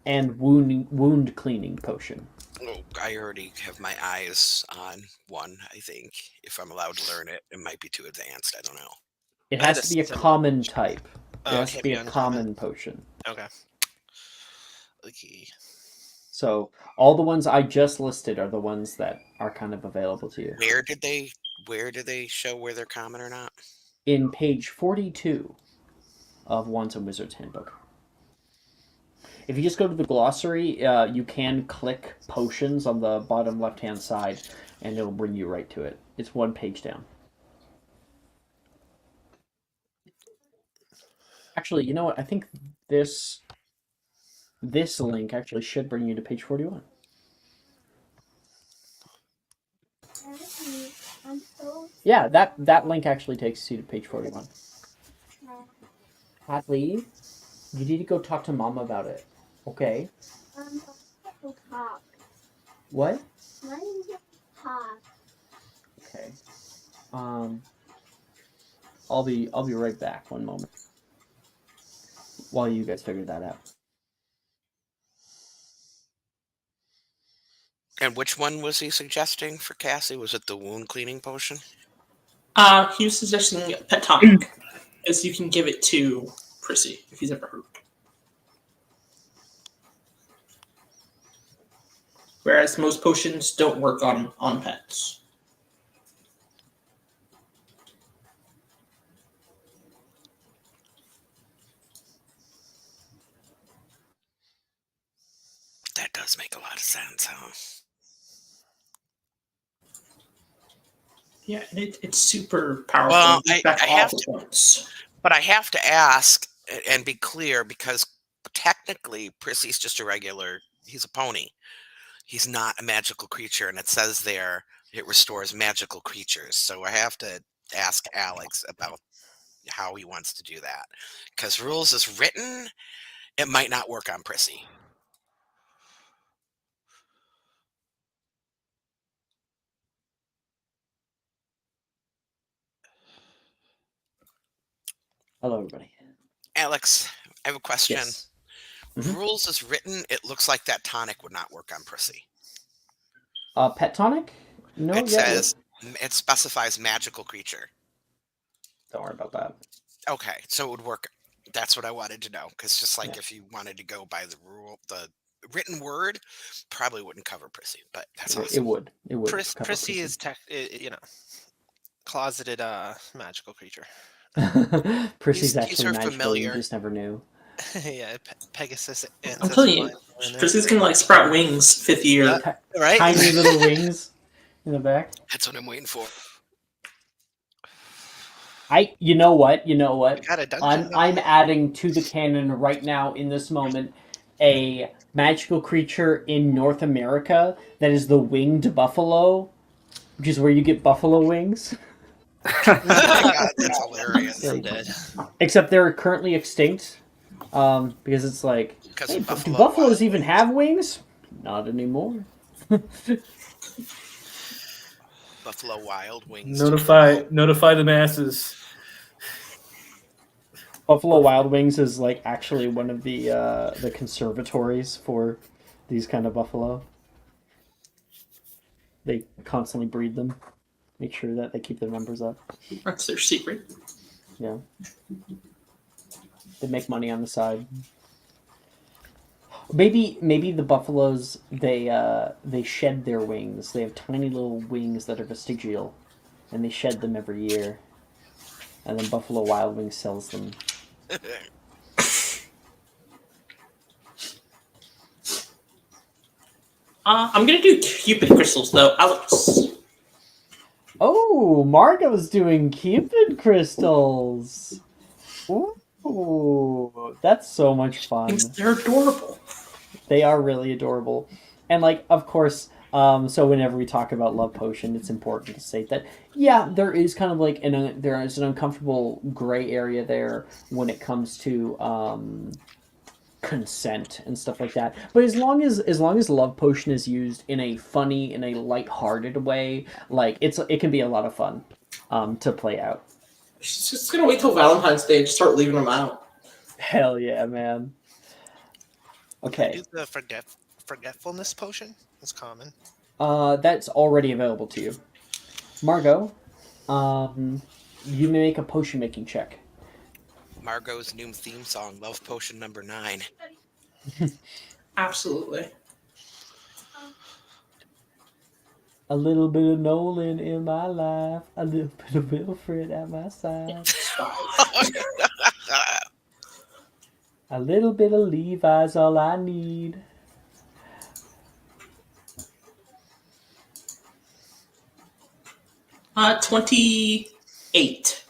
and wound cleaning potion. Oh, I already have my eyes on one, I think. If I'm allowed to learn it, it might be too advanced. I don't know. It has to be a common type. It has to be a uncommon. common potion. Okay. So all the ones I just listed are the ones that are kind of available to you. Where do they show where they're common or not? In page 42 of Wands and Wizards Handbook. If you just go to the glossary, you can click potions on the bottom left-hand side, and it'll bring you right to it. It's one page down. Actually, you know what? I think this link actually should bring you to page 41. Yeah, that link actually takes you to page 41. Hadley, you need to go talk to Mama about it. Okay? Talk. What? Talk. Okay. I'll be right back. One moment. While you guys figure that out. And which one was he suggesting for Cassie? Was it the wound cleaning potion? He was suggesting Pet Tonic. Because you can give it to Prissy if he's ever hurt. Whereas most potions don't work on pets. That does make a lot of sense, huh? Yeah, and it's super powerful. Well, It I back all have the to, points. but I have to ask and be clear because technically, Prissy's just a regular. He's a pony. He's not a magical creature, and it says there it restores magical creatures. So I have to ask Alex about how he wants to do that because rules is written, it might not work on Prissy. Hello, everybody. Alex, I have a question. Yes. Mhm. Rules is written, it looks like that tonic would not work on Prissy. Pet tonic? No, It yeah, says it specifies magical creature. don't worry about that. Okay, so it would work. That's what I wanted to know. Because just like Yeah. if you wanted to go by the rule, the written word probably wouldn't cover Prissy, but that's It awesome. would. It would. cover Prissy is closeted magical creature. Prissy's He's actually her magical. You familiar. just never knew. Yeah, Pegasus I'm ancestral telling you, line in there. Prissy's gonna like sprout wings 5th year. Right? Tiny little wings in the back. That's what I'm waiting for. You know what? Got a dungeon. I'm adding to the canon right now in this moment a magical creature in North America that is the winged buffalo, which is where you get buffalo wings. Oh my god, that's hilarious. I'm dead. Except they're currently extinct, because it's like, Because hey, of do Buffalo buffaloes Wild even Wings. have wings? Not anymore. Buffalo Wild Wings. Notify the masses. Buffalo Wild Wings is like actually one of the conservatories for these kind of buffalo. They constantly breed them, make sure that they keep their numbers up. That's their secret. Yeah, they make money on the side. Maybe the buffaloes they shed their wings. They have tiny little wings that are vestigial, and they shed them every year. And then Buffalo Wild Wings sells them. I'm gonna do Cupid crystals though, Alex. Oh, Margot's doing Cupid crystals. Ooh, that's so much fun. They're adorable. They are really adorable. And like, of course, so whenever we talk about love potion, it's important to state that yeah, there is kind of like there is an uncomfortable gray area there when it comes to consent and stuff like that. But as long as love potion is used in a funny, in a lighthearted way, like it can be a lot of fun to play out. She's just gonna wait till Valentine's Day and just start leaving them out. Hell yeah, man. Okay. Do the forgetfulness potion. That's common. That's already available to you. Margot, you may make a potion making check. Margot's new theme song, Love Potion number 9. Absolutely. A little bit of Nolan in my life, a little bit of Wilfred at my side, a little bit of Levi's all I need. Uh, 28.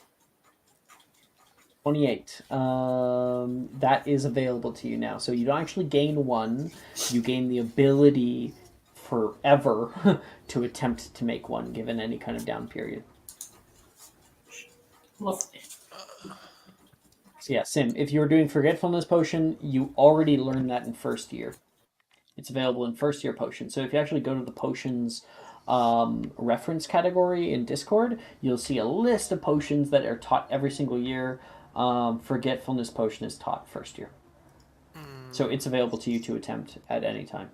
28. That is available to you now. So you don't actually gain one. You gain the ability forever to attempt to make one, given any kind of down period. Lovely. So yeah, Sim, if you were doing Forgetfulness Potion, you already learned that in first year. It's available in first year potions. So if you actually go to the potions reference category in Discord, you'll see a list of potions that are taught every single year. Forgetfulness Potion is taught first year. So it's available to you to attempt at any time.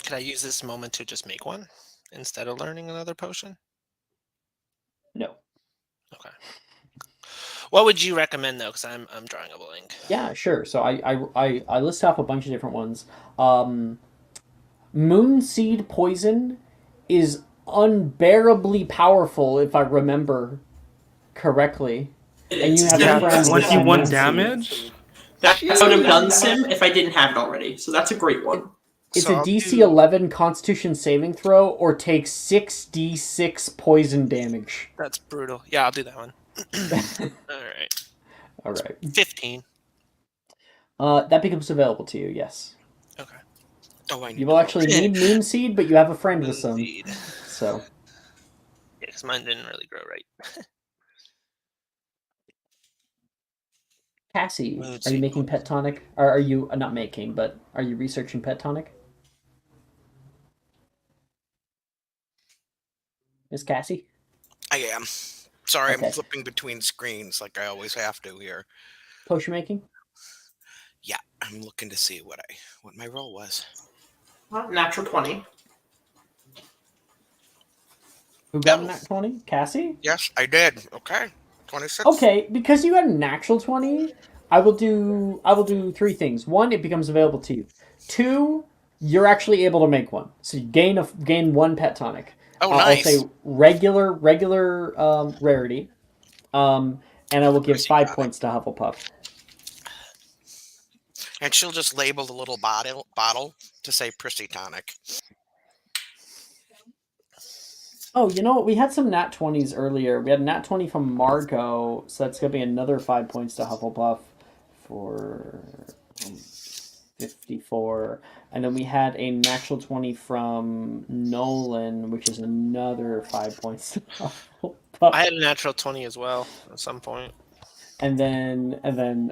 Could I use this moment to just make one instead of learning another potion? No. Okay. What would you recommend though? Because I'm drawing a blank. Yeah, sure. So I list off a bunch of different ones. Moonseed poison is unbearably powerful, if I remember correctly. And you have Yeah, friends with 21 Moonseed. damage. That would have done Sim if I didn't have it already. So that's a great one. It's So a I'll DC do- 11 Constitution saving throw, or takes 6d6 poison damage. That's brutal. Yeah, I'll do that one. All right. All right. 15. That becomes available to you. Yes. Okay. Oh, I need You will to actually need Moonseed, but you have a friend with some. Indeed. So Yeah, because mine didn't really grow right. Cassie, Moonseed are you making pet tonic? Or are you not making, but are you researching pet tonic? Miss Cassie? I am. Sorry, Okay. I'm flipping between screens like I always have to here. Potion making? Yeah, I'm looking to see what my roll was. Natural 20. Who got a No. nat 20? Cassie? Yes, I did. Okay. 26. Okay, because you got a natural 20, I will do three things. One, it becomes available to you. Two, you're actually able to make one. So you gain one pet tonic. Oh, nice. I'll say regular rarity. And I will give Prissy 5 tonic. points to Hufflepuff. And she'll just label the little bottle to say Prissy Tonic. Oh, you know what? We had some nat 20s earlier. We had a nat 20 from Margot, so that's going to be another 5 points to Hufflepuff for 54. And then we had a natural 20 from Nolan, which is another 5 points to Hufflepuff. I had a natural 20 as well at some point. And then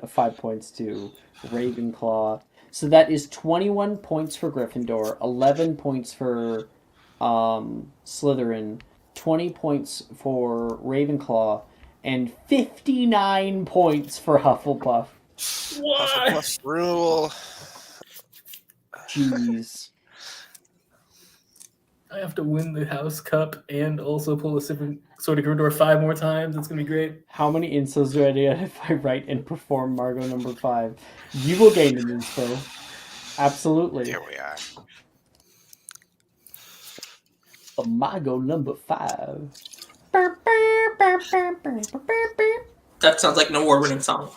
5 points to Ravenclaw. So that is 21 points for Gryffindor, 11 points for Slytherin, 20 points for Ravenclaw, and 59 points for Hufflepuff. Hufflepuff rule. Jeez. I have to win the House Cup and also pull a Sword of Gryffindor 5 more times. It's gonna be great. How many instos do I get if I write and perform Margot number 5? You will gain an inspo. Absolutely. There we are. A Margot number 5. That sounds like an award-winning song.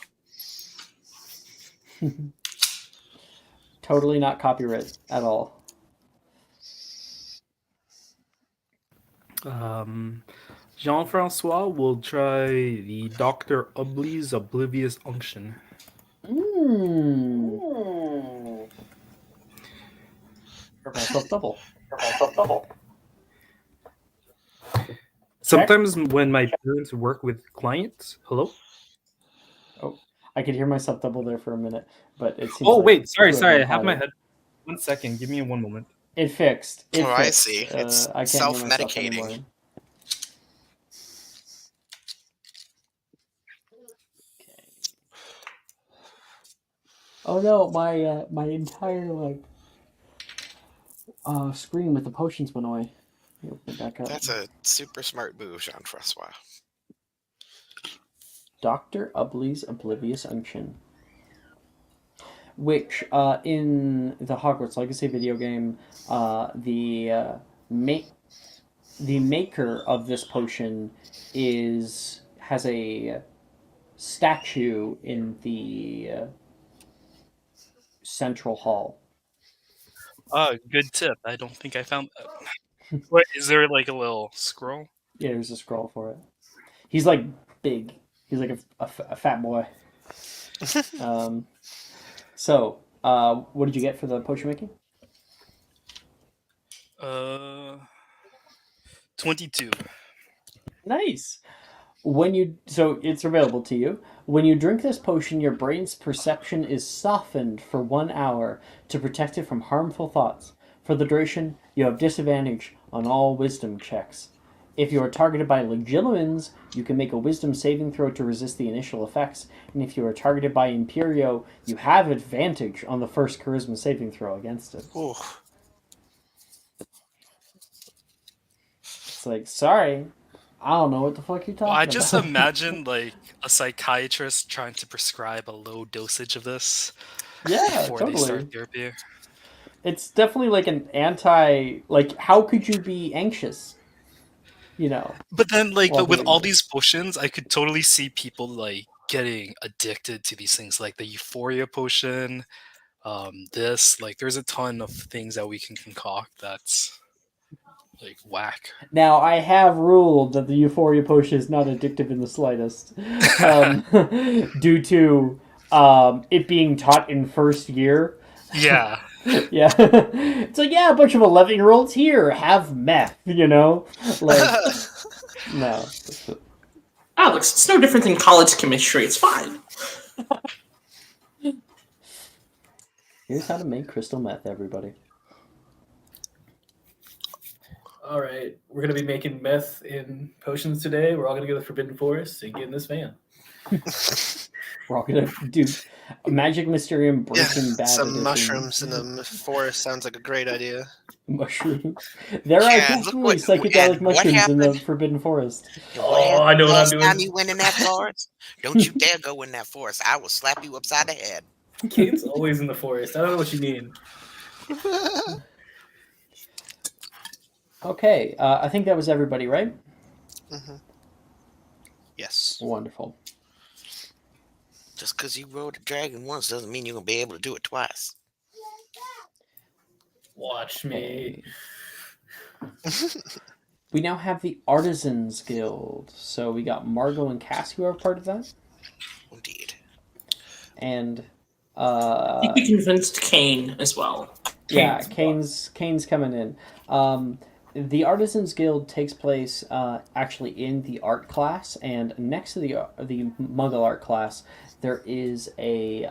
Totally not copyright at all. Jean-Francois will try the Dr. Ubley's Oblivious Unction. Myself double. Sometimes when my parents work with clients, hello? I could hear myself double there for a minute, but it seems. Oh, like wait, sorry, two of I them have had my it. head. 1 second, give me 1 moment. It fixed. It Oh, I fixed. see. It's I can't hear myself self-medicating. anymore. Okay. Oh no, my entire screen with the potions went away. Let me open it back up. That's a super smart move, Jean-Francois. Dr. Ubley's Oblivious Unction, which in the Hogwarts Legacy video game, the maker of this potion has a statue in the central hall. Oh, good tip. I don't think I found that. What, is there like a little scroll? Yeah, there's a scroll for it. He's like big. He's like a fat boy. So, what did you get for the potion making? 22. Nice. So it's available to you. When you drink this potion, your brain's perception is softened for 1 hour to protect it from harmful thoughts. For the duration, you have disadvantage on all wisdom checks. If you are targeted by Legilimens, you can make a wisdom saving throw to resist the initial effects. And if you are targeted by Imperio, you have advantage on the first charisma saving throw against it. Ooh. It's like, sorry, I don't know what the fuck you're talking I just about. imagine like a psychiatrist trying to prescribe a low dosage of this Yeah, before they start totally. therapy. It's definitely like an anti. Like, how could you be anxious? You know, But then, like while with doing all this. these potions, I could totally see people like getting addicted to these things, like the Euphoria potion. This like, there's a ton of things that we can concoct that's like whack. Now, I have ruled that the Euphoria potion is not addictive in the slightest, due to it being taught in first year. Yeah. Yeah, it's like, yeah, a bunch of 11-year-olds here have meth. Like, no. Alex, it's no different than college chemistry. It's fine. Here's how to make crystal meth, everybody. All right, we're gonna be making meth in potions today. We're all gonna go to the Forbidden Forest and get in this van. We're all gonna do Magic Mysterium Breaking Bad Some edition. mushrooms in the forest sounds like a great idea. Mushrooms. There are Yeah, look definitely what- psychedelic and what mushrooms in the happened? Forbidden Forest. And Oh, I know what I'm last time doing. you went in that forest? Don't you dare go in that forest. I will slap you upside the head. Kate's always in the forest. I don't know what you mean. Okay, I think that was everybody, right? Mhm. Yes. Wonderful. Just because you rode a dragon once doesn't mean you're going to be able to do it twice. Watch me. We now have the Artisans Guild. So we got Margot and Cassie who are part of that. Indeed. And I think we convinced Kane as well. yeah, Kane's coming in. The Artisans Guild takes place actually in the art class, and next to the Muggle art class, there is the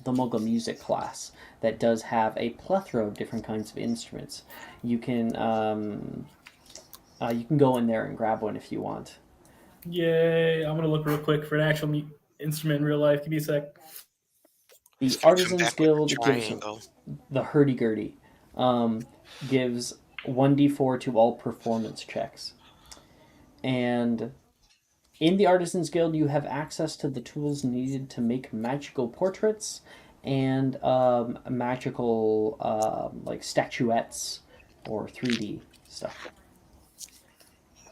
Muggle music class that does have a plethora of different kinds of instruments. You can go in there and grab one if you want. Yay! I'm gonna look real quick for an actual instrument in real life. Give me a sec. The It's gonna come Artisans back with a Guild gives triangle. the hurdy-gurdy. Gives 1d4 to all performance checks. And in the Artisans Guild, you have access to the tools needed to make magical portraits and magical like statuettes or 3D stuff.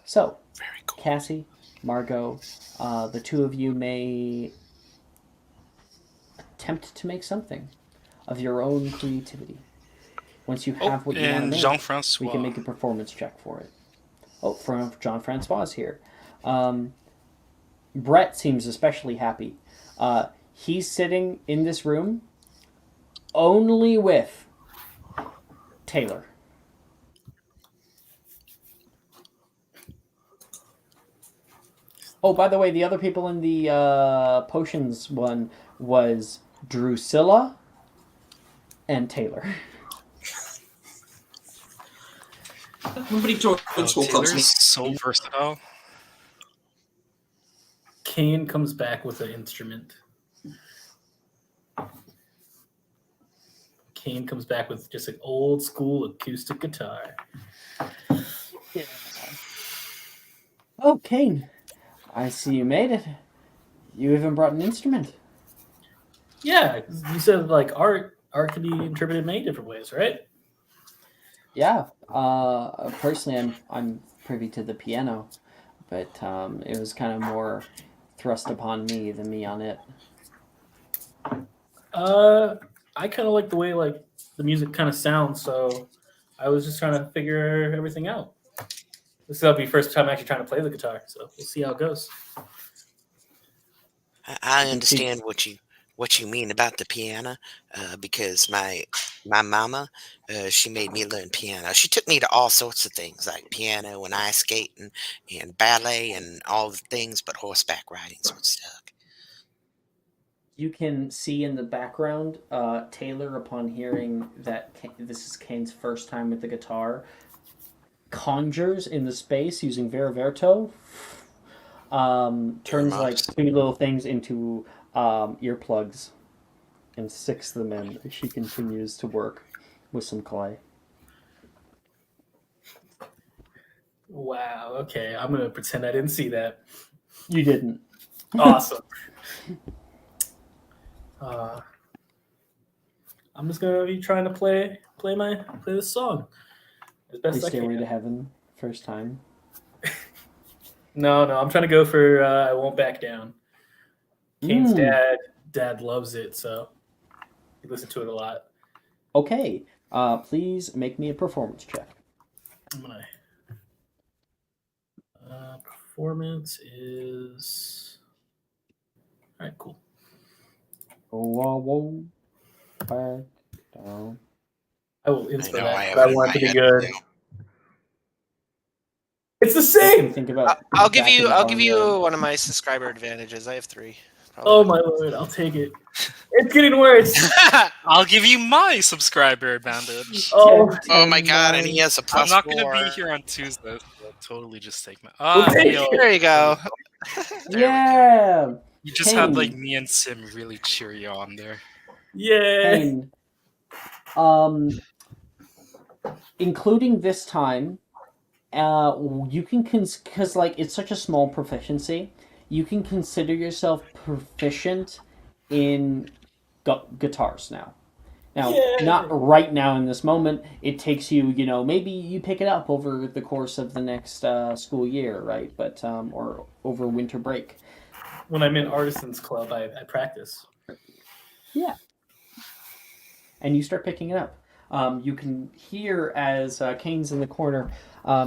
So, Very cool. Cassie, Margot, the two of you may attempt to make something of your own creativity. Once you have what you want to And make, Jean-Francois. we can make a performance check for it. Oh, from Jean-Francois is here. Brett seems especially happy. He's sitting in this room only with Taylor. Oh, by the way, the other people in the potions one was Drusilla and Taylor. Nobody joins school clubs. Taylor's so versatile. Kane comes back with an instrument. Kane comes back with just an old school acoustic guitar. Yeah. Oh, Kane. I see you made it. You even brought an instrument. Yeah, you said like art can be interpreted many different ways, right? Yeah. Personally, I'm privy to the piano, but it was kind of more thrust upon me than me on it. I kind of like the way like the music kind of sounds, so I was just trying to figure everything out. This will be the first time actually trying to play the guitar, so we'll see how it goes. I understand what you mean about the piano, because my mama, she made me learn piano. She took me to all sorts of things like piano and ice skating and ballet and all the things, but horseback riding sort of stuck. You can see in the background, Taylor, upon hearing that this is Kane's first time with the guitar, conjures in the space using Veriverto, turns like Earmuffs. 2 little things into earplugs and sticks them in. She continues to work with some clay. Wow. Okay, I'm gonna pretend I didn't see that. You didn't. Awesome. I'm just gonna be trying to play this song as Play best I Stairway can. to Heaven first time. No, I'm trying to go for I Won't Back Down. Kane's Mm, dad loves it, so he listens to it a lot. okay. Please make me a performance check. I'm gonna performance is all right. Cool. Oh, I won't back down. I will I inspo know that, I have but I it in want my it to be head good. too. It's the Makes me same. think about I'll give Jack in you. the I'll give you Barnyard. one of my subscriber advantages. I have 3. Oh Probably. my lord, I'll take it. It's getting worse. I'll give you my subscriber advantage. Oh, 10, Oh my 10, god, and he 9. has a I'm plus not gonna 4. be here on Tuesday, so I'll totally just take my. we'll take Yo, it. There you go. There we go. Yeah! you just had like Kane. me and Sim really cheer you on there. Yeah. Kane. Including this time, you can because like it's such a small proficiency, you can consider yourself proficient in guitars now. Now, Yeah. not right now in this moment. It takes you, maybe you pick it up over the course of the next school year, right? But or over winter break. When I'm in Artisans Club, I practice. Yeah. And you start picking it up. You can hear as Kane's in the corner.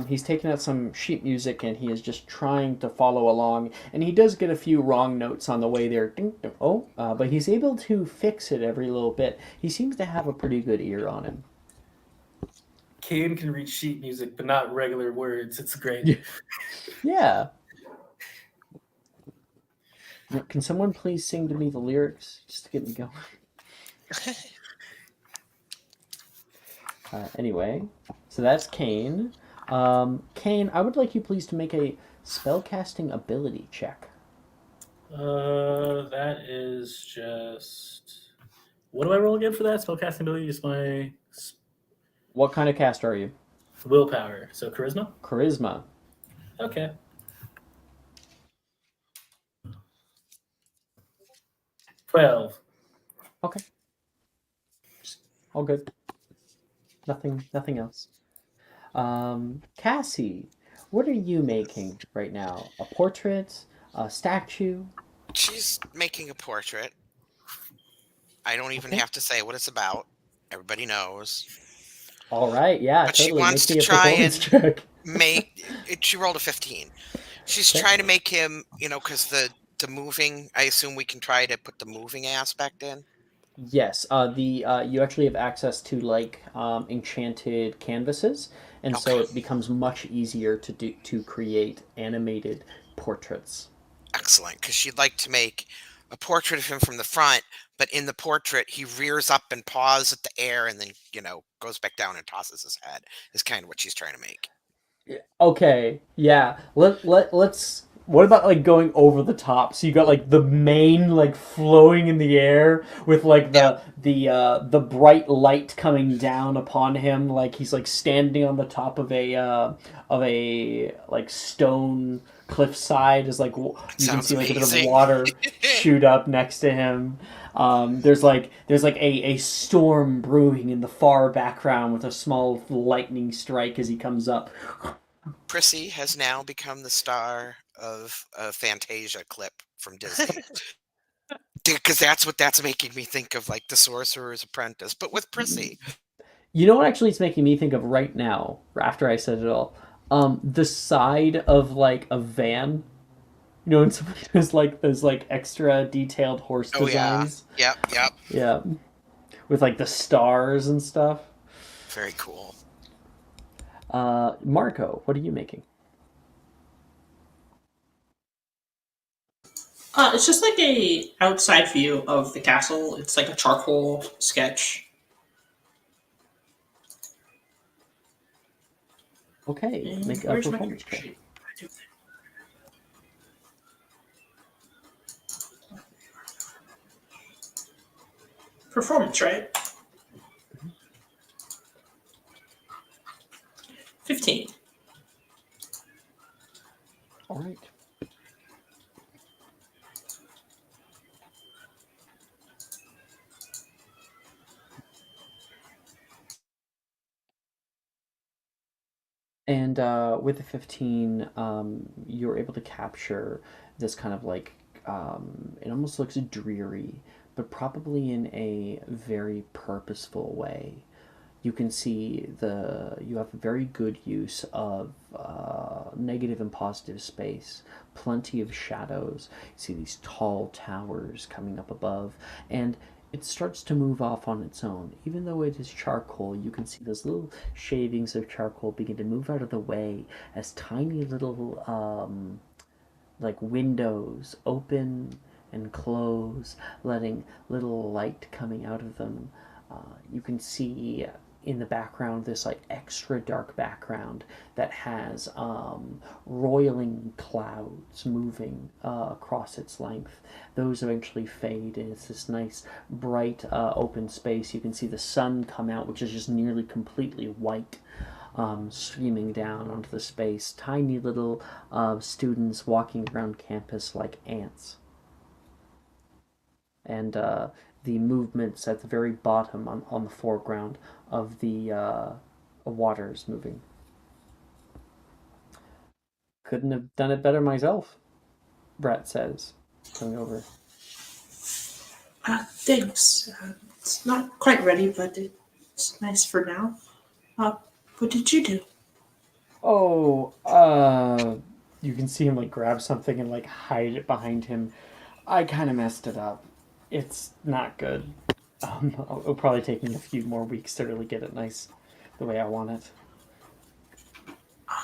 He's taking out some sheet music and he is just trying to follow along. And he does get a few wrong notes on the way there. Ding, ding, but he's able to fix it every little bit. He seems to have a pretty good ear on him. Kane can read sheet music, but not regular words. It's great. Yeah. Can someone please sing to me the lyrics just to get me going? Anyway, so that's Kane. Kane, I would like you please to make a spellcasting ability check. That is just. What do I roll again for that? Spellcasting ability, just my What kind of cast are you? willpower. So charisma? Charisma. Okay. $12. Okay. All good. Nothing else. Cassie, what are you making right now? A portrait? A statue? She's making a portrait. I don't even Okay. have to say what it's about. Everybody knows. All right, yeah, But she totally. wants Make me to a try performance and check. She rolled a 15. She's Okay. trying to make him, because the moving. I assume we can try to put the moving aspect in. Yes, you actually have access to like enchanted canvases, and so Okay. it becomes much easier to create animated portraits. Excellent, because she'd like to make a portrait of him from the front, but in the portrait he rears up and paws at the air, and then goes back down and tosses his head. Is kind of what she's trying to make. Okay, yeah. Let's. What about like going over the top? So you got like the mane like flowing in the air with like the bright light coming down upon him, like he's like standing on the top of a like stone cliffside. Is like you can Sounds see like a bit of amazing. water shoot up next to him. There's like a storm brewing in the far background with a small lightning strike as he comes up. Prissy has now become the star of a Fantasia clip from Disney. Because that's making me think of, like, The Sorcerer's Apprentice, but with Prissy. You know what actually it's making me think of right now, after I said it all? The side of like a van. And there's like those like extra detailed horse Oh yeah. designs. Yep. Yeah. With like the stars and stuff. Very cool. Marco, what are you making? It's just like a outside view of the castle. It's like a charcoal sketch. Okay, And make a where's my performance character check. sheet? Performance, right? 15. And with the 15, you're able to capture this kind of like, it almost looks dreary, but probably in a very purposeful way. You can see you have very good use of negative and positive space, plenty of shadows. You see these tall towers coming up above, and it starts to move off on its own. Even though it is charcoal, you can see those little shavings of charcoal begin to move out of the way as tiny little like windows open and close, letting little light coming out of them. You can see in the background this like extra dark background that has roiling clouds moving across its length. Those eventually fade, and it's this nice bright open space. You can see the sun come out, which is just nearly completely white, streaming down onto the space. Tiny little students walking around campus like ants. And the movements at the very bottom on the foreground of the waters moving. Couldn't have done it better myself, Brett says, coming over. Thanks. It's not quite ready, but it's nice for now. What did you do? Oh, you can see him like grab something and like hide it behind him. I kind of messed it up. It's not good. It'll probably take me a few more weeks to really get it nice the way I want it.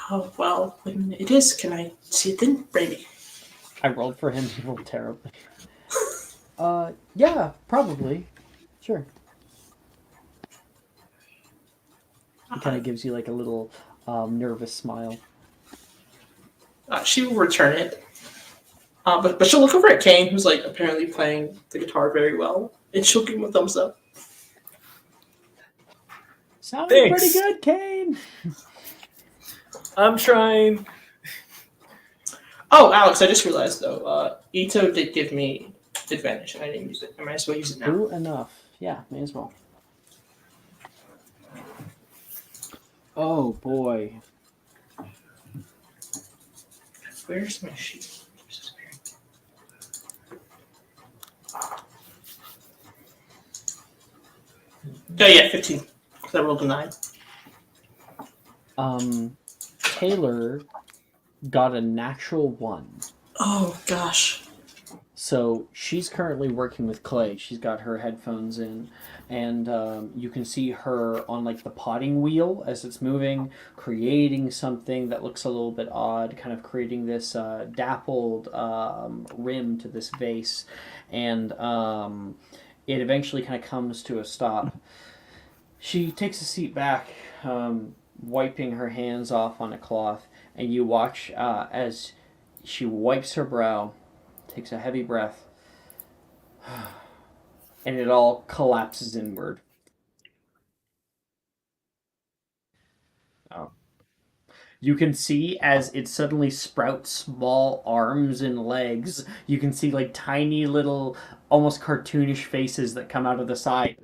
Oh, well, when it is, can I see it then, Brady? I rolled for him. He rolled terribly. Yeah, probably. Sure. He kind of gives you like a little nervous smile. She will return it. But she'll look over at Kane, who's like apparently playing the guitar very well, and she'll give him a thumbs up. Sounding pretty good, Kane. I'm trying. Oh, Alex, I just realized though, Ito did give me advantage, and I didn't use it. I might as well use it now. True enough. Yeah, may as well. Oh boy. Where's my sheet? Oh yeah, 15. Because I rolled a 9. Taylor got a natural 1. Oh gosh. So she's currently working with clay. She's got her headphones in, and you can see her on like the potting wheel as it's moving, creating something that looks a little bit odd, kind of creating this dappled rim to this vase, and it eventually kind of comes to a stop. She takes a seat back, wiping her hands off on a cloth, and you watch as she wipes her brow, takes a heavy breath, and it all collapses inward. Oh. You can see as it suddenly sprouts small arms and legs. You can see like tiny little, almost cartoonish faces that come out of the side.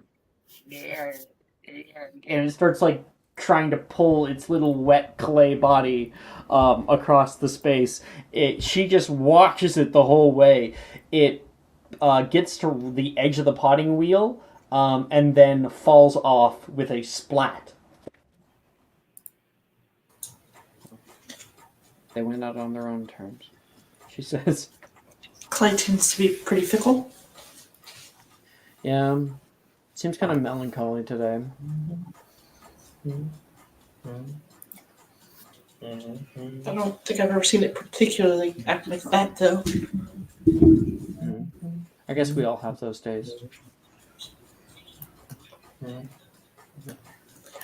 And it starts like trying to pull its little wet clay body across the space. She just watches it the whole way. It gets to the edge of the potting wheel and then falls off with a splat. They went out on their own terms, she says. Clay tends to be pretty fickle. Yeah, seems kind of melancholy today. I don't think I've ever seen it particularly act like that, though. I guess we all have those days.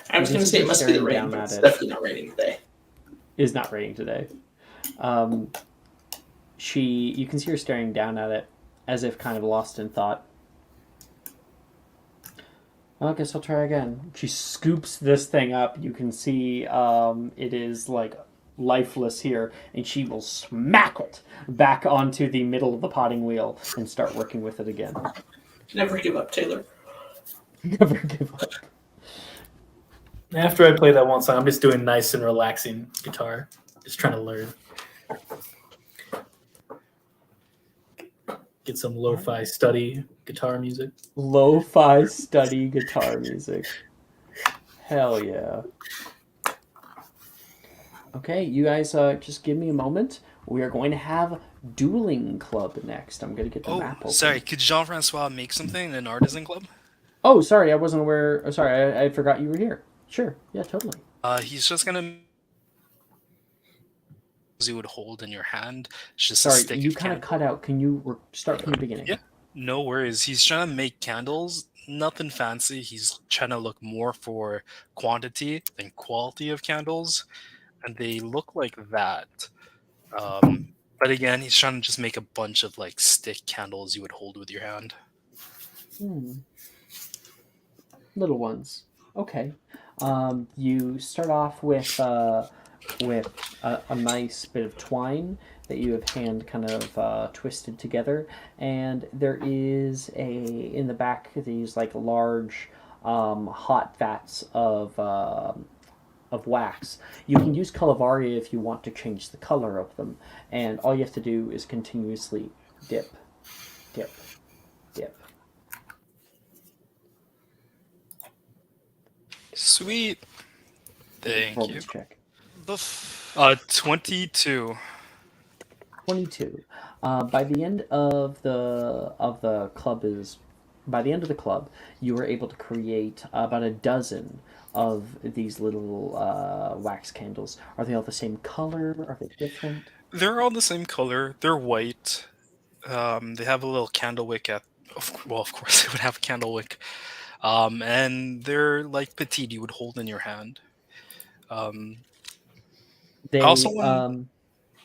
I was going to say it must be the rain, but it's definitely not raining today. It is not raining today. You can see her staring down at it as if kind of lost in thought. Well, I guess I'll try again. She scoops this thing up. You can see it is like lifeless here, and she will smack it back onto the middle of the potting wheel and start working with it again. Never give up, Taylor. Never give up. After I play that one song, I'm just doing nice and relaxing guitar. Just trying to learn. Get some lo-fi study guitar music. Lo-fi study guitar music. Hell yeah. Okay, you guys just give me a moment. We are going to have Dueling Club next. I'm going to get the Oh, map open. sorry. Could Jean-Francois make something in an artisan club? Oh, sorry, I wasn't aware. Oh, sorry, I forgot you were here. Sure, yeah, totally. He's just gonna you would hold in your hand. It's just a Sorry, stick you of kind of candle. cut out. Can you start from the beginning? Yeah, no worries. He's trying to make candles. Nothing fancy. He's trying to look more for quantity than quality of candles, and they look like that. But again, he's trying to just make a bunch of like stick candles you would hold with your hand. Little ones. Okay. You start off with a nice bit of twine that you have hand kind of twisted together, and there is in the back these like large hot vats of wax. You can use Colovaria if you want to change the color of them, and all you have to do is continuously dip, dip, dip. Sweet. Thank you. Performance check. 22. 22. By the end of the club you were able to create about a dozen of these little wax candles. Are they all the same color? Are they different? They're all the same color. They're white. They have a little candle wick of course they would have a candle wick. And they're like petite you would hold in your hand. They Also, when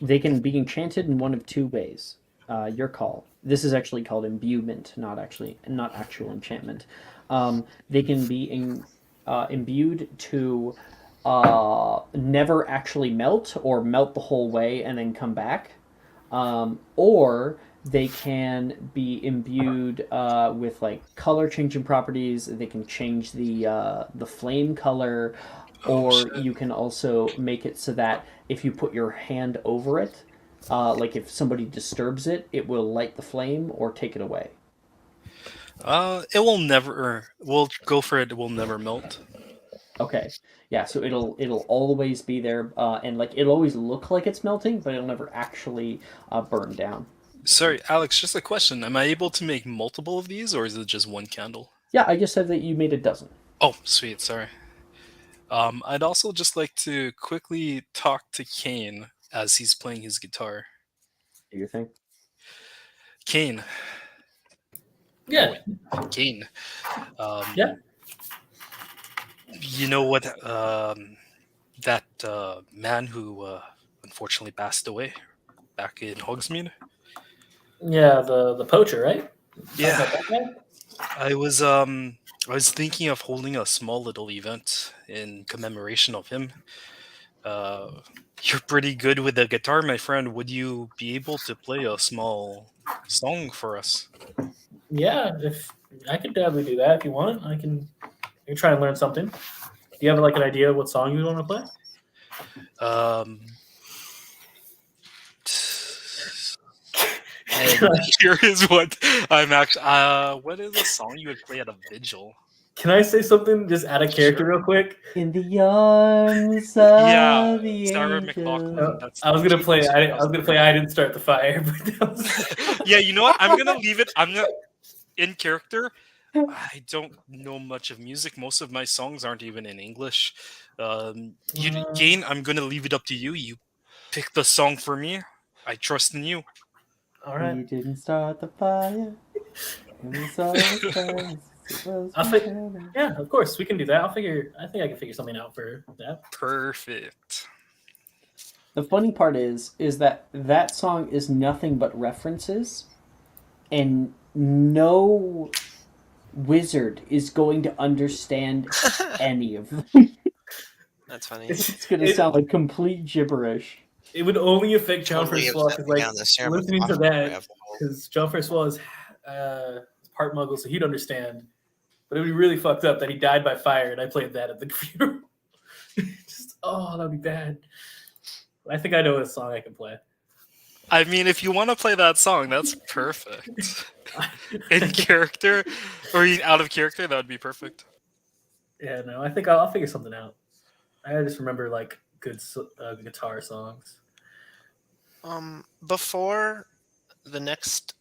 they can be enchanted in one of two ways. Your call. This is actually called imbuement, not actual enchantment. They can be imbued to never actually melt or melt the whole way and then come back, or they can be imbued with like color changing properties. They can change the flame color, or you can also make it so that if you put your hand over it, like if somebody disturbs it, it will light the flame or take it away. it will never. We'll go for it. It will never melt. Okay, yeah. So it'll always be there, and like it'll always look like it's melting, but it'll never actually burn down. Sorry, Alex. Just a question. Am I able to make multiple of these, or is it just one candle? Yeah, I just said that you made a dozen. Oh, sweet. Sorry. I'd also just like to quickly talk to Kane as he's playing his guitar. Do your thing. Kane. Yeah. Kane. Yeah. You know what? That man who unfortunately passed away back in Hogsmeade. Yeah, the poacher, right? Yeah. Talking about that guy? I was thinking of holding a small little event in commemoration of him. You're pretty good with the guitar, my friend. Would you be able to play a small song for us? Yeah, if I could definitely do that if you want. I can try and learn something. Do you have like an idea of what song you want to play? And here is what I'm actually. What is a song you would play at a vigil? Can I say something just out of character Sure. real quick? In the arms of Yeah, the Sarah angels. McLachlan. That's I was gonna play. Jesus I was gonna play. I didn't start the fire. But that was... Yeah, you know what? I'm gonna leave it. I'm gonna in character. I don't know much of music. Most of my songs aren't even in English. Kane, I'm gonna leave it up to you. You pick the song for me. I trust in you. All right. He didn't start the fire. And we saw it burn. It was Yeah, of course we can do that. I think I can figure something out for that. Perfect. The funny part is that song is nothing but references, and no wizard is going to understand any of them. That's funny. It's going to sound like complete gibberish. It would only affect John Totally Francois upset because, me like, down the Sarah listening to McLachlan that, rabbit hole. because John Francois is part Muggle, so he'd understand. But it would be really fucked up that he died by fire, and I played that at the computer. Oh, that'd be bad. I think I know a song I can play. I mean, if you want to play that song, that's perfect. In character, or out of character, that would be perfect. Yeah, no, I think I'll figure something out. I just remember like good guitar songs. Before the next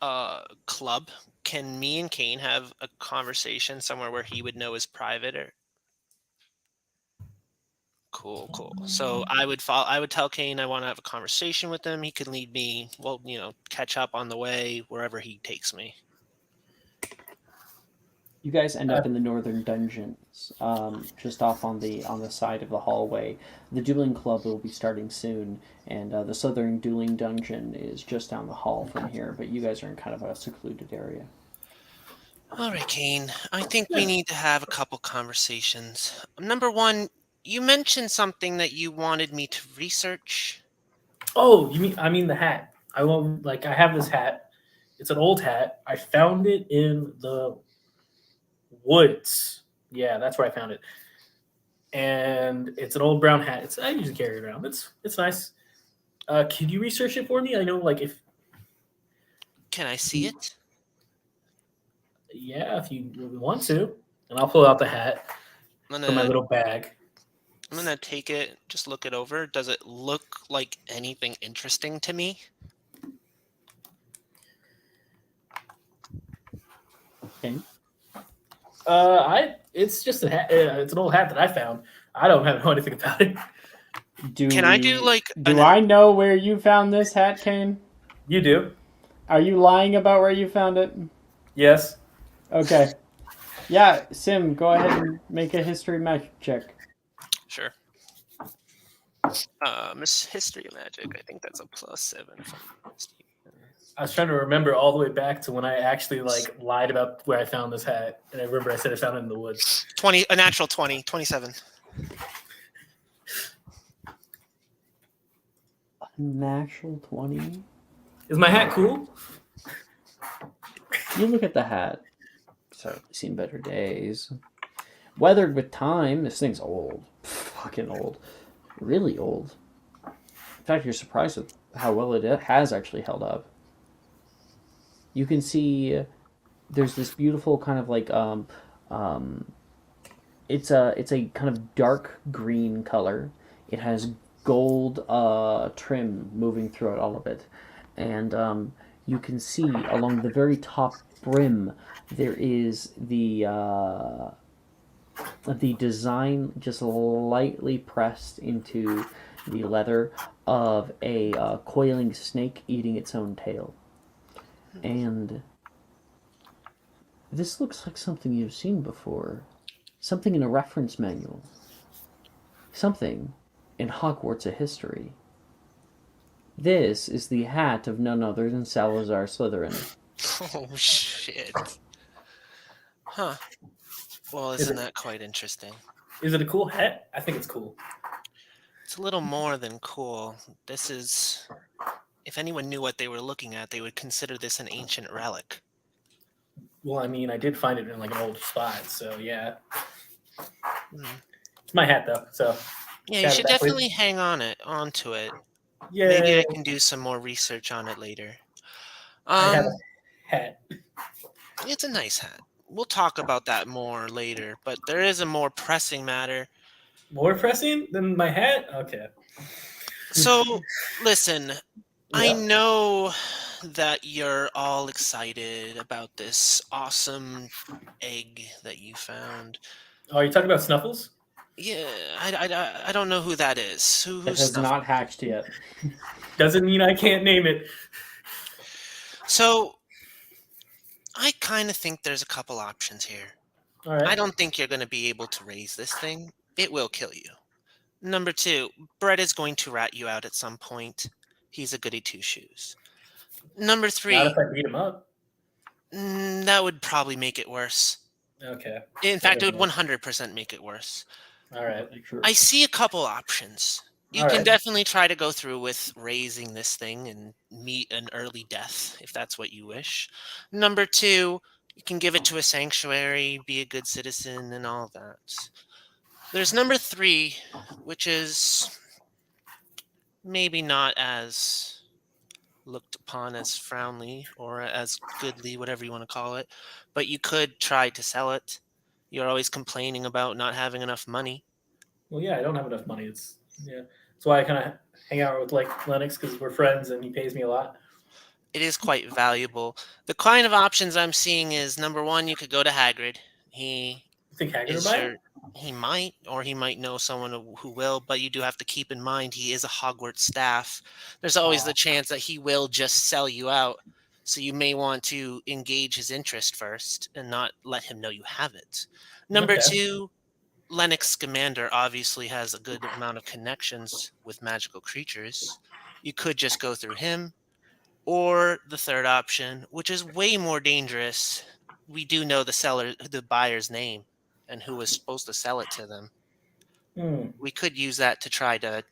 club, can me and Kane have a conversation somewhere where he would know is private or cool. So I would tell Kane I want to have a conversation with him. He could lead me, well, catch up on the way wherever he takes me. You guys end up in the northern dungeons, just off on the side of the hallway. The dueling club will be starting soon, and the southern dueling dungeon is just down the hall from here. But you guys are in kind of a secluded area. All right, Kane. I think we need to have a couple conversations. Number one, you mentioned something that you wanted me to research. Oh, I mean the hat. I won't like I have this hat. It's an old hat. I found it in the woods. Yeah, that's where I found it. And it's an old brown hat. I usually carry it around. It's nice. Can you research it for me? I know like if Can I see it? yeah, if you want to. And I'll pull out the hat I'm from my gonna little bag. I'm gonna take it, just look it over. Does it look like anything interesting to me? Okay. It's just a hat. It's an old hat that I found. I don't know anything about it. Can I do like Do I know where you found this hat, Kane? You do? Are you lying about where you found it? Yes. Okay. Yeah, Sim, go ahead and make a history magic check. Sure. Miss History Magic. I think that's a +7 if I'm not mistaken. I was trying to remember all the way back to when I actually like lied about where I found this hat, and I remember I said I found it in the woods. 20, a natural 20, 27. A natural 20. Is my hat cool? You look at the hat. Certainly seen better days. Weathered with time. This thing's old. Fucking old. Really old. In fact, you're surprised with how well it has actually held up. You can see there's this beautiful kind of like it's a kind of dark green color. It has gold trim moving throughout all of it, and you can see along the very top brim there is the design just lightly pressed into the leather of a coiling snake eating its own tail. And this looks like something you've seen before. Something in a reference manual. Something in Hogwarts of history. This is the hat of none other than Salazar Slytherin. Oh, shit. Huh. Well, isn't that quite interesting? Is it a cool hat? I think it's cool. It's a little more than cool. This is... If anyone knew what they were looking at, they would consider this an ancient relic. Well, I mean, I did find it in like an old spot, so yeah. Mm. It's my hat though, so Yeah, you should definitely hang onto it. yeah. Maybe I can do some more research on it later. I have a hat. It's a nice hat. We'll talk about that more later, but there is a more pressing matter. More pressing than my hat? Okay. So, listen, I Yeah. know that you're all excited about this awesome egg that you found. Oh, are you talking about Snuffles? Yeah, I don't know who that is. It Who's has Snuffles? not hatched yet. Doesn't mean I can't name it. So, I kind of think there's a couple options here. All right. I don't think you're going to be able to raise this thing. It will kill you. Number two, Brett is going to rat you out at some point. He's a goody two-shoes. Number three, Not if I beat him up. that would probably make it worse. Okay. In fact, it would 100% make it worse. All right. I see a couple options. You All can right. definitely try to go through with raising this thing and meet an early death, if that's what you wish. Number two, you can give it to a sanctuary, be a good citizen, and all that. There's number 3, which is maybe not as looked upon as frownly or as goodly, whatever you want to call it, but you could try to sell it. You're always complaining about not having enough money. Well, yeah, I don't have enough money. That's why I kind of hang out with like Lennox because we're friends and he pays me a lot. It is quite valuable. The kind of options I'm seeing is number 1, you could go to Hagrid. He You think Hagrid would is buy your it? he might, or he might know someone who will, but you do have to keep in mind he is a Hogwarts staff. There's always the chance that he will just sell you out. So you may want to engage his interest first and not let him know you have it. Number Okay. 2, Lennox Scamander obviously has a good amount of connections with magical creatures. You could just go through him. Or the third option, which is way more dangerous. We do know the buyer's name and who was supposed to sell it to them. Hmm. We could use that to try to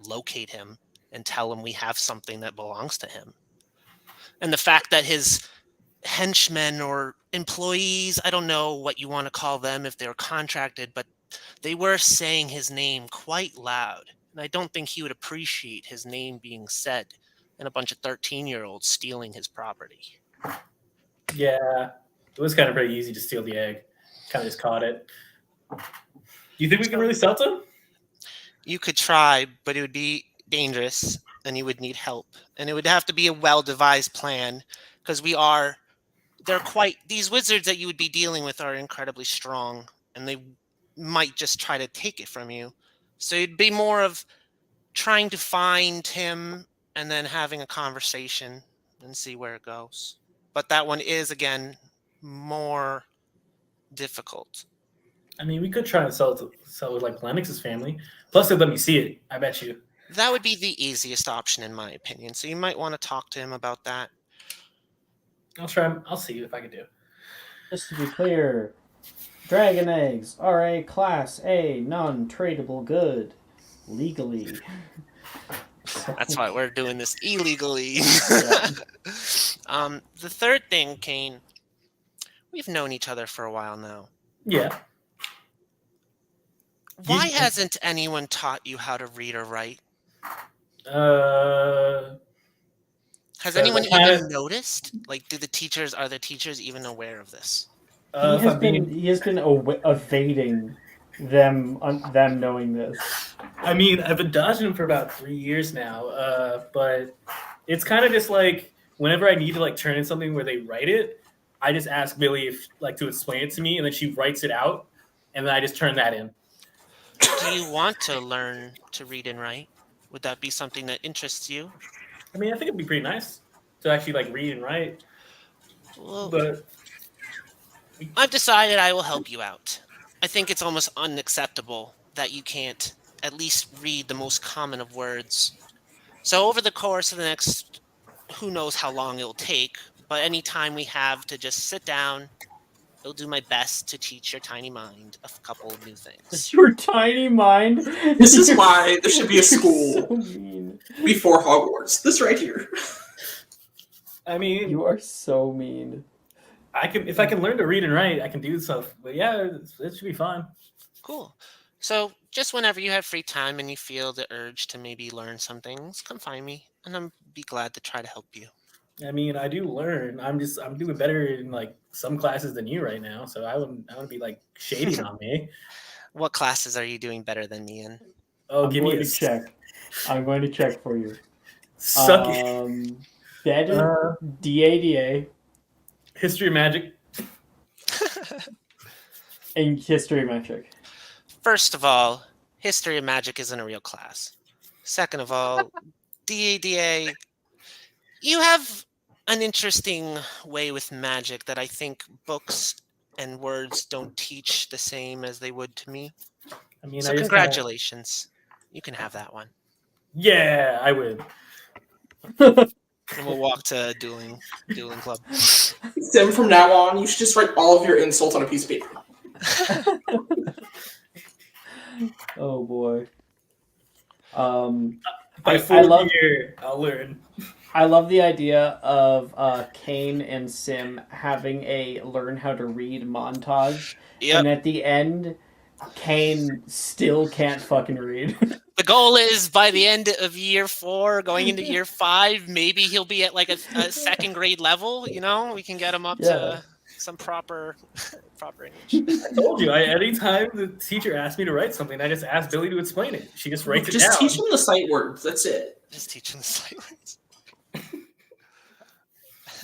locate him and tell him we have something that belongs to him. And the fact that his henchmen or employees, I don't know what you want to call them if they're contracted, but they were saying his name quite loud. And I don't think he would appreciate his name being said and a bunch of 13-year-olds stealing his property. Yeah, it was kind of pretty easy to steal the egg. Kind of just caught it. Do you think we can really sell to him? You could try, but it would be dangerous and you would need help. And it would have to be a well-devised plan because these wizards that you would be dealing with are incredibly strong and they might just try to take it from you. So it'd be more of trying to find him and then having a conversation and see where it goes. But that one is, again, more difficult. I mean, we could try and sell it with like Lennox's family. Plus, they'd let me see it. I bet you. That would be the easiest option, in my opinion. So you might want to talk to him about that. I'll try. I'll see if I can do. Just to be clear, dragon eggs are a Class A non-tradable good, legally. That's why we're doing this illegally. The third thing, Kane, we've known each other for a while now. Yeah. Why hasn't anyone taught you how to read or write? Has anyone even noticed? Like, are the teachers even aware of this? He has been evading them knowing this. I mean, I've been dodging him for about 3 years now, but it's kind of just like whenever I need to like turn in something where they write it, I just ask Billy if like to explain it to me, and then she writes it out, and then I just turn that in. Do you want to learn to read and write? Would that be something that interests you? I mean, I think it'd be pretty nice to actually like read and write. Well, But I've decided I will help you out. I think it's almost unacceptable that you can't at least read the most common of words. So over the course of the next, who knows how long it'll take, but any time we have to just sit down, I'll do my best to teach your tiny mind a couple of new things. Your tiny mind? This is why there should be a school so mean. before Hogwarts. This right here. I mean, You are so mean. if I can learn to read and write, I can do stuff. But yeah, it should be fun. Cool. So just whenever you have free time and you feel the urge to maybe learn some things, come find me, and I'll be glad to try to help you. I mean, I do learn. I'm doing better in like some classes than you right now, so I wouldn't be like shading on me. What classes are you doing better than me in? Oh, I'm give me going a to check. I'm going to check for you. Suck it. Better DADA History of Magic. and history metric. First of all, History of Magic isn't a real class. Second of all, DADA, you have an interesting way with magic that I think books and words don't teach the same as they would to me. I mean, So congratulations. You can have that one. Yeah, I would. And we'll walk to dueling club. Sim, from now on, you should just write all of your insults on a piece of paper. Oh boy. By I fourth love year, I'll learn. I love the idea of Kane and Sim having a learn how to read montage, Yep. and at the end, Kane still can't fucking read. The goal is by the end of year 4, going into year 5, maybe he'll be at like a second grade level. You know, we can get him up Yeah. to some proper English. I told you. Anytime the teacher asked me to write something, I just asked Billy to explain it. She just writes it down. Just teach them the sight words. That's it. Just teaching the sight words.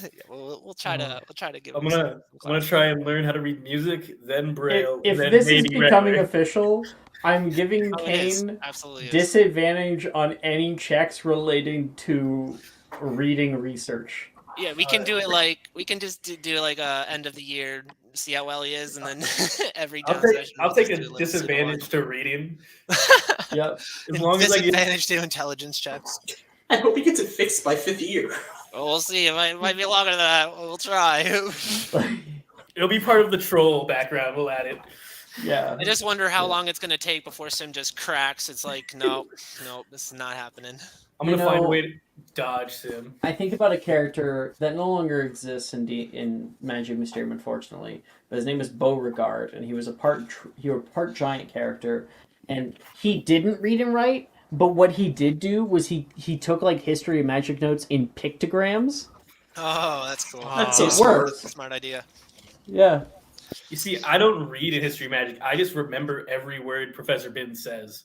Yeah, we'll try to give. I'm gonna try and learn how to read music, then Braille. If then this is maybe becoming regular. official, I'm giving Oh, it is. Kane Absolutely is. disadvantage on any checks relating to reading research. Yeah, we can do it like we can just do like a end of the year, see how well he is, and then every I'll down take, session. I'll we'll take just a do little disadvantage to reading. Yep. As long as I get, disadvantage to intelligence checks. I hope he gets it fixed by 5th year. Well, we'll see. It might be longer than that. We'll try. it'll be part of the troll background. We'll add it. Yeah. I just wonder how long it's gonna take before Sim just cracks. It's like, nope, this is not happening. I'm gonna find a way to dodge Sim. I think about a character that no longer exists in Magic Mysterium, unfortunately. But his name is Beauregard, and he was a part giant character, and he didn't read and write. But what he did do was he took like history and magic notes in pictograms. Oh, that's cool. That's It so works. Smart idea. Yeah. You see, I don't read in history magic. I just remember every word Professor Bin says.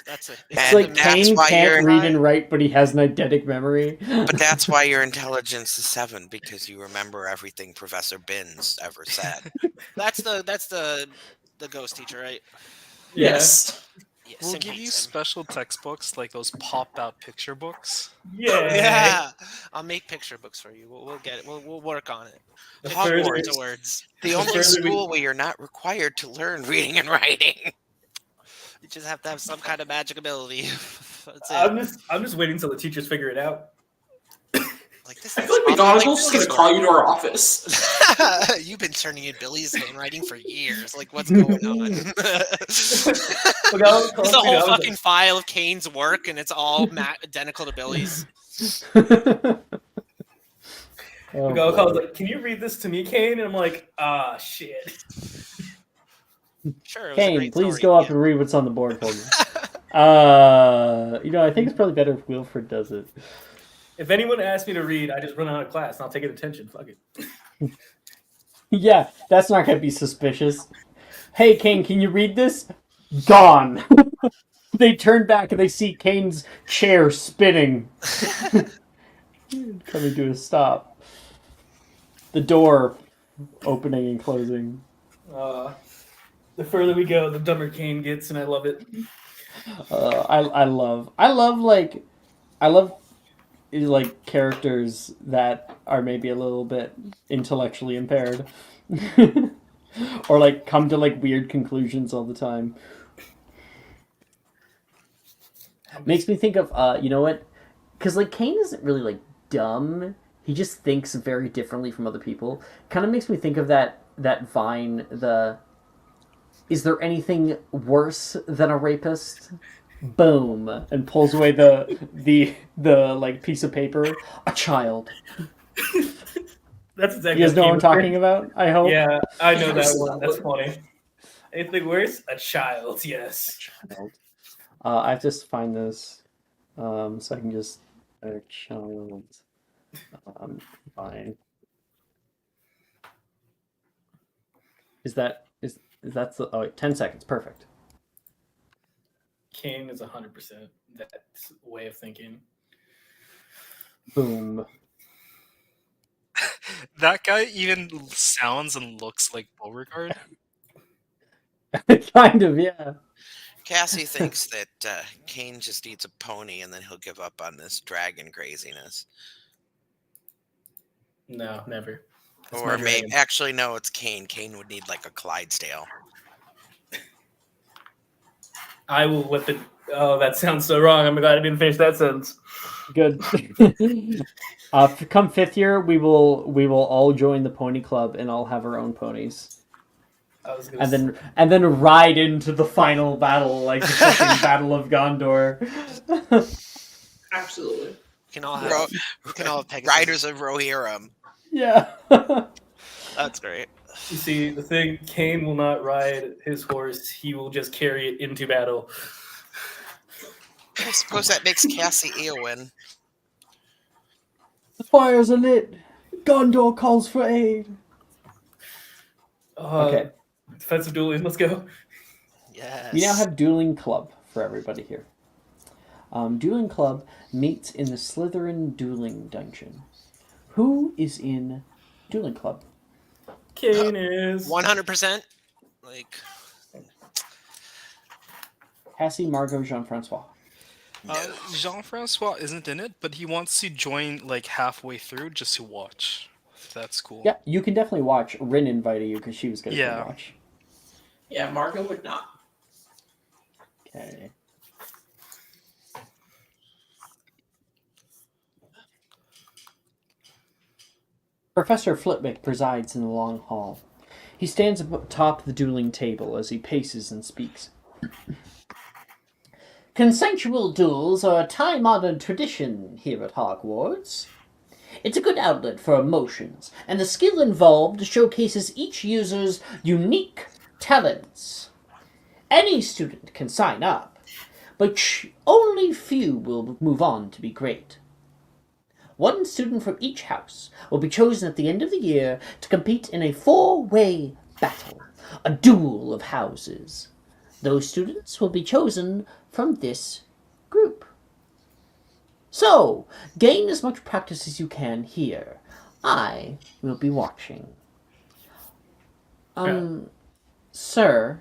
That's it. It's like Kane can't read and write, but he has an eidetic memory. But that's why your intelligence is 7, because you remember everything Professor Binns ever said. That's the ghost teacher, right? Yes. Yeah, We'll Sim give you hates him. special textbooks like those pop-out picture books. Yeah. I'll make picture books for you. We'll get it. We'll work on it. The Picture further- words to words. The only further we- school where you're not required to learn reading and writing. You just have to have some kind of magic ability. That's it. I'm just waiting until the teachers figure it out. Like this. I feel like McGonagall's just gonna call you to our office. You've been turning in Billy's handwriting for years. Like, what's going on? It's the whole fucking file of Kane's work, and it's all identical to Billy's. McGonagall calls like, "Can you read this to me, Kane?" And I'm like, "Ah, shit." Sure. It was a Kane, great please story. go up and read what's on the board for me. I think it's probably better if Wilfred does it. If anyone asks me to read, I just run out of class and I'll take attention. Fuck it. Yeah, that's not gonna be suspicious. Hey, Kane, can you read this? Gone. They turn back and they see Kane's chair spinning. Coming to a stop. The door opening and closing. The further we go, the dumber Kane gets, and I love it. I love like characters that are maybe a little bit intellectually impaired. Or like come to like weird conclusions all the time. Makes me think of you know what? Because like Kane isn't really like dumb. He just thinks very differently from other people. Kind of makes me think of that Vine. Is there anything worse than a rapist? Boom, and pulls away the like piece of paper. A child. That's exactly. You guys know what I'm talking about? I hope. Yeah, I know that one. That's funny. Anything worse? A child. Yes. I have to find this, so I can just a child. Fine. Is that's the 10 seconds? Perfect. Kane is 100% that way of thinking. Boom. That guy even sounds and looks like Beauregard. Kind of, yeah. Cassie thinks that Kane just eats a pony and then he'll give up on this dragon craziness. No, never. That's Or my maybe, dragon. actually, no, it's Kane. Kane would need like a Clydesdale. I will whip it. Oh, that sounds so wrong. I'm glad I didn't finish that sentence. Good. Come 5th year, we will all join the pony club and all have our own ponies. I was gonna And then ride into the final battle, like the fucking Battle of Gondor. Absolutely. We can all have Pegasus. Riders of Rohirrim. Yeah. That's great. You see, the thing, Kane will not ride his horse. He will just carry it into battle. I suppose that makes Cassie Eowyn. The fires are lit. Gondor calls for aid. Okay. Defensive dueling, let's go. Yes. We now have Dueling Club for everybody here. Dueling Club meets in the Slytherin Dueling Dungeon. Who is in Dueling Club? Kane is 100%. Like, Cassie, Margot, Jean-Francois. Jean-Francois isn't in it, but he wants to join like halfway through just to watch. That's cool. Yeah, you can definitely watch. Rin invited you because she was going to Yeah. come watch. Yeah, Margot would not. Okay. Professor Flitwick presides in the long hall. He stands atop the dueling table as he paces and speaks. Consensual duels are a time-honored tradition here at Hogwarts. It's a good outlet for emotions, and the skill involved showcases each user's unique talents. Any student can sign up, but only few will move on to be great. One student from each house will be chosen at the end of the year to compete in a 4-way battle, a duel of houses. Those students will be chosen from this group. So, gain as much practice as you can here. I will be watching. Sir,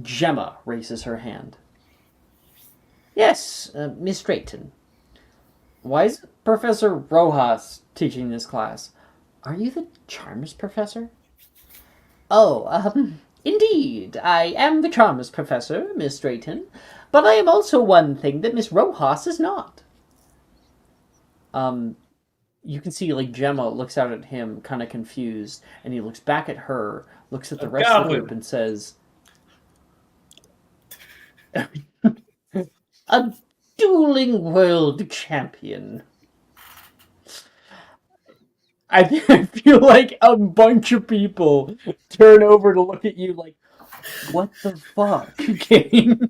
Gemma raises her hand. Yes, Miss Drayton. Why is Professor Rojas teaching this class? Are you the Charms Professor? Oh, indeed, I am the Charms Professor, Miss Drayton, but I am also one thing that Miss Rojas is not. You can see, like, Gemma looks out at him, kind of confused, and he looks back at her, looks at the rest of the group, and says, a dueling world champion. I feel like a bunch of people turn over to look at you like, what the fuck, Kane?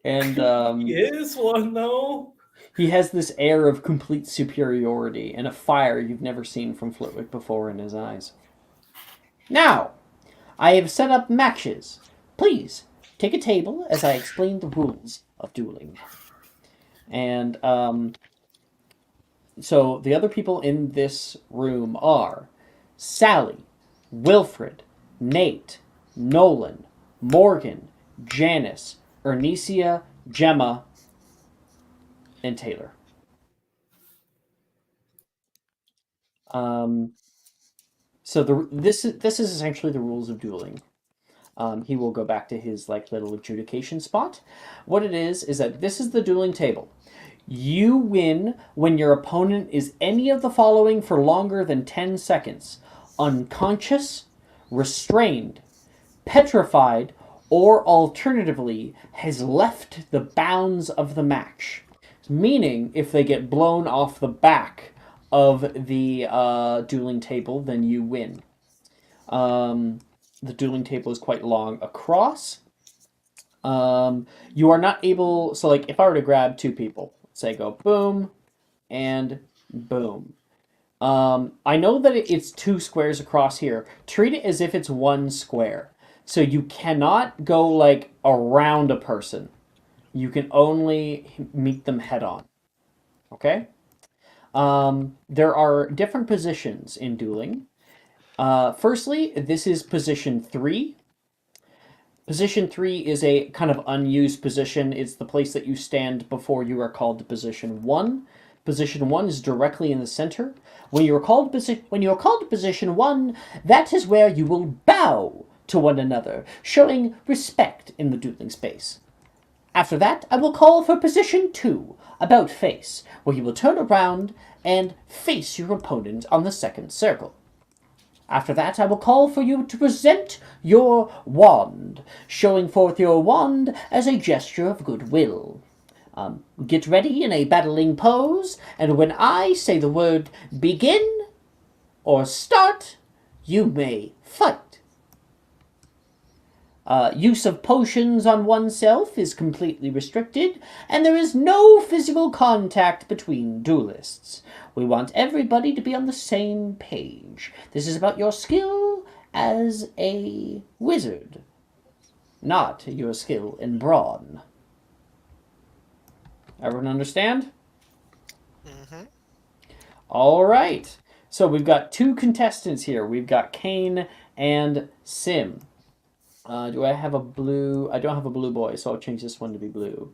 And He is one, though. he has this air of complete superiority and a fire you've never seen from Flitwick before in his eyes. Now, I have set up matches. Please, take a table as I explain the rules of dueling. And so the other people in this room are Sally, Wilfred, Nate, Nolan, Morgan, Janice, Ernesia, Gemma, and Taylor. So this is essentially the rules of dueling. He will go back to his like little adjudication spot. What it is that this is the dueling table. You win when your opponent is any of the following for longer than 10 seconds. Unconscious, restrained, petrified, or alternatively has left the bounds of the match. Meaning, if they get blown off the back of the dueling table, then you win. The dueling table is quite long across. You are not able... So, like, if I were to grab two people, say go boom and boom. I know that it's two squares across here. Treat it as if it's one square. So you cannot go, like, around a person. You can only meet them head on. Okay? There are different positions in dueling. Firstly, this is position 3. Position 3 is a kind of unused position. It's the place that you stand before you are called to position 1. Position 1 is directly in the center. When you are called to position 1, that is where you will bow to one another, showing respect in the dueling space. After that, I will call for position 2, about face, where you will turn around and face your opponent on the second circle. After that, I will call for you to present your wand, showing forth your wand as a gesture of goodwill. Get ready in a battling pose, and when I say the word begin or start, you may fight. Use of potions on oneself is completely restricted, and there is no physical contact between duelists. We want everybody to be on the same page. This is about your skill as a wizard, not your skill in brawn. Everyone understand? Mm-hmm. All right. So we've got 2 contestants here. We've got Kane and Sim. Do I have a blue? I don't have a blue boy, so I'll change this one to be blue.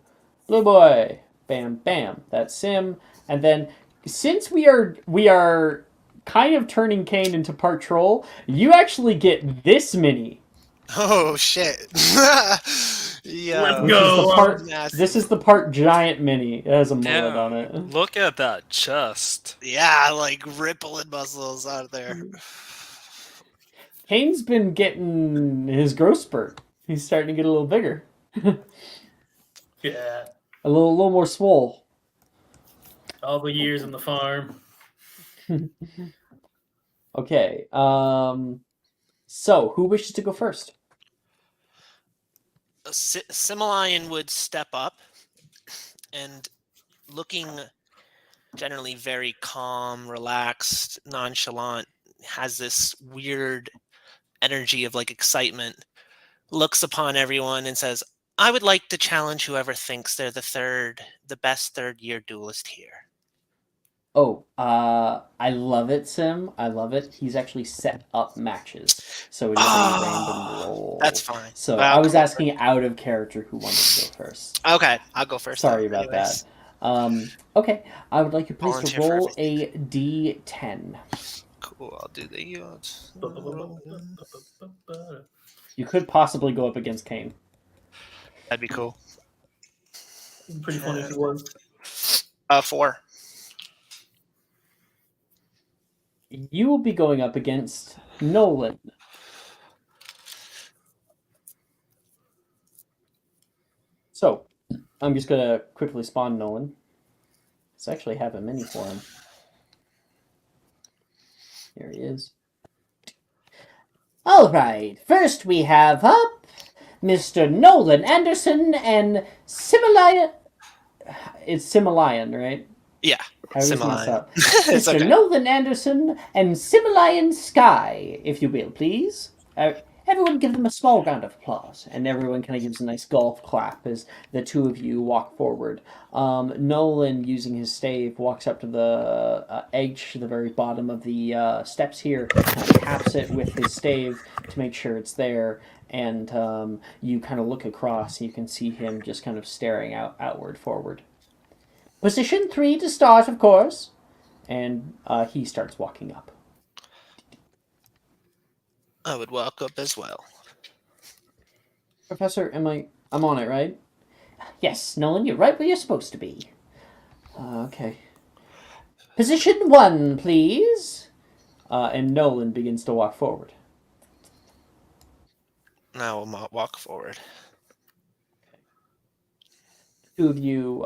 Blue boy. Bam, bam. That's Sim. And then, since we are kind of turning Kane into part troll, you actually get this mini. Oh shit! Yeah. Let's Which go. is the part. Nasty. This is the part giant mini. It has a mullet on it. Damn, look at that chest. Yeah, like rippling muscles out there. Kane's been getting his growth spurt. He's starting to get a little bigger. Yeah. A little more swole. All the years in the farm. Okay. So, who wishes to go first? Similian would step up and, looking generally very calm, relaxed, nonchalant, has this weird energy of like excitement, looks upon everyone and says, I would like to challenge whoever thinks they're the best third-year duelist here. Oh, I love it, Sim. I love it. He's actually set up matches, so it is a random roll. That's fine. So I'll I was go asking out of character who wanted to go first. Okay, I'll go first. Sorry then, about anyways. that. Okay, I would like you please to Volunteer for roll a d10. Cool, I'll do the odds. You could possibly go up against Kane. That'd be cool. Pretty funny if it was. 4. You will be going up against Nolan. So, I'm just going to quickly spawn Nolan. Let's actually have a mini for him. Here he is. All right, first we have up Mr. Nolan Anderson and Similian. It's Similian, right? Yeah. I always mess Similian. up. It's Mr. okay. Nolan Anderson and Similian Sky, if you will, please. Everyone give them a small round of applause. And everyone kind of gives a nice golf clap as the 2 of you walk forward. Nolan, using his stave, walks up to the edge to the very bottom of the steps here, kind of taps it with his stave to make sure it's there. And you kind of look across, and you can see him just kind of staring outward forward. Position 3 to start, of course. And he starts walking up. I would walk up as well. Professor, I'm on it, right? Yes, Nolan, you're right where you're supposed to be. Okay. Position 1, please. And Nolan begins to walk forward. Now we'll walk forward. 2 of you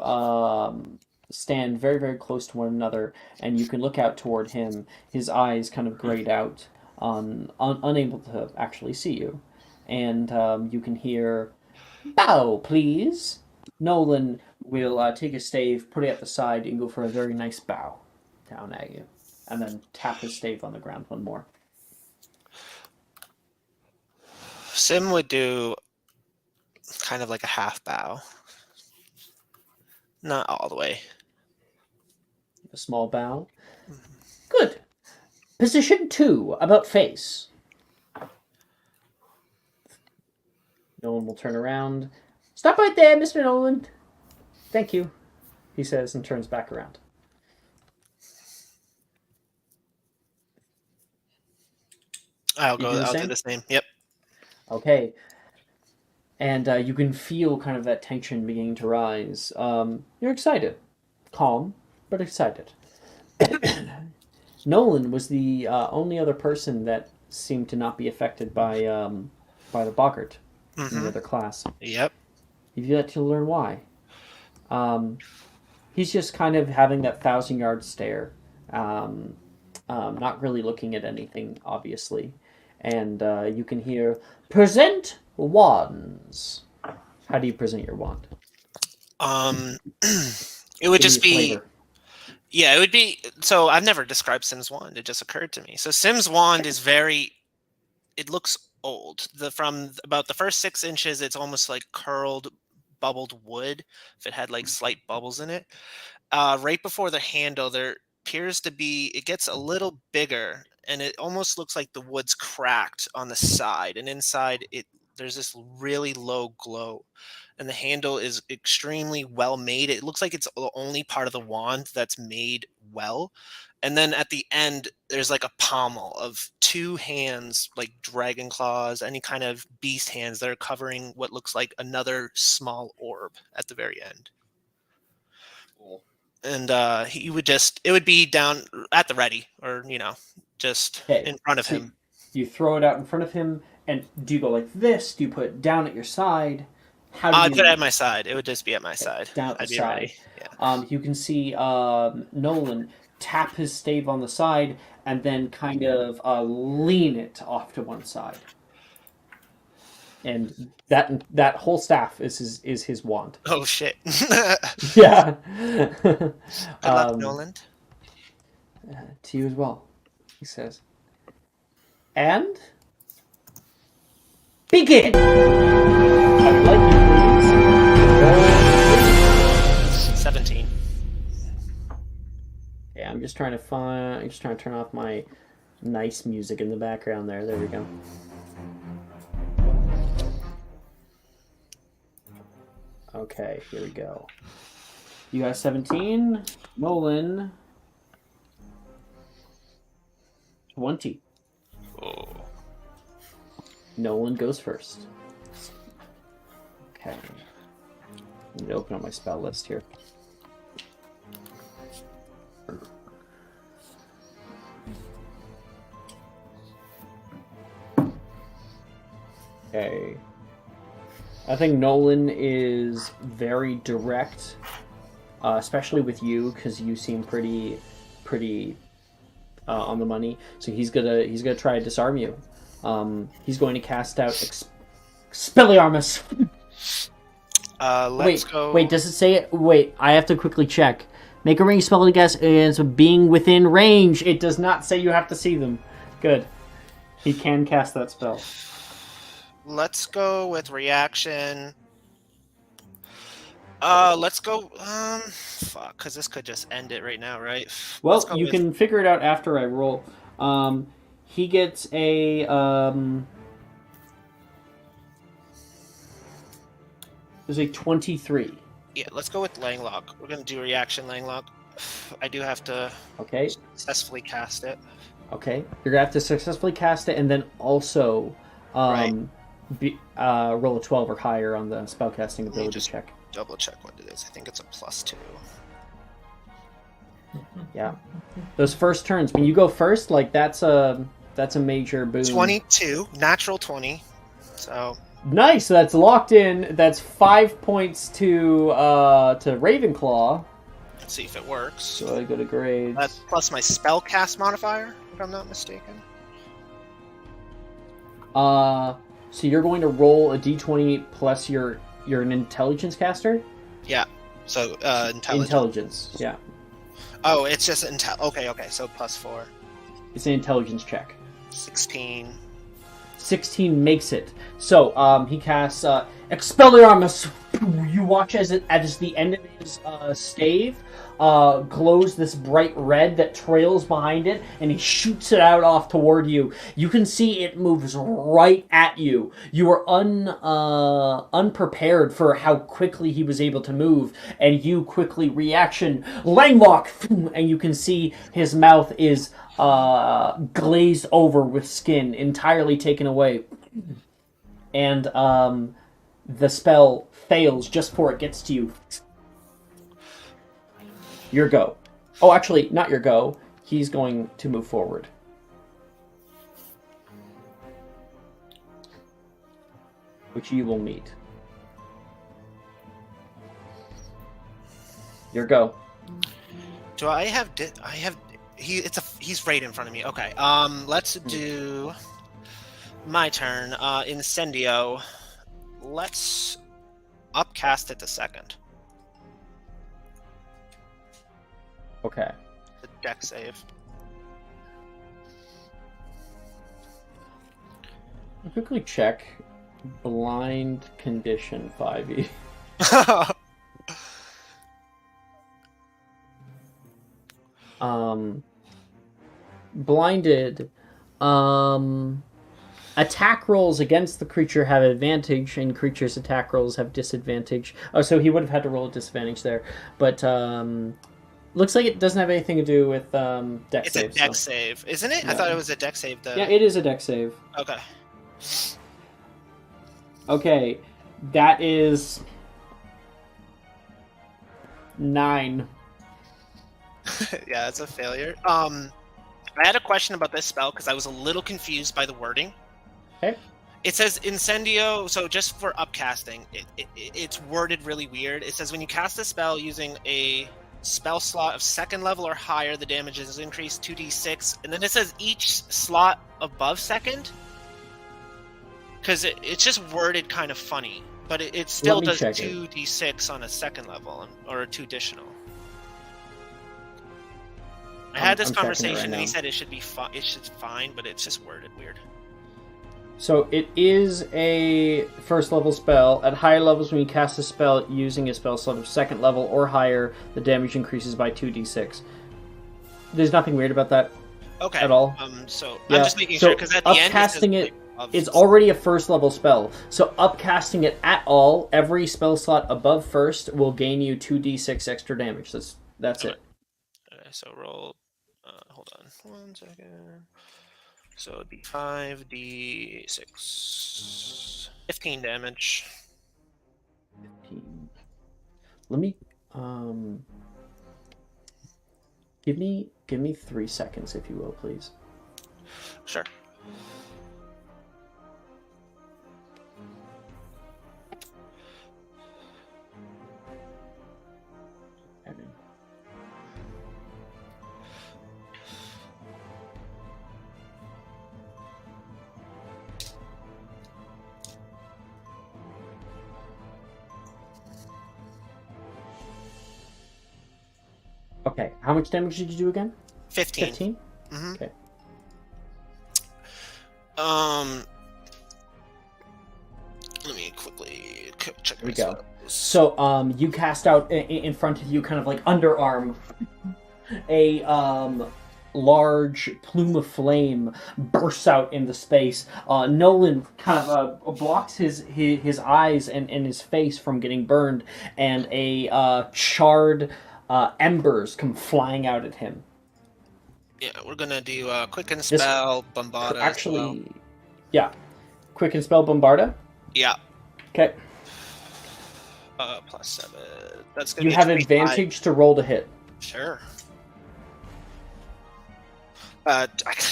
stand very, very close to one another, and you can look out toward him. His eyes kind of grayed out, unable to actually see you. And you can hear, bow, please. Nolan will take a stave, put it at the side, and go for a very nice bow down at you. And then tap his stave on the ground one more. Sim would do kind of like a half bow. Not all the way. A small bow. Good. Position 2, about face. Nolan will turn around. Stop right there, Mr. Nolan. Thank you, he says, and turns back around. I'll You do the do same? the same. Yep. Okay. And you can feel kind of that tension beginning to rise. You're excited. Calm, but excited. Nolan was the only other person that seemed to not be affected by the boggart in the other class. Yep. You've yet to learn why. He's just kind of having that 1,000-yard stare, not really looking at anything, obviously. And you can hear, "Present wands." How do you present your wand? It would Give me just a be flavor. yeah, it would be so I've never described Sim's wand. It just occurred to me. So Sim's wand is very it looks old. From about the first 6 inches, it's almost like curled, bubbled wood. If it had like slight bubbles in it, right before the handle, there appears to be. It gets a little bigger, and it almost looks like the wood's cracked on the side, and inside it there's this really low glow, and the handle is extremely well made. It looks like it's the only part of the wand that's made well. And then at the end, there's like a pommel of two hands, like dragon claws, any kind of beast hands that are covering what looks like another small orb at the very end. And he would just, it would be down at the ready, or, just Okay, in front of so him. you throw it out in front of him, and do you go like this? Do you put it down at your side? How do I'd you put it at my side. It would just be at my Okay, side. down at the I'd be side? ready. Yeah. You can see Nolan tap his stave on the side and then kind of lean it off to one side, and that whole staff is his wand. Oh, shit. Yeah. Good luck, Nolan. To you as well, he says. And begin. I'd like you, please. 17. Okay, I'm just trying to turn off my nice music in the background there. There we go. Okay, here we go. You got 17. Nolan. 20. Oh. Nolan goes first. Okay. Let me open up my spell list here. Okay. I think Nolan is very direct, especially with you, because you seem pretty on the money. So he's gonna try to disarm you. He's going to cast out Expelliarmus. Let's go. Wait, does it say it? Wait, I have to quickly check. Make a range spell against being within range. It does not say you have to see them. Good. He can cast that spell. Let's go with reaction. Let's go. Fuck, because this could just end it right now, right? Well, you can figure it out after I roll. He gets a There's a 23. Yeah, let's go with Langlock. We're gonna do reaction Langlock. I do have to Okay. successfully cast it. Okay. You're gonna have to successfully cast it, and then also Right. roll a 12 or higher on the spellcasting ability just check. double check what it is. I think it's a +2. Yeah. Those first turns, when you go first, like that's a major boon. 22, natural 20. So Nice. So that's locked in. That's 5 points to Ravenclaw. let's see if it works. So I go to grades. That's plus my spellcast modifier, if I'm not mistaken. So you're going to roll a d20 plus you're an intelligence caster? Yeah. So Intelligence, yeah. Oh, it's just Okay. So +4. It's an intelligence check. 16. 16 makes it. So he casts Expelliarmus. You watch as the end of his stave glows this bright red that trails behind it, and he shoots it out off toward you. You can see it moves right at you. You are unprepared for how quickly he was able to move, and you quickly reaction Langlock, and you can see his mouth is glazed over with skin, entirely taken away, and the spell fails just before it gets to you. Your go. Oh, actually, not your go. He's going to move forward. Which you will meet. Your go. Do I have? I have. He's right in front of me. Okay. Let's do my turn. Incendio. Let's upcast it to second. Okay. The deck save. I'll quickly check. Blind condition 5e. Blinded. Attack rolls against the creature have advantage, and creatures' attack rolls have disadvantage. Oh, so he would have had to roll a disadvantage there. But looks like it doesn't have anything to do with deck It's save. a deck save, isn't it? Yeah. I thought it was a deck save. Though. Yeah, it is a deck save. Okay. Okay, that is 9. Yeah, that's a failure. I had a question about this spell because I was a little confused by the wording. Okay. It says Incendio, so just for upcasting, it's worded really weird. It says when you cast a spell using a spell slot of second level or higher, the damage is increased 2d6, and then it says each slot above second. Because it's just worded kind of funny, but it still does 2d6 on a second level, or 2 additional. I had this conversation, and he said it should be fine, but it's just worded weird. So it is a first level spell. At higher levels, when you cast a spell using a spell slot of second level or higher, the damage increases by 2d6. There's nothing weird about that. Okay. At all. So Yeah. I'm just making sure because at the end upcasting it's already a first level spell. So upcasting it at all, every spell slot above first will gain you 2d6 extra damage. That's okay. it. Okay, so roll. Hold on 1 second. So it'd be 5d6, 15 damage. 15. Let me give me 3 seconds, if you will, please. Sure. Okay, how much damage did you do again? 15. 15? Mm-hmm. Okay. Let me quickly check. Here we go. So, you cast out in front of you, kind of like underarm, a large plume of flame bursts out into space. Nolan kind of blocks his eyes and his face from getting burned, and a charred embers come flying out at him. Yeah, we're gonna do Quicken Spell, Bombarda. Actually, yeah. Quicken Spell, Bombarda? Yeah. Okay. +7. That's gonna You be have 25. advantage to roll to hit. Sure.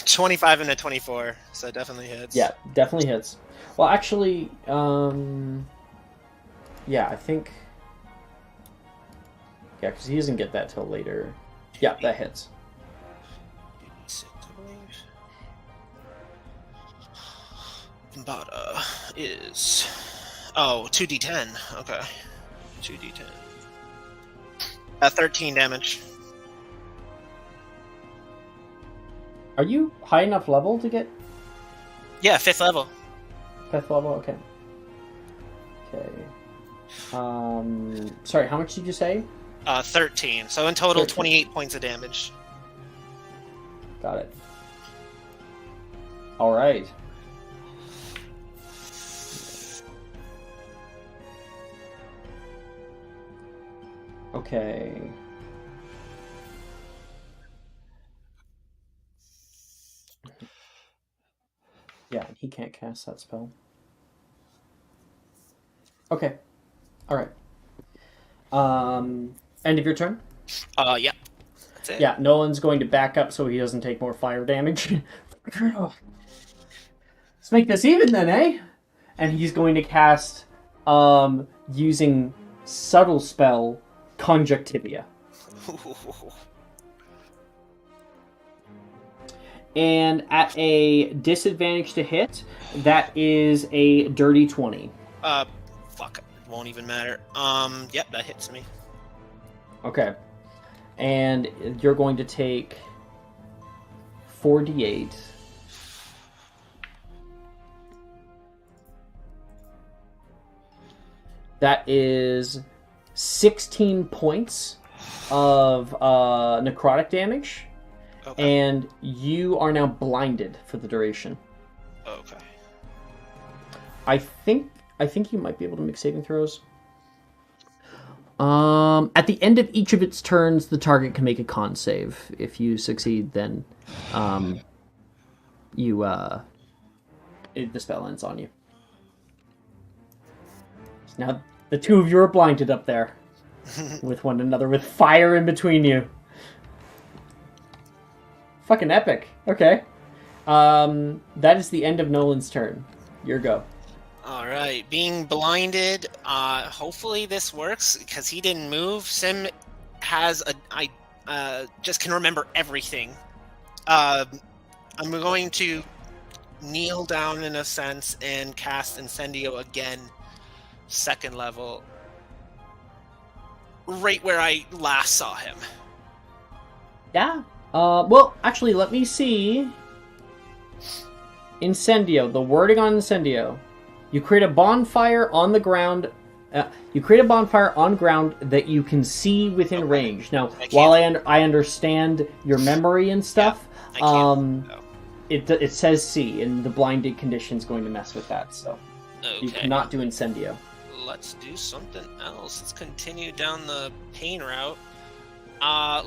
25 and a 24, so it definitely hits. Yeah, definitely hits. Well, actually, yeah, I think... Yeah, because he doesn't get that till later. Yeah, that hits. 86, I believe. Bombarda is... Oh, 2d10. Okay. 2d10. 13 damage. Are you high enough level to get Yeah, 5th level. 5th level? Okay. Okay. Sorry, how much did you say? 13. So in total, 13. 28 points of damage. Got it. All right. Okay. Yeah, he can't cast that spell. Okay. All right. End of your turn? Yeah. That's it. Yeah, Nolan's going to back up so he doesn't take more fire damage. Let's make this even then, eh? And he's going to cast, using Subtle Spell, conjunctivia. And at a disadvantage to hit, that is a dirty 20. Fuck. It won't even matter. Yep, that hits me. Okay. And you're going to take 4d8. That is 16 points of necrotic damage. Okay. And you are now blinded for the duration. Okay. I think you might be able to make saving throws. At the end of each of its turns, the target can make a con save. If you succeed, then the spell ends on you. Now the two of you are blinded up there with one another, with fire in between you. Fucking epic. Okay. That is the end of Nolan's turn. Your go. All right, being blinded. Hopefully this works because he didn't move. Sim has just can remember everything. I'm going to kneel down in a sense and cast Incendio again, second level, right where I last saw him. Yeah. Well, actually, let me see. Incendio. The wording on Incendio. You create a bonfire on the ground. You create a bonfire on ground that you can see within range. Now, while I understand your memory and stuff, it says see, and the blinded condition is going to mess with that. So you cannot do Incendio. Let's do something else. Let's continue down the pain route.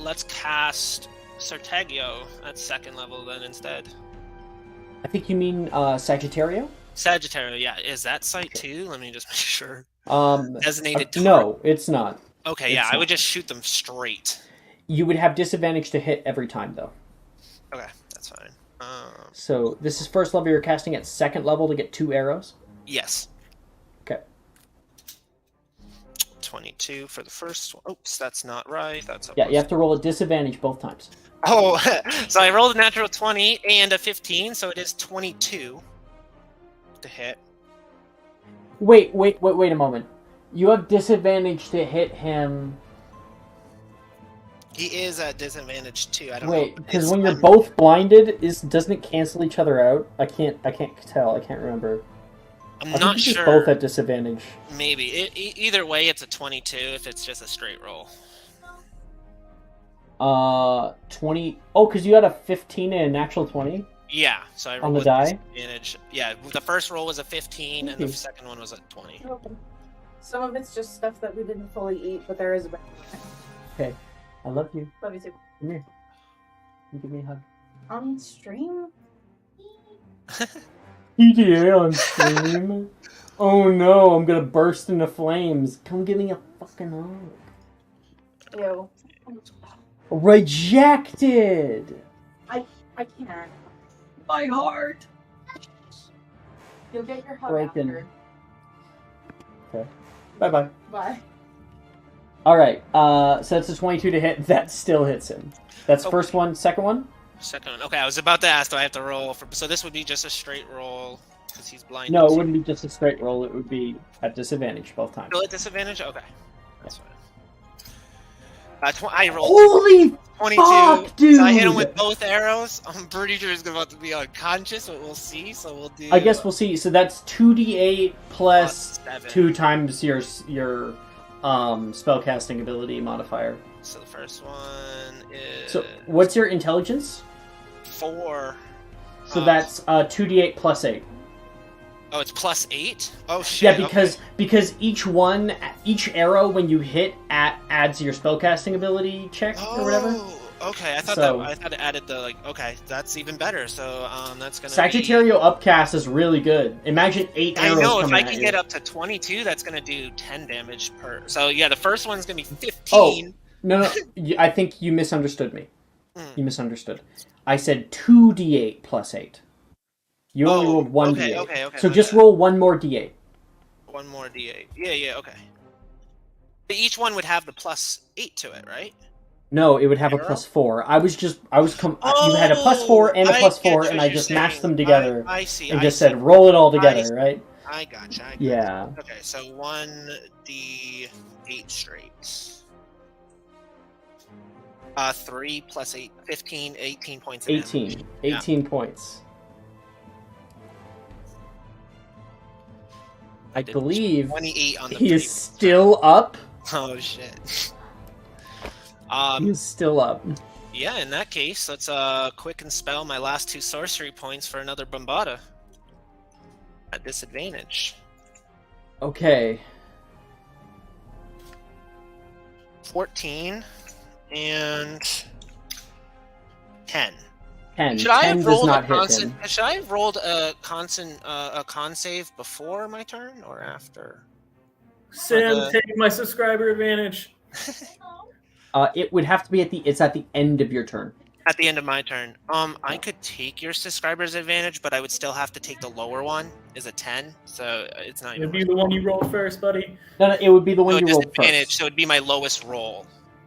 Let's cast Sartegio at second level then instead. I think you mean Sagittario? Sagittario, yeah. Is that site too? Let me just make sure. Designated target. No, it's not. Okay, I would just shoot them straight. You would have disadvantage to hit every time, though. Okay, that's fine. So this is first level. You're casting at second level to get 2 arrows? Yes. Okay. 22 for the first one. Oops, that's not right. That's you have to roll a disadvantage both times. Oh, so I rolled a natural 20 and a 15, so it is 22 to hit. Wait a moment. You have disadvantage to hit him. He is at disadvantage too. I don't Wait, know. because when you're both blinded, doesn't it cancel each other out? I can't tell. I can't remember. I'm not sure. Just both at disadvantage. Maybe. Either way, it's a 22 if it's just a straight roll. 20. Oh, because you had a 15 and a natural 20? Yeah, so I rolled on the with die. Disadvantage. Yeah, the first roll was a 15, and the second one was a 20. Okay. Some of it's just stuff that we didn't fully eat, but there is a. Okay, I love you. Love you too. Come here. You give me a hug. On stream? PTA on stream. Oh no, I'm gonna burst into flames. Come give me a fucking hug. Ew. Rejected. I can't. My heart. You'll get your hug Broken. after. Okay. Bye. Bye. Alright, so that's a 22 to hit. That still hits him. That's first one, second one? Second one. Okay, I was about to ask, do I have to roll for... So this would be just a straight roll, because he's blinded. No, it wouldn't be just a straight roll. It would be at disadvantage both times. Still at disadvantage? Okay. That's fine. I rolled Holy 22. fuck, dude! So I hit him with both arrows. I'm pretty sure he's about to be unconscious, but we'll see. So we'll do... I guess we'll see. So that's 2d8 plus 7. 2 times your spellcasting ability modifier. So the first one is... So what's your intelligence? 4. So that's 2d8 plus 8. Oh, it's plus 8? Oh, shit. Yeah, because each arrow when you hit adds your spellcasting ability check or whatever. Okay. I thought I thought it added the okay, that's even better. So that's gonna Sagittario upcast is really good. Imagine 8 arrows. I know if coming I at can you. get up to 22, that's gonna do 10 damage per. So yeah, the first one's gonna be 15. Oh, no, I think you misunderstood me. You misunderstood. I said 2d8 plus 8. You only rolled 1d8. Okay. So just roll one more d8. One more d8. Yeah, okay. But each one would have the +8 to it, right? No, it would have a Arrow? +4. You had a +4 and a I +4, get what and I you're just saying. mashed them together I see. and I just see. said roll it all I together, see. right? I gotcha. Yeah. Okay, so 1d8 straight. 3 plus 8, 15, 18 points of damage. 18. 18 points. I believe 28 on the he is previous still up. turn. Oh shit. He is still up. Yeah, in that case, let's quick and spell my last 2 sorcery points for another Bombada. At disadvantage. Okay. 14 and 10. 10. Should I 10 have does rolled not a hit constant? him. Should I have rolled a con save before my turn or after? Sim, take my subscriber advantage. It would have to be it's at the end of your turn. At the end of my turn. I could take your subscriber's advantage, but I would still have to take the lower one. Is a 10, so it's not even. It'd be the one you rolled first, buddy. No, it would be the one you rolled disadvantage, first. so it'd be my lowest roll.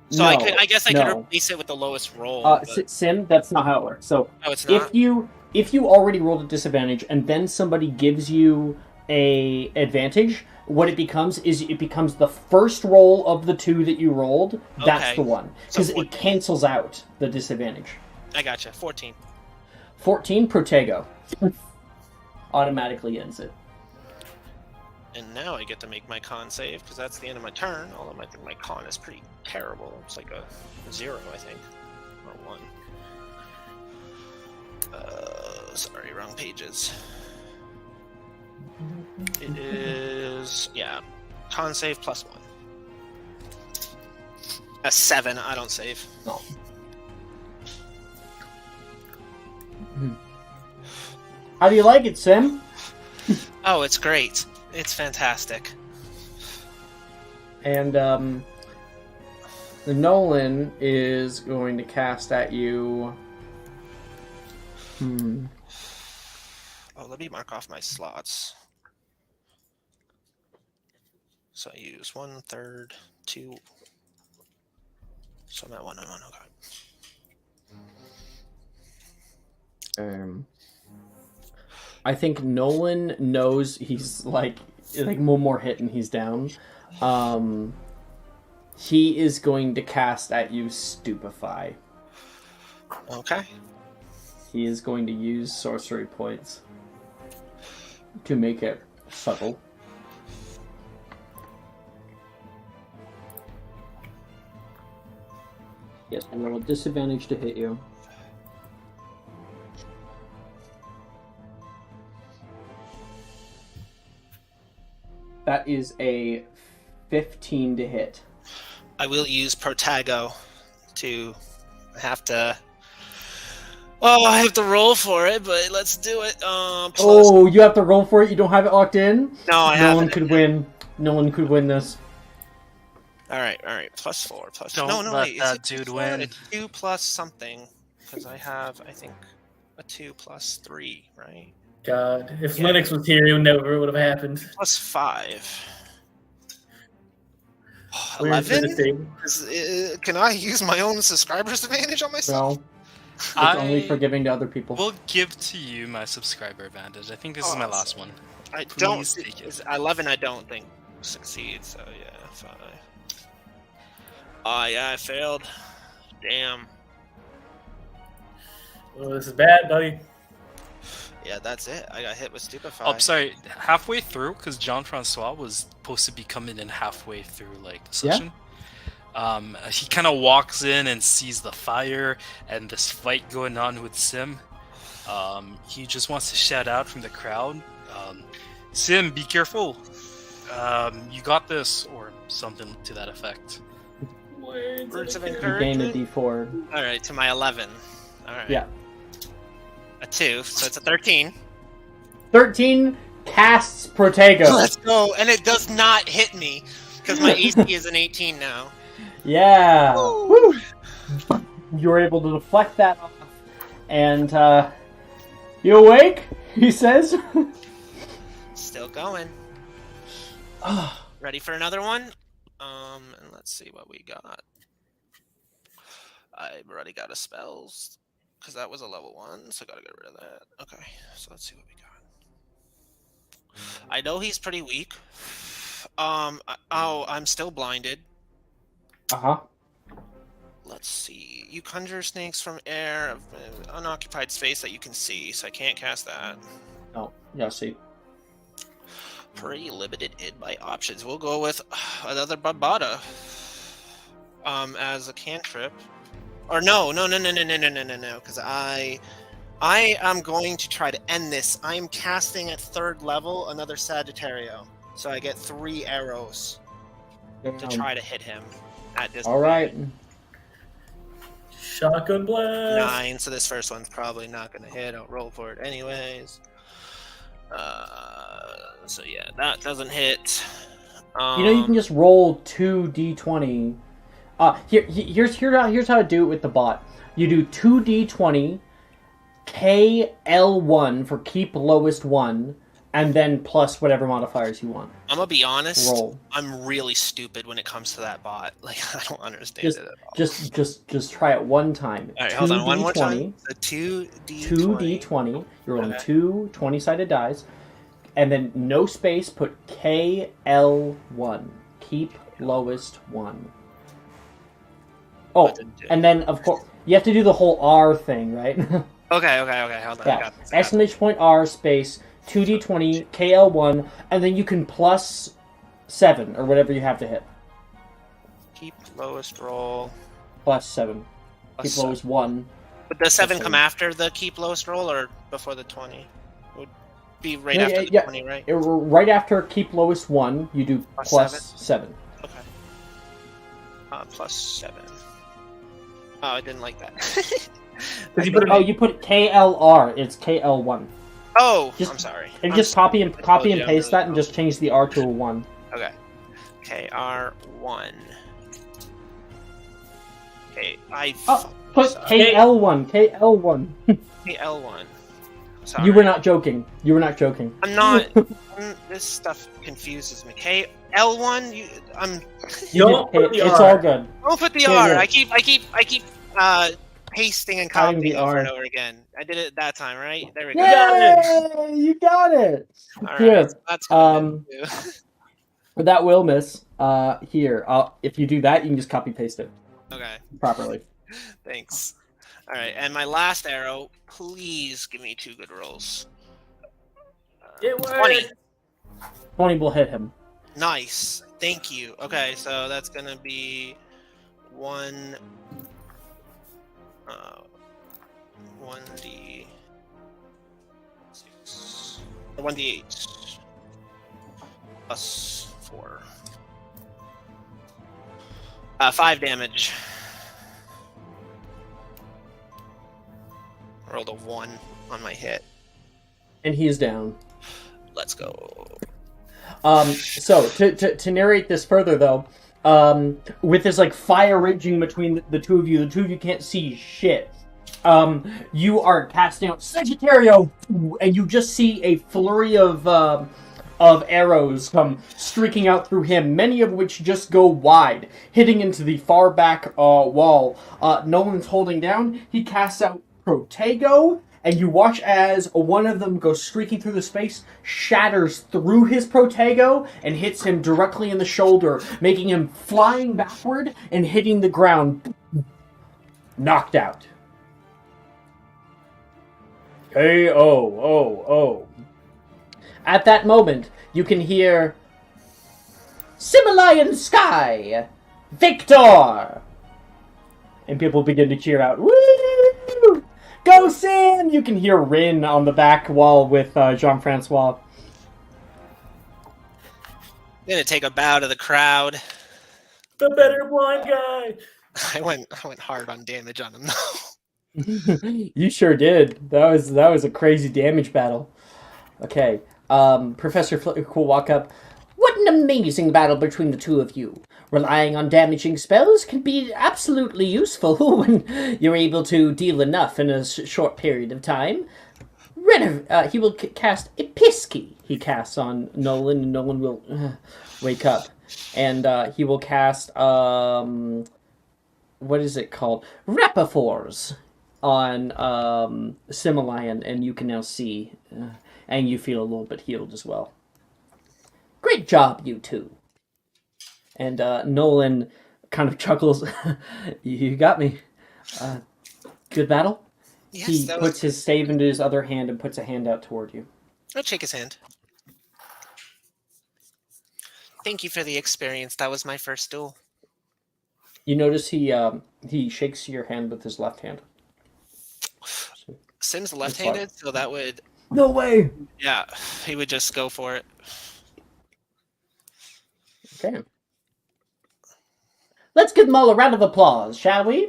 So No, I guess I could no. replace it with the lowest roll. but- Sim, that's not how it works. So Oh, it's not? if you already rolled a disadvantage and then somebody gives you a advantage, what it becomes is it becomes the first roll of the 2 that you rolled. That's Okay. the one So because it cancels out the disadvantage. I gotcha. 14. 14 Protego automatically ends it. And now I get to make my con save because that's the end of my turn. Although my con is pretty terrible. It's like a 0, I think, or 1. Sorry, wrong pages. It is con save +1. A 7. I don't save. No. How do you like it, Sim? Oh, it's great. It's fantastic. And the Nolan is going to cast at you. Oh, let me mark off my slots. So I use 1/3, 2. So I'm at 1 and 1. Okay. I think Nolan knows he's like one more hit and he's down. He is going to cast at you Stupefy. Okay. He is going to use sorcery points to make it subtle. Yes, I roll a disadvantage to hit you. That is a 15 to hit. I will use Protago to have to. Oh, I have to roll for it, but let's do it. Oh, you have to roll for it? You don't have it locked in? No, I No haven't. one could win. No one could win this. All right. +4. Don't no, let wait. that Is it dude 2+4? win. It's 2 plus something because I have, I think, a 2 plus 3, right? God, if Yeah. Linux was here, it never would have happened. +5. Where's the 11? table? Can I use my own subscriber's advantage on myself? No. It's only for giving to other people. Will give to you my subscriber advantage. I think this is my last one. I Please don't. take it. 11, I don't think succeeds. So yeah, 5. Oh yeah, I failed. Damn. Oh, this is bad, buddy. Yeah, that's it. I got hit with Stupefy. Oh, sorry. Halfway through, because Jean Francois was supposed to be coming in halfway through like the Yeah. session. He kind of walks in and sees the fire and this fight going on with Sim. He just wants to shout out from the crowd, "Sim, be careful! You got this," or something to that effect. Words of You gain a encouragement. D4. All right, to my 11. All right. Yeah. A 2, so it's a 13. 13 casts Protego. Let's go, and it does not hit me because my AC is an 18 now. Yeah. Woo. You're able to deflect that off. And, you awake? He says. Still going. Ready for another one? And let's see what we got. I've already got a spells because that was a level 1, so gotta get rid of that. Okay, so let's see what we got. I know he's pretty weak. I'm still blinded. Uh-huh. Let's see. You conjure snakes from air of unoccupied space that you can see, so I can't cast that. No. Yeah, see. Pretty limited in my options. We'll go with another Barbada. As a cantrip. Or no, because I am going to try to end this. I am casting at 3rd level another Sagittario. So I get 3 arrows to try to hit him at this All right. Shotgun blast. 9, so this first one's probably not going to hit. I'll roll for it anyways. So yeah, that doesn't hit. You can just roll 2d20. Here's how to do it with the bot. You do 2d20, KL1 for keep lowest 1, and then plus whatever modifiers you want. I'm gonna be honest. Roll. I'm really stupid when it comes to that bot. Like I don't understand it at all. Just try it one time. All right, hold on, one more time. The 2d20. You're rolling 2 20-sided dice, and then no space. Put KL1. Keep lowest 1. Oh, and then of course you have to do the whole R thing, right? Okay. Hold on. Yeah. Exclamation point R space 2d20 KL1, and then you can plus 7 or whatever you have to hit. Keep lowest roll. Plus 7. Plus Keep lowest 1. But does 7 come after the keep lowest roll or before the 20? It would be right after the 20, right? Right after keep lowest 1, you do plus 7. Okay. Plus 7. Oh, I didn't like that. You put KLR. It's KL1. Oh, I'm sorry. And just copy and paste that and just change the R to a 1. Okay. KR1. Okay, put KL1. KL1. KL1. Sorry. You were not joking. I'm not. This stuff confuses me. KL1. It's all good. Don't put the R. I keep pasting and copying over and over again. I did it that time, right? There we go. Yay! You got it. All Here. right, so that's gonna that will miss. Here. If you do that, you can just copy paste it. Okay. Properly. Thanks. All right, and my last arrow. Please give me 2 good rolls. It worked. 20. 20 will hit him. Nice. Thank you. Okay, so that's gonna be 1. 1d6 or 1d8 plus 4. 5 damage. Rolled a 1 on my hit. And he is down. Let's go. So to narrate this further though, with this like fire raging between the two of you can't see shit. You are casting out Sagittario, and you just see a flurry of arrows come streaking out through him, many of which just go wide, hitting into the far back wall. Nolan's holding down. He casts out Protego, and you watch as one of them goes streaking through the space, shatters through his Protego, and hits him directly in the shoulder, making him flying backward and hitting the ground. Knocked out. K-O-O-O. At that moment, you can hear Similian Sky! Victor! And people begin to cheer out. Woo! Go Sim! You can hear Rin on the back wall with Jean-Francois. I'm gonna take a bow to the crowd. The better blind guy. I went hard on damage on him though. You sure did. That was a crazy damage battle. Okay. Professor Flick will walk up. What an amazing battle between the two of you. Relying on damaging spells can be absolutely useful when you're able to deal enough in a short period of time. He will cast Episky. He casts on Nolan, and Nolan will wake up. and he will cast what is it called? Rapifors on Similian, and you can now see, and you feel a little bit healed as well. Great job, you two. And Nolan kind of chuckles. You got me. Good battle? Yes, He that was puts his stave into his other hand and puts a hand out toward you. I'll shake his hand. Thank you for the experience. That was my first duel. You notice he shakes your hand with his left hand. Sim's left-handed, so that would... No way! Yeah, he would just go for it. Okay. Let's give them all a round of applause, shall we?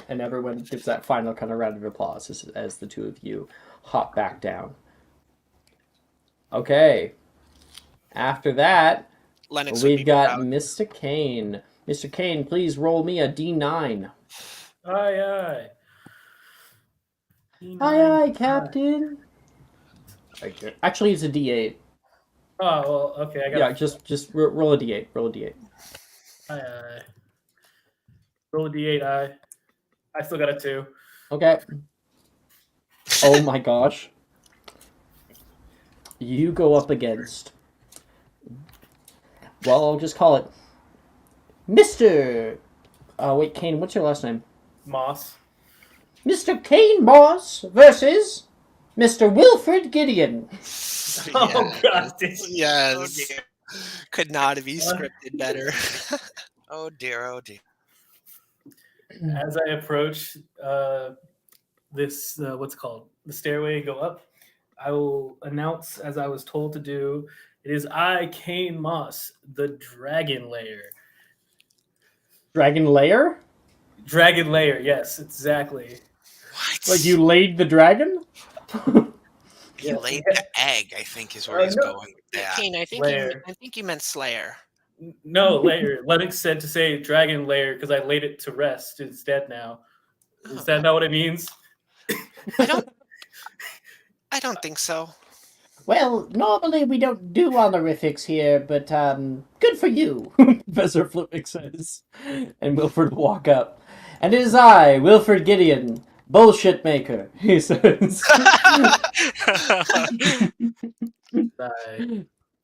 And everyone gives that final kind of round of applause as the two of you hop back down. Okay. After that, Lennox would we've be got proud. Mr. Kane. Mr. Kane, please roll me a D9. Aye, aye. Aye, aye, Captain. Okay. Actually, it's a D8. Oh, well, okay. I got Yeah, just roll a D8. Roll a D8. Aye, aye. Roll a D8, aye. I still got a 2. Okay. Oh my gosh. You go up against... Well, I'll just call it... Mr... wait, Kane, what's your last name? Moss. Mr. Kane Moss versus Mr. Wilfred Gideon. Oh, God. Yes. dear. Could not be scripted better. Oh dear, oh dear. As I approach this, what's it called? The stairway, go up, I will announce, as I was told to do, it is I, Kane Moss, the Dragon Lair. Dragon Lair? Dragon Lair, yes, exactly. What? Like you laid the dragon? He Yeah. laid the egg, I think, is where he's No. going with that. Kane, I Lair. think you meant Slayer. No, lair. Lennox said to say Dragon Lair because I laid it to rest instead now. Is that not what it means? I don't think so. Well, normally we don't do honorifics here, but good for you, Professor Flippick says. And Wilfred will walk up. And it is I, Wilfred Gideon, bullshit maker, he says.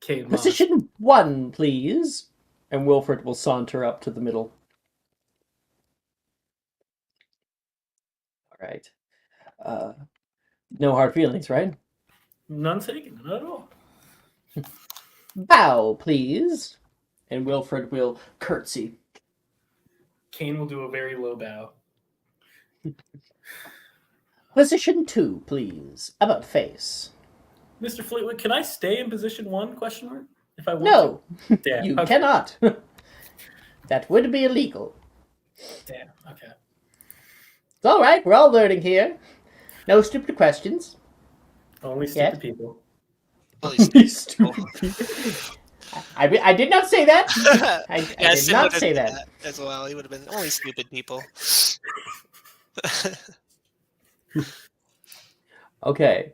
Kane Moss. Position 1, please. And Wilfred will saunter up to the middle. All right. No hard feelings, right? None taken, not at all. Bow, please. And Wilfred will curtsy. Kane will do a very low bow. Position 2, please. About face. Mr. Fleetwood, can I stay in position 1? Question mark. If I want No, to. Damn. you okay. cannot. That would be illegal. Damn. Okay. It's all right. We're all learning here. No stupid questions. Only stupid Yeah. people. Stupid people. I did not say that. I did Sim not would've say said that. as well. He would have been only stupid people. Okay.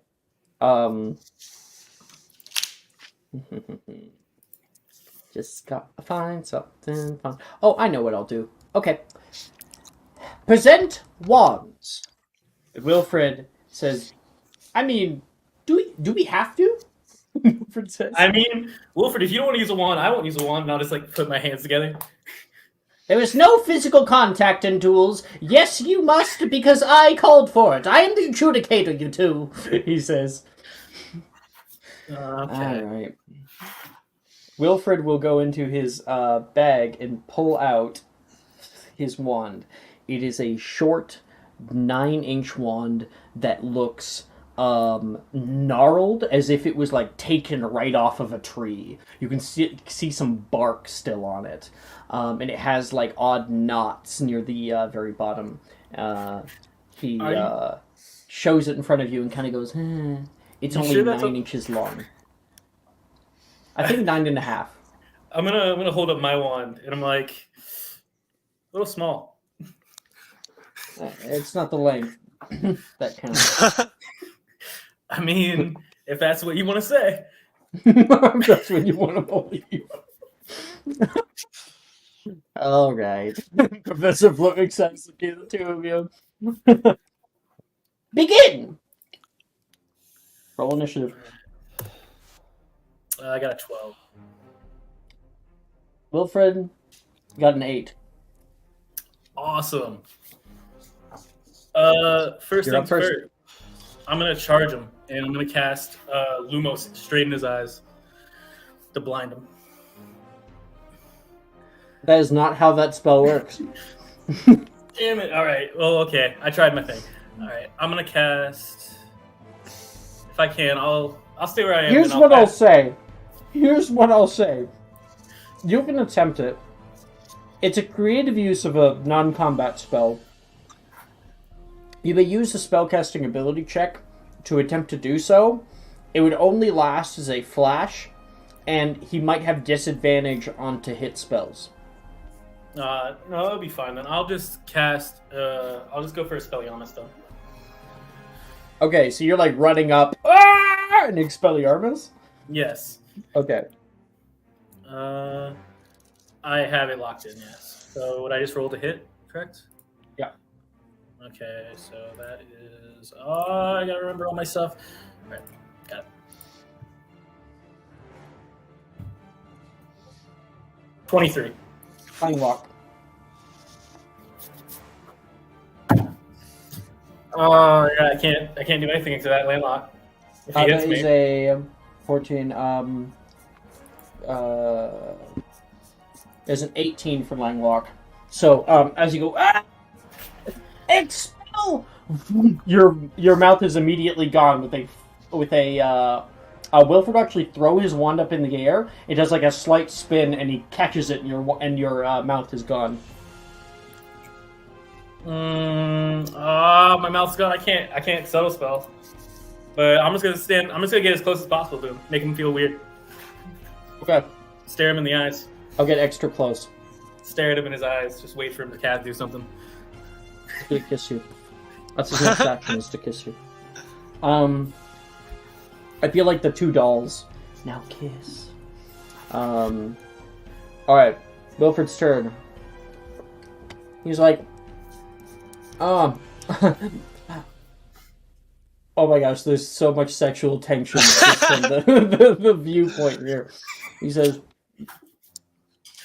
Just gotta find something fun. Oh, I know what I'll do. Okay. Present wands. Wilfred says, I mean, do we have to? Wilfred says. I mean, Wilfred, if you don't want to use a wand, I won't use a wand, and I'll just like put my hands together. There is no physical contact in duels. Yes, you must, because I called for it. I am the adjudicator, you two, he says. Okay. All right. Wilfred will go into his bag and pull out his wand. It is a short 9-inch wand that looks gnarled, as if it was like taken right off of a tree. You can see some bark still on it, and it has like odd knots near the very bottom. He shows it in front of you and kind of goes, it's You only sure that's 9 inches long. I think 9.5. I'm gonna hold up my wand, and I'm like, a little small. It's not the length that counts. I mean, if that's what you want to say. That's what you want to believe. All right. Professor Flip says to the two of you. Begin! Roll initiative. I got a 12. Wilfred got an 8. Awesome. First You're up things first. first. I'm gonna charge him, and I'm gonna cast Lumos straight in his eyes to blind him. That is not how that spell works. Damn it! All right. Well, okay. I tried my thing. All right. I'm gonna cast. If I can, I'll stay where I am. Here's what I'll say. Here's what I'll say. You can attempt it. It's a creative use of a non-combat spell. You may use the spellcasting ability check to attempt to do so. It would only last as a flash, and he might have disadvantage on to hit spells. No, it'll be fine then. I'll just cast. I'll just go for a Expelliarmus then. Okay, so you're like running up and Expelliarmus? Yes. Okay. I have it locked in. Yes. So would I just roll to hit? Correct. Yeah. Okay. So that is. Oh, I gotta remember all my stuff. All right. Got it. $23. Flying walk. Oh yeah, I can't do anything except that landlock. If he hits That me. is a 14. There's an 18 for Langlock. So as you go, expel! Your mouth is immediately gone with a Wilfred actually throw his wand up in the air. It does like a slight spin, and he catches it, and your mouth is gone. My mouth's gone. I can't subtle spell. But I'm just gonna get as close as possible to him, make him feel weird. Okay. Stare him in the eyes. I'll get extra close. Stare at him in his eyes. Just wait for him to do something. He's gonna kiss you. That's his next action, is to kiss you. I feel like the two dolls. Now kiss. Alright. Wilfred's turn. He's like, oh my gosh, there's so much sexual tension just from the viewpoint here. He says,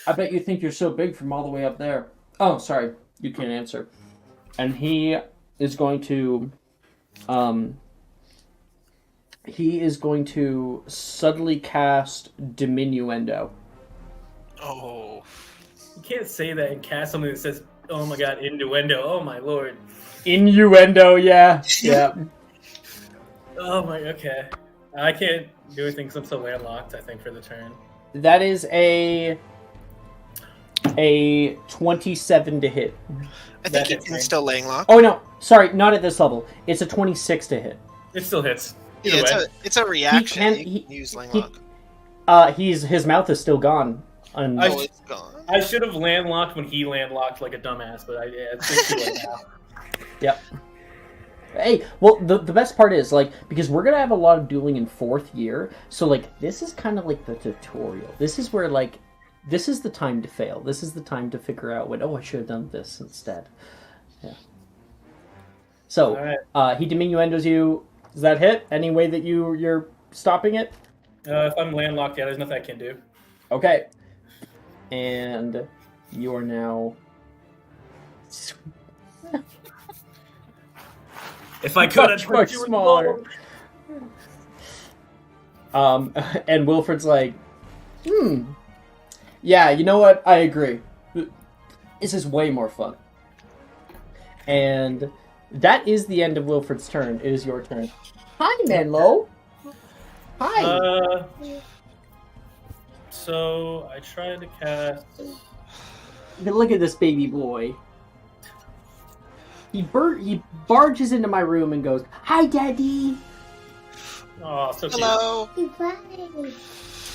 I bet you think you're so big from all the way up there. Oh, sorry, you can't answer. And he is going to subtly cast Diminuendo. Oh. You can't say that and cast something that says, "Oh my God, innuendo." Oh my lord. Innuendo, yeah. Yeah. Oh my. Okay. I can't do anything because I'm so landlocked. I think for the turn. That is a 27 to hit. I think you can still landlock. Oh no, sorry, not at this level. It's a 26 to hit. It still hits. Yeah, Either way. it's a reaction. You He can use landlock. His mouth is still gone. And I It's gone. I should have landlocked when he landlocked like a dumbass, but it's too late now. Yep. Hey, well, the best part is, like, because we're going to have a lot of dueling in 4th year, so, like, this is kind of like the tutorial. This is where, like, this is the time to fail. This is the time to figure out what, I should have done this instead. Yeah. So, Alright. He diminuendos you. Does that hit? Any way that you're stopping it? If I'm landlocked, yeah, there's nothing I can do. Okay. And you are now... If I could, I'd much put you in smaller. the ball. And Wilfred's like, yeah, you know what? I agree. This is way more fun. And that is the end of Wilfred's turn. It is your turn. Hi, Menlo. Hi. So I tried to cast. Look at this baby boy. He barges into my room and goes, "Hi, Daddy." Oh, so cute. Hello. Goodbye.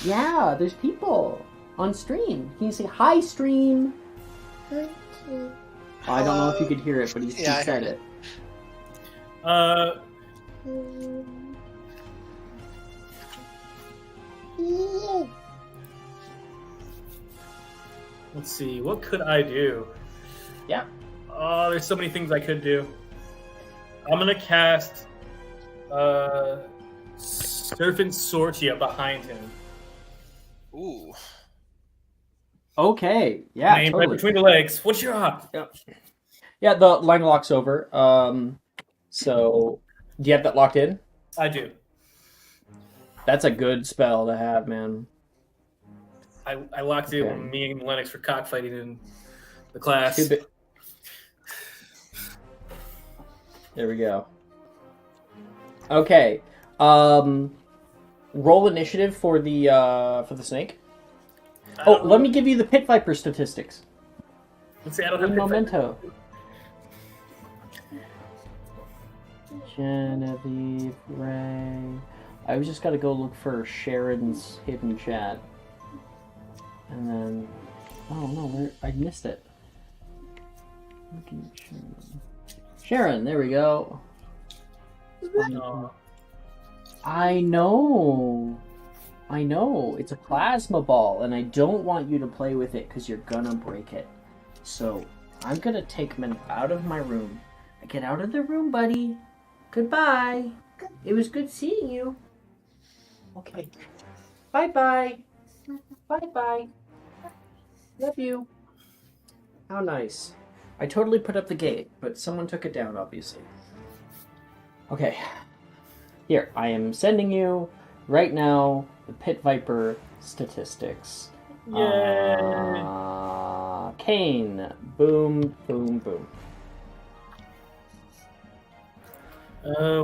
Yeah, there's people on stream. Can you say hi, stream? Okay. I don't know if you could hear it, but he Yeah, I said heard it. Yeah. Let's see. What could I do? Yeah. Oh, there's so many things I could do. I'm gonna cast Serpent Sortia behind him. Ooh. Okay. Yeah. Name Totally. right between the legs. What's your op? Yeah. The line lock's over. So do you have that locked in? I do. That's a good spell to have, man. I locked it when me and Lennox were cockfighting in the class. There we go. Okay. Roll initiative for the snake. Oh, let me give you the pit viper statistics. Let's see, I don't have Un Pit Viper. momento. Genevieve, Ray. I just got to go look for Sharon's hidden chat. And then, oh no, I missed it. Looking at Sharon. Sharon, there we go. No. I know. It's a plasma ball, and I don't want you to play with it because you're gonna break it. So I'm gonna take him out of my room. Get out of the room, buddy. Goodbye. It was good seeing you. Okay. Bye-bye. Bye-bye. Love you. How nice. I totally put up the gate, but someone took it down, obviously. Okay. Here, I am sending you, right now, the Pit Viper statistics. Yay! Kane. Boom, boom, boom.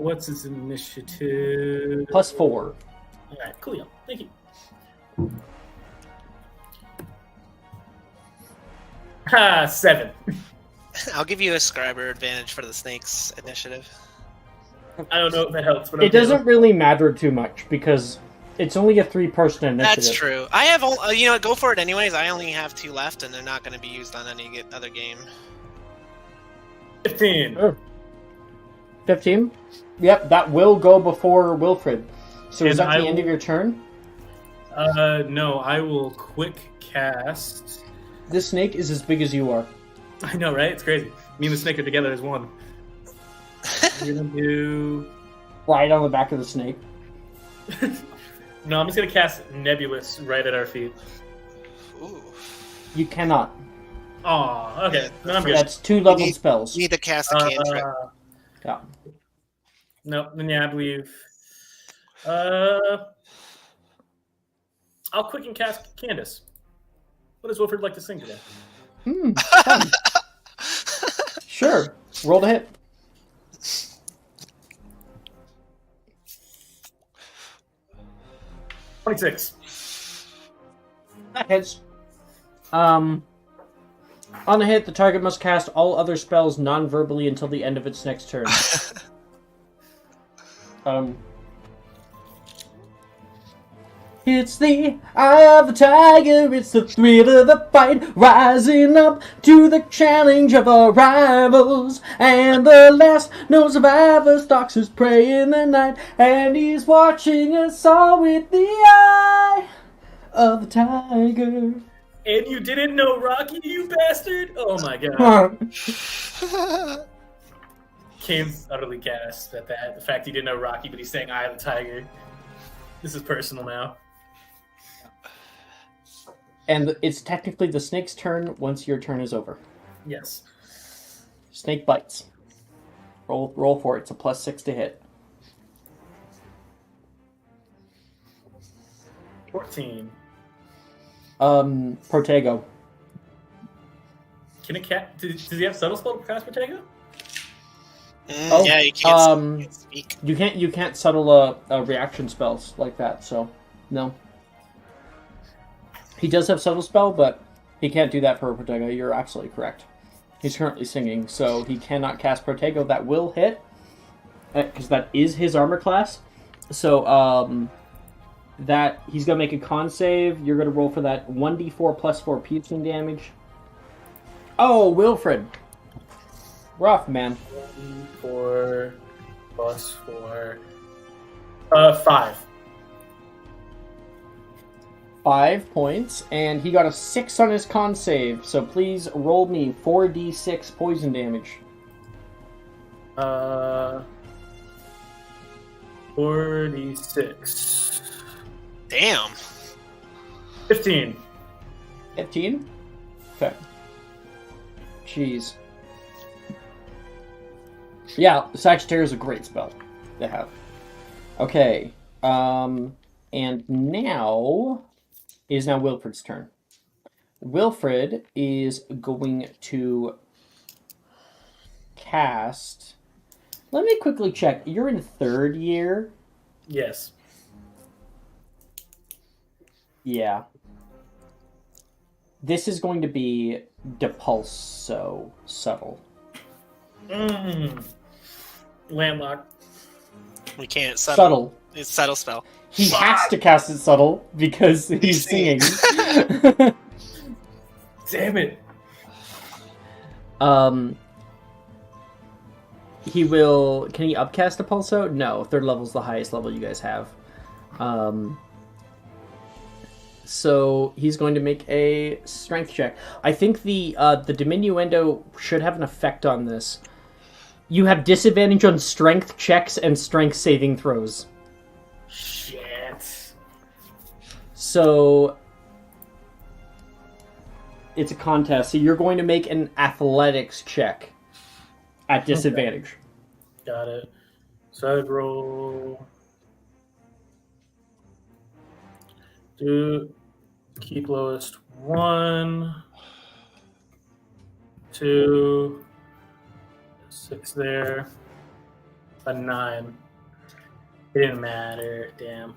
What's his initiative? +4. Alright, cool. Thank you. Ha! 7. I'll give you a scriber advantage for the snake's initiative. I don't know if that helps, but It doesn't really matter too much because it's only a 3-person initiative. That's true. I have, go for it anyways. I only have 2 left, and they're not going to be used on any other game. 15. Oh. 15? Yep, that will go before Wilfred. So is that the end of your turn? No, I will quick cast. This snake is as big as you are. I know, right? It's crazy. Me and the snake are together as one. I'm gonna do. Right on the back of the snake. No, I'm just gonna cast Nebulous right at our feet. Ooh. You cannot. Aw, okay. No, I'm good. That's 2 level spells. You need to cast a cantrip. Yeah. No, then yeah, I believe. I'll quick and cast Candace. What does Wilfred like to sing today? Fun. Sure. Roll to hit. $26. That hits. On a hit, the target must cast all other spells non-verbally until the end of its next turn. It's the eye of the tiger, it's the thrill of the fight, rising up to the challenge of our rivals. And the last known survivor stalks his prey in the night, and he's watching us all with the eye of the tiger. And you didn't know Rocky, you bastard? Oh my god. Kane's utterly gasped at that. The fact he didn't know Rocky, but he's saying Eye of the Tiger. This is personal now. And it's technically the snake's turn once your turn is over. Yes. Snake bites. Roll for it. It's a +6 to hit. 14. Protego. Can a cat... Does he have subtle spell to cast Protego? Yeah, you can't speak. You can't settle a reaction spells like that, so no. He does have subtle spell, but he can't do that for a Protego. You're absolutely correct. He's currently singing, so he cannot cast Protego. That will hit, because that is his armor class. So that he's gonna make a con save. You're gonna roll for that 1d4 +4 piercing damage. Oh, Wilfred. Rough, man. 4 +4. 5. 5 points, and he got a 6 on his con save, so please roll me 4d6 poison damage. 46. Damn. 15. 15? Okay. Jeez. Yeah, Sagittarius is a great spell to have. Okay. And now is now Wilfred's turn. Wilfred is going to cast... Let me quickly check. You're in 3rd year? Yes. Yeah. This is going to be Depulso Subtle. Landlock. We can't Subtle. It's subtle spell. He has to cast it subtle because he's singing. Damn it. He will... Can he upcast a Pulso? No, 3rd level's the highest level you guys have. So he's going to make a strength check. I think the diminuendo should have an effect on this. You have disadvantage on strength checks and strength saving throws. Shit. So it's a contest. So you're going to make an athletics check at disadvantage. Okay. Got it. So I'd roll. Keep lowest 1, 2, 6 there, a 9. It didn't matter. Damn.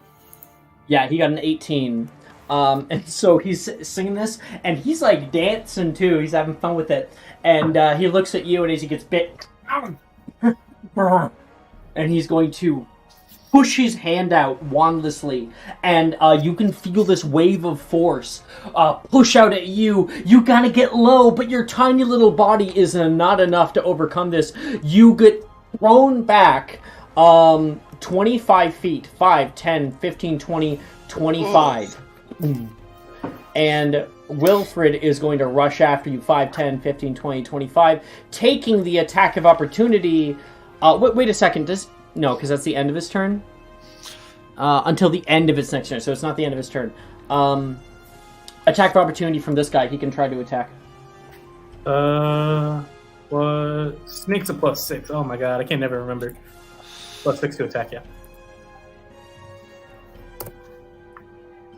Yeah, he got an 18. And so he's singing this, and he's like dancing too. He's having fun with it. And he looks at you, and as he gets bit, and he's going to push his hand out wandlessly, and you can feel this wave of force push out at you. You gotta get low, but your tiny little body is not enough to overcome this. You get thrown back 25 feet. 5, 10, 15, 20, 25. And Wilfred is going to rush after you. 5, 10, 15, 20, 25. Taking the attack of opportunity. Wait a second. No, because that's the end of his turn. Until the end of its next turn, so it's not the end of his turn. Attack of opportunity from this guy. He can try to attack. What? Snake's a +6. Oh my god, I can never remember. +6 to attack, yeah.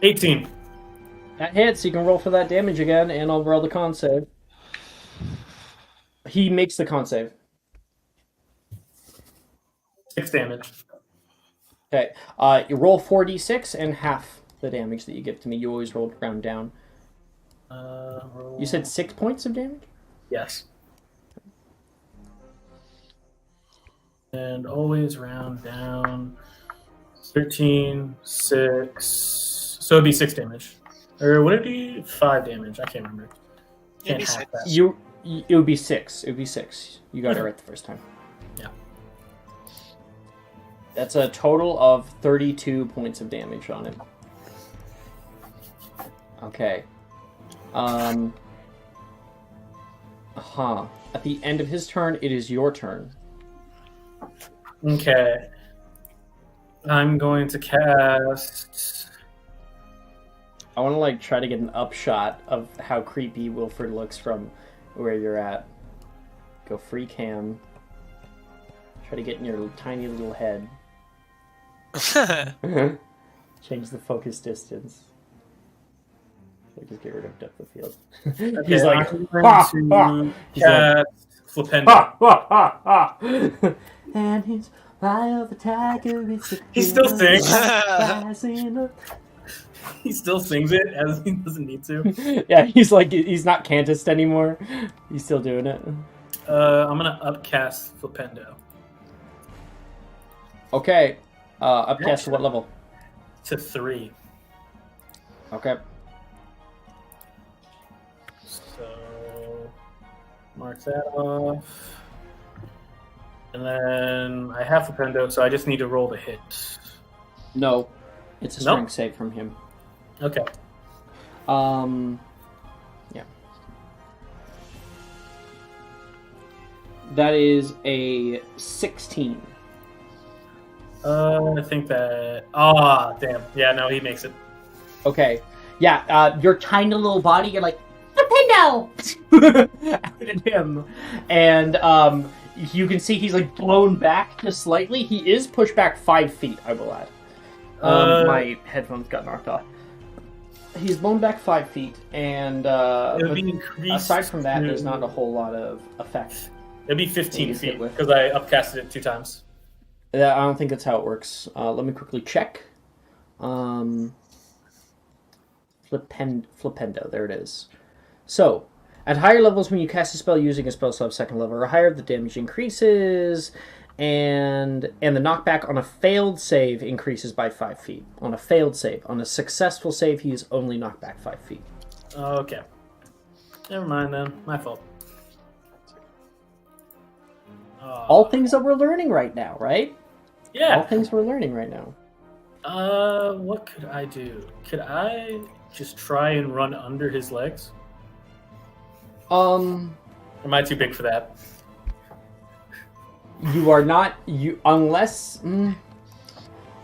18. That hits. You can roll for that damage again, and I'll roll the con save. He makes the con save. 6 damage. Okay, you roll 4d6 and half the damage that you give to me. You always roll round down. You said 6 points of damage? Yes. And always round down. 13, 6. So it'd be 6 damage. Or would it be 5 damage? I can't remember. Can't hack that. It would be 6. It would be 6. You got it right the first time. Yeah. That's a total of 32 points of damage on him. Okay. At the end of his turn, it is your turn. Okay. I'm going to cast... I want to try to get an upshot of how creepy Wilfred looks from where you're at. Go free cam. Try to get in your tiny little head. Change the focus distance. So just get rid of depth of field. Okay, He's like, I'm going to cast Flipendo. And he's Eye of the tiger, it's a He still sings. rising up. He still sings it as he doesn't need to. Yeah, he's not Cantist anymore. He's still doing it. I'm gonna upcast Flipendo. Okay. Upcast to what level? To 3. Okay. So mark that off. And then I have Flipendo, so I just need to roll the hit. No. It's a strength save from him. Okay. Yeah. That is a 16. I think that. Damn. Yeah, no, he makes it. Okay. Yeah, your tiny little body, you're like, Nintendo! out at him. And you can see he's like blown back just slightly. He is pushed back 5 feet, I will add. My headphones got knocked off. He's blown back 5 feet, and It'll be increased. aside from that, to- there's not a whole lot of effect. It'll be 15 He's feet hit with. because I upcasted it 2 times. I don't think that's how it works. Let me quickly check. Flipendo, there it is. So, at higher levels, when you cast a spell using a spell slot second level or higher, the damage increases, and the knockback on a failed save increases by 5 feet. On a failed save. On a successful save, he is only knocked back 5 feet. Okay. Never mind then. My fault. All things that we're learning right now, right? Yeah. All things we're learning right now. What could I do? Could I just try and run under his legs? Am I too big for that? You are not unless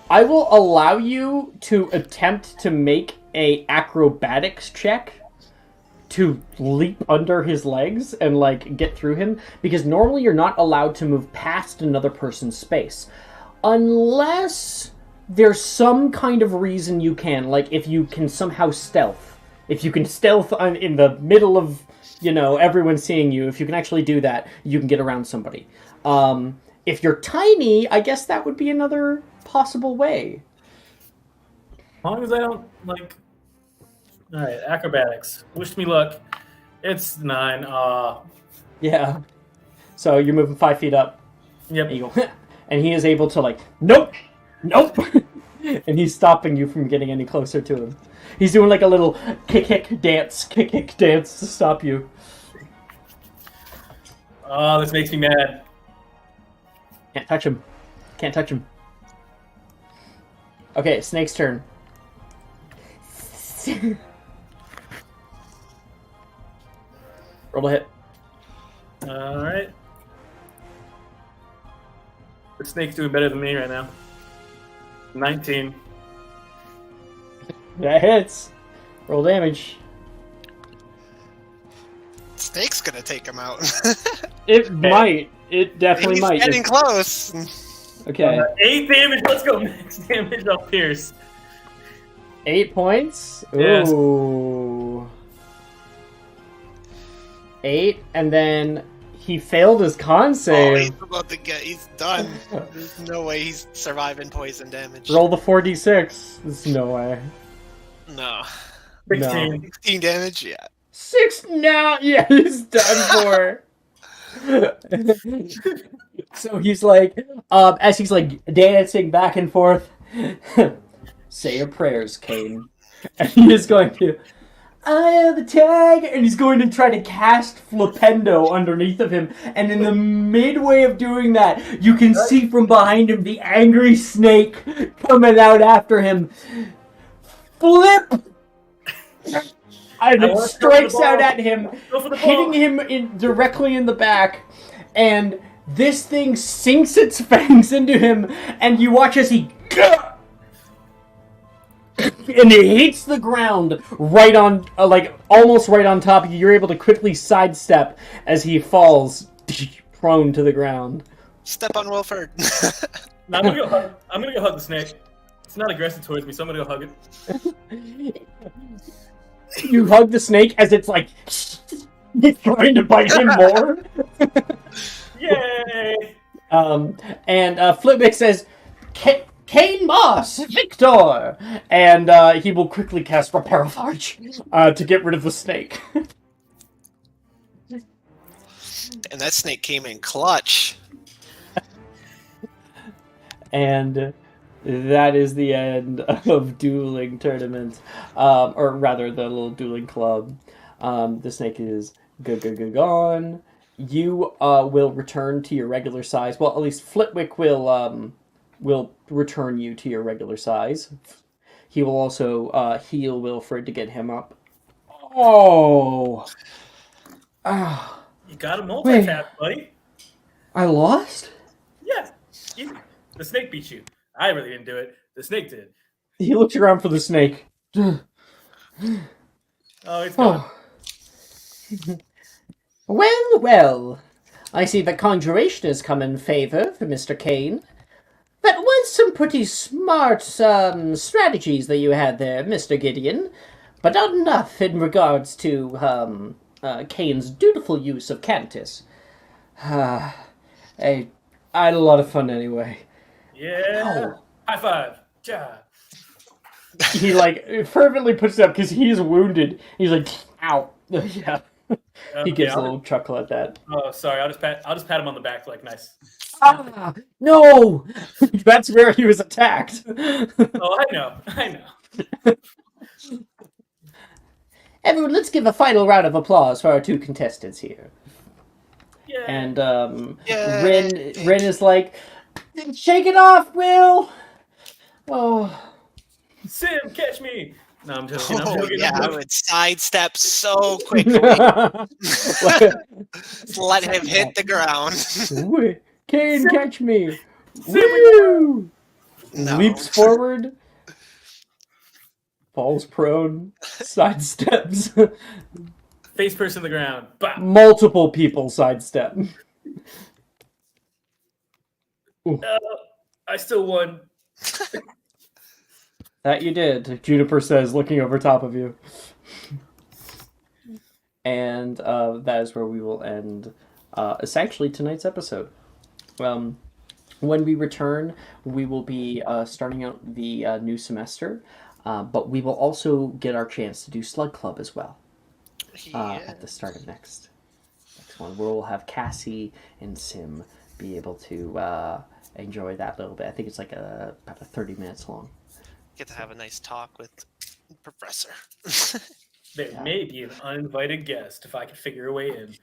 I will allow you to attempt to make a acrobatics check to leap under his legs and like get through him, because normally you're not allowed to move past another person's space unless there's some kind of reason you can, like if you can somehow stealth. If you can stealth in the middle of, everyone seeing you, if you can actually do that, you can get around somebody. If you're tiny, I guess that would be another possible way. As long as I don't, Alright, acrobatics. Wish me luck. It's 9. Yeah. So you're moving 5 feet up. Yep. And, you go, and he is able to nope! And he's stopping you from getting any closer to him. He's doing like a little kick dance to stop you. Oh, this makes me mad. Can't touch him. Okay, Snake's turn. Roll a hit. Alright. The snake's doing better than me right now. 19. That hits. Roll damage. Snake's gonna take him out. It might. It definitely He's might. getting close. Okay. 8 damage. Let's go. Max damage off Pierce. 8 points? Yes. Ooh. 8, and then he failed his con Oh, save. he's about to he's done. There's no way he's surviving poison damage. Roll the 4d6. There's no way. No. 16. 16 damage? Yeah. 6 now? Yeah, he's done for. So he's like, as he's like dancing back and forth, say your prayers, Kane. And he is going to, I have the tag, and he's going to try to cast Flipendo underneath of him. And in the midway of doing that, you can see from behind him the angry snake coming out after him. Flip! And it strikes out at him, hitting him directly in the back, and this thing sinks its fangs into him, and you watch as he and it hits the ground right on, almost right on top of you. You're able to quickly sidestep as he falls prone to the ground. Step on Wilford. No, I'm gonna go hug the snake. It's not aggressive towards me, so I'm gonna go hug it. You hug the snake as it's like trying to bite him more. Yay! And Flipbick says, Kane Moss, Victor! And he will quickly cast Repair of Arch to get rid of the snake. And that snake came in clutch. And that is the end of Dueling Tournament. Or rather, the little Dueling Club. The snake is gone. You will return to your regular size. Well, at least Flitwick will return you to your regular size. He will also heal Wilfred to get him up Oh. Ah. You got a Wait. multitask, buddy. I lost? Yeah, easy. The snake beat you. I really didn't do it. The snake did. He looks around for the snake. Oh, it's gone. Well, well. I see that conjuration has come in favor for Mr. Kane. That was some pretty smart strategies that you had there, Mr. Gideon, but not enough in regards to Kane's dutiful use of Cantus. I had a lot of fun anyway. Yeah. Oh. High five. Ja. He fervently puts it up because he's wounded. He's like, ow. Yeah. He gives a little chuckle at that. Oh, sorry. I'll just pat him on the back, like nice. Ah, no! That's where he was attacked. Oh, I know. Everyone, let's give a final round of applause for our two contestants here. Yeah. And Rin is like, shake it off, Will. Oh, Sim, catch me. No, I'm joking. I'm Oh, joking. yeah, I'm I joking. would sidestep so quickly. Let him hit the ground. Kane, catch me. Sim, Woo! No. Leaps forward. Falls prone. Sidesteps. Face first in the ground. Bah. Multiple people sidestep. I still won. That you did, Juniper says, looking over top of you. And that is where we will end, essentially, tonight's episode. When we return, we will be starting out the new semester, but we will also get our chance to do Slug Club as well at the start of next one, where we'll have Cassie and Sim be able to enjoy that a little bit. I think it's like about 30 minutes long. Get to have a nice talk with Professor. There may be an uninvited guest if I can figure a way in.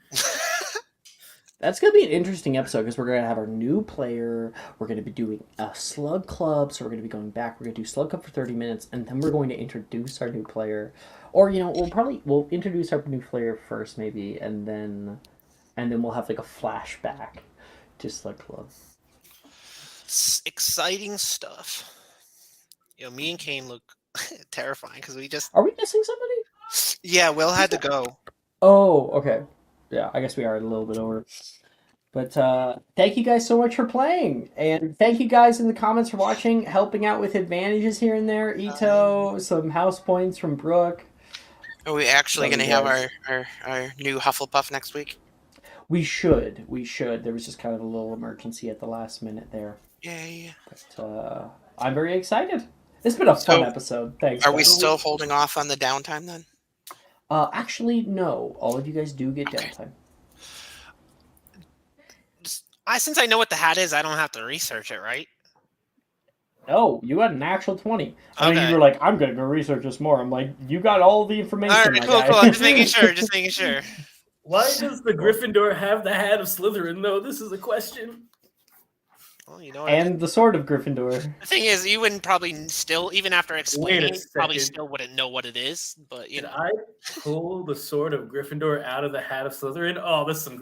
That's going to be an interesting episode because we're going to have our new player. We're going to be doing a Slug Club, so we're going to be going back. We're going to do Slug Club for 30 minutes, and then we're going to introduce our new player. Or, we'll introduce our new player first, maybe, and then we'll have like a flashback to Slug Club. Exciting stuff. Me and Kane look terrifying because we just... Are we missing somebody? Yeah, Will had to go. Oh, okay. Yeah, I guess we are a little bit over. But thank you guys so much for playing. And thank you guys in the comments for watching, helping out with advantages here and there. Ito, some house points from Brooke. Are we actually Love going to you have guys. our new Hufflepuff next week? We should. There was just kind of a little emergency at the last minute there. Yay. But I'm very excited. It's been a fun episode. Thanks. Are we guys. still holding off on the downtime then? Actually, no. All of you guys do get downtime. Since I know what the hat is, I don't have to research it, right? No, you got an actual 20. I mean, Okay. you were like, I'm going to go research this more. I'm like, you got all the information, All right, my cool. guy. I'm just making sure. Why does the Gryffindor have the hat of Slytherin, though? This is a question. Well, you know what? And the sword of Gryffindor. The thing is, you wouldn't probably still, even after explaining, probably second. still wouldn't know what it is. But Did I pull the sword of Gryffindor out of the hat of Slytherin? Oh, this is some great.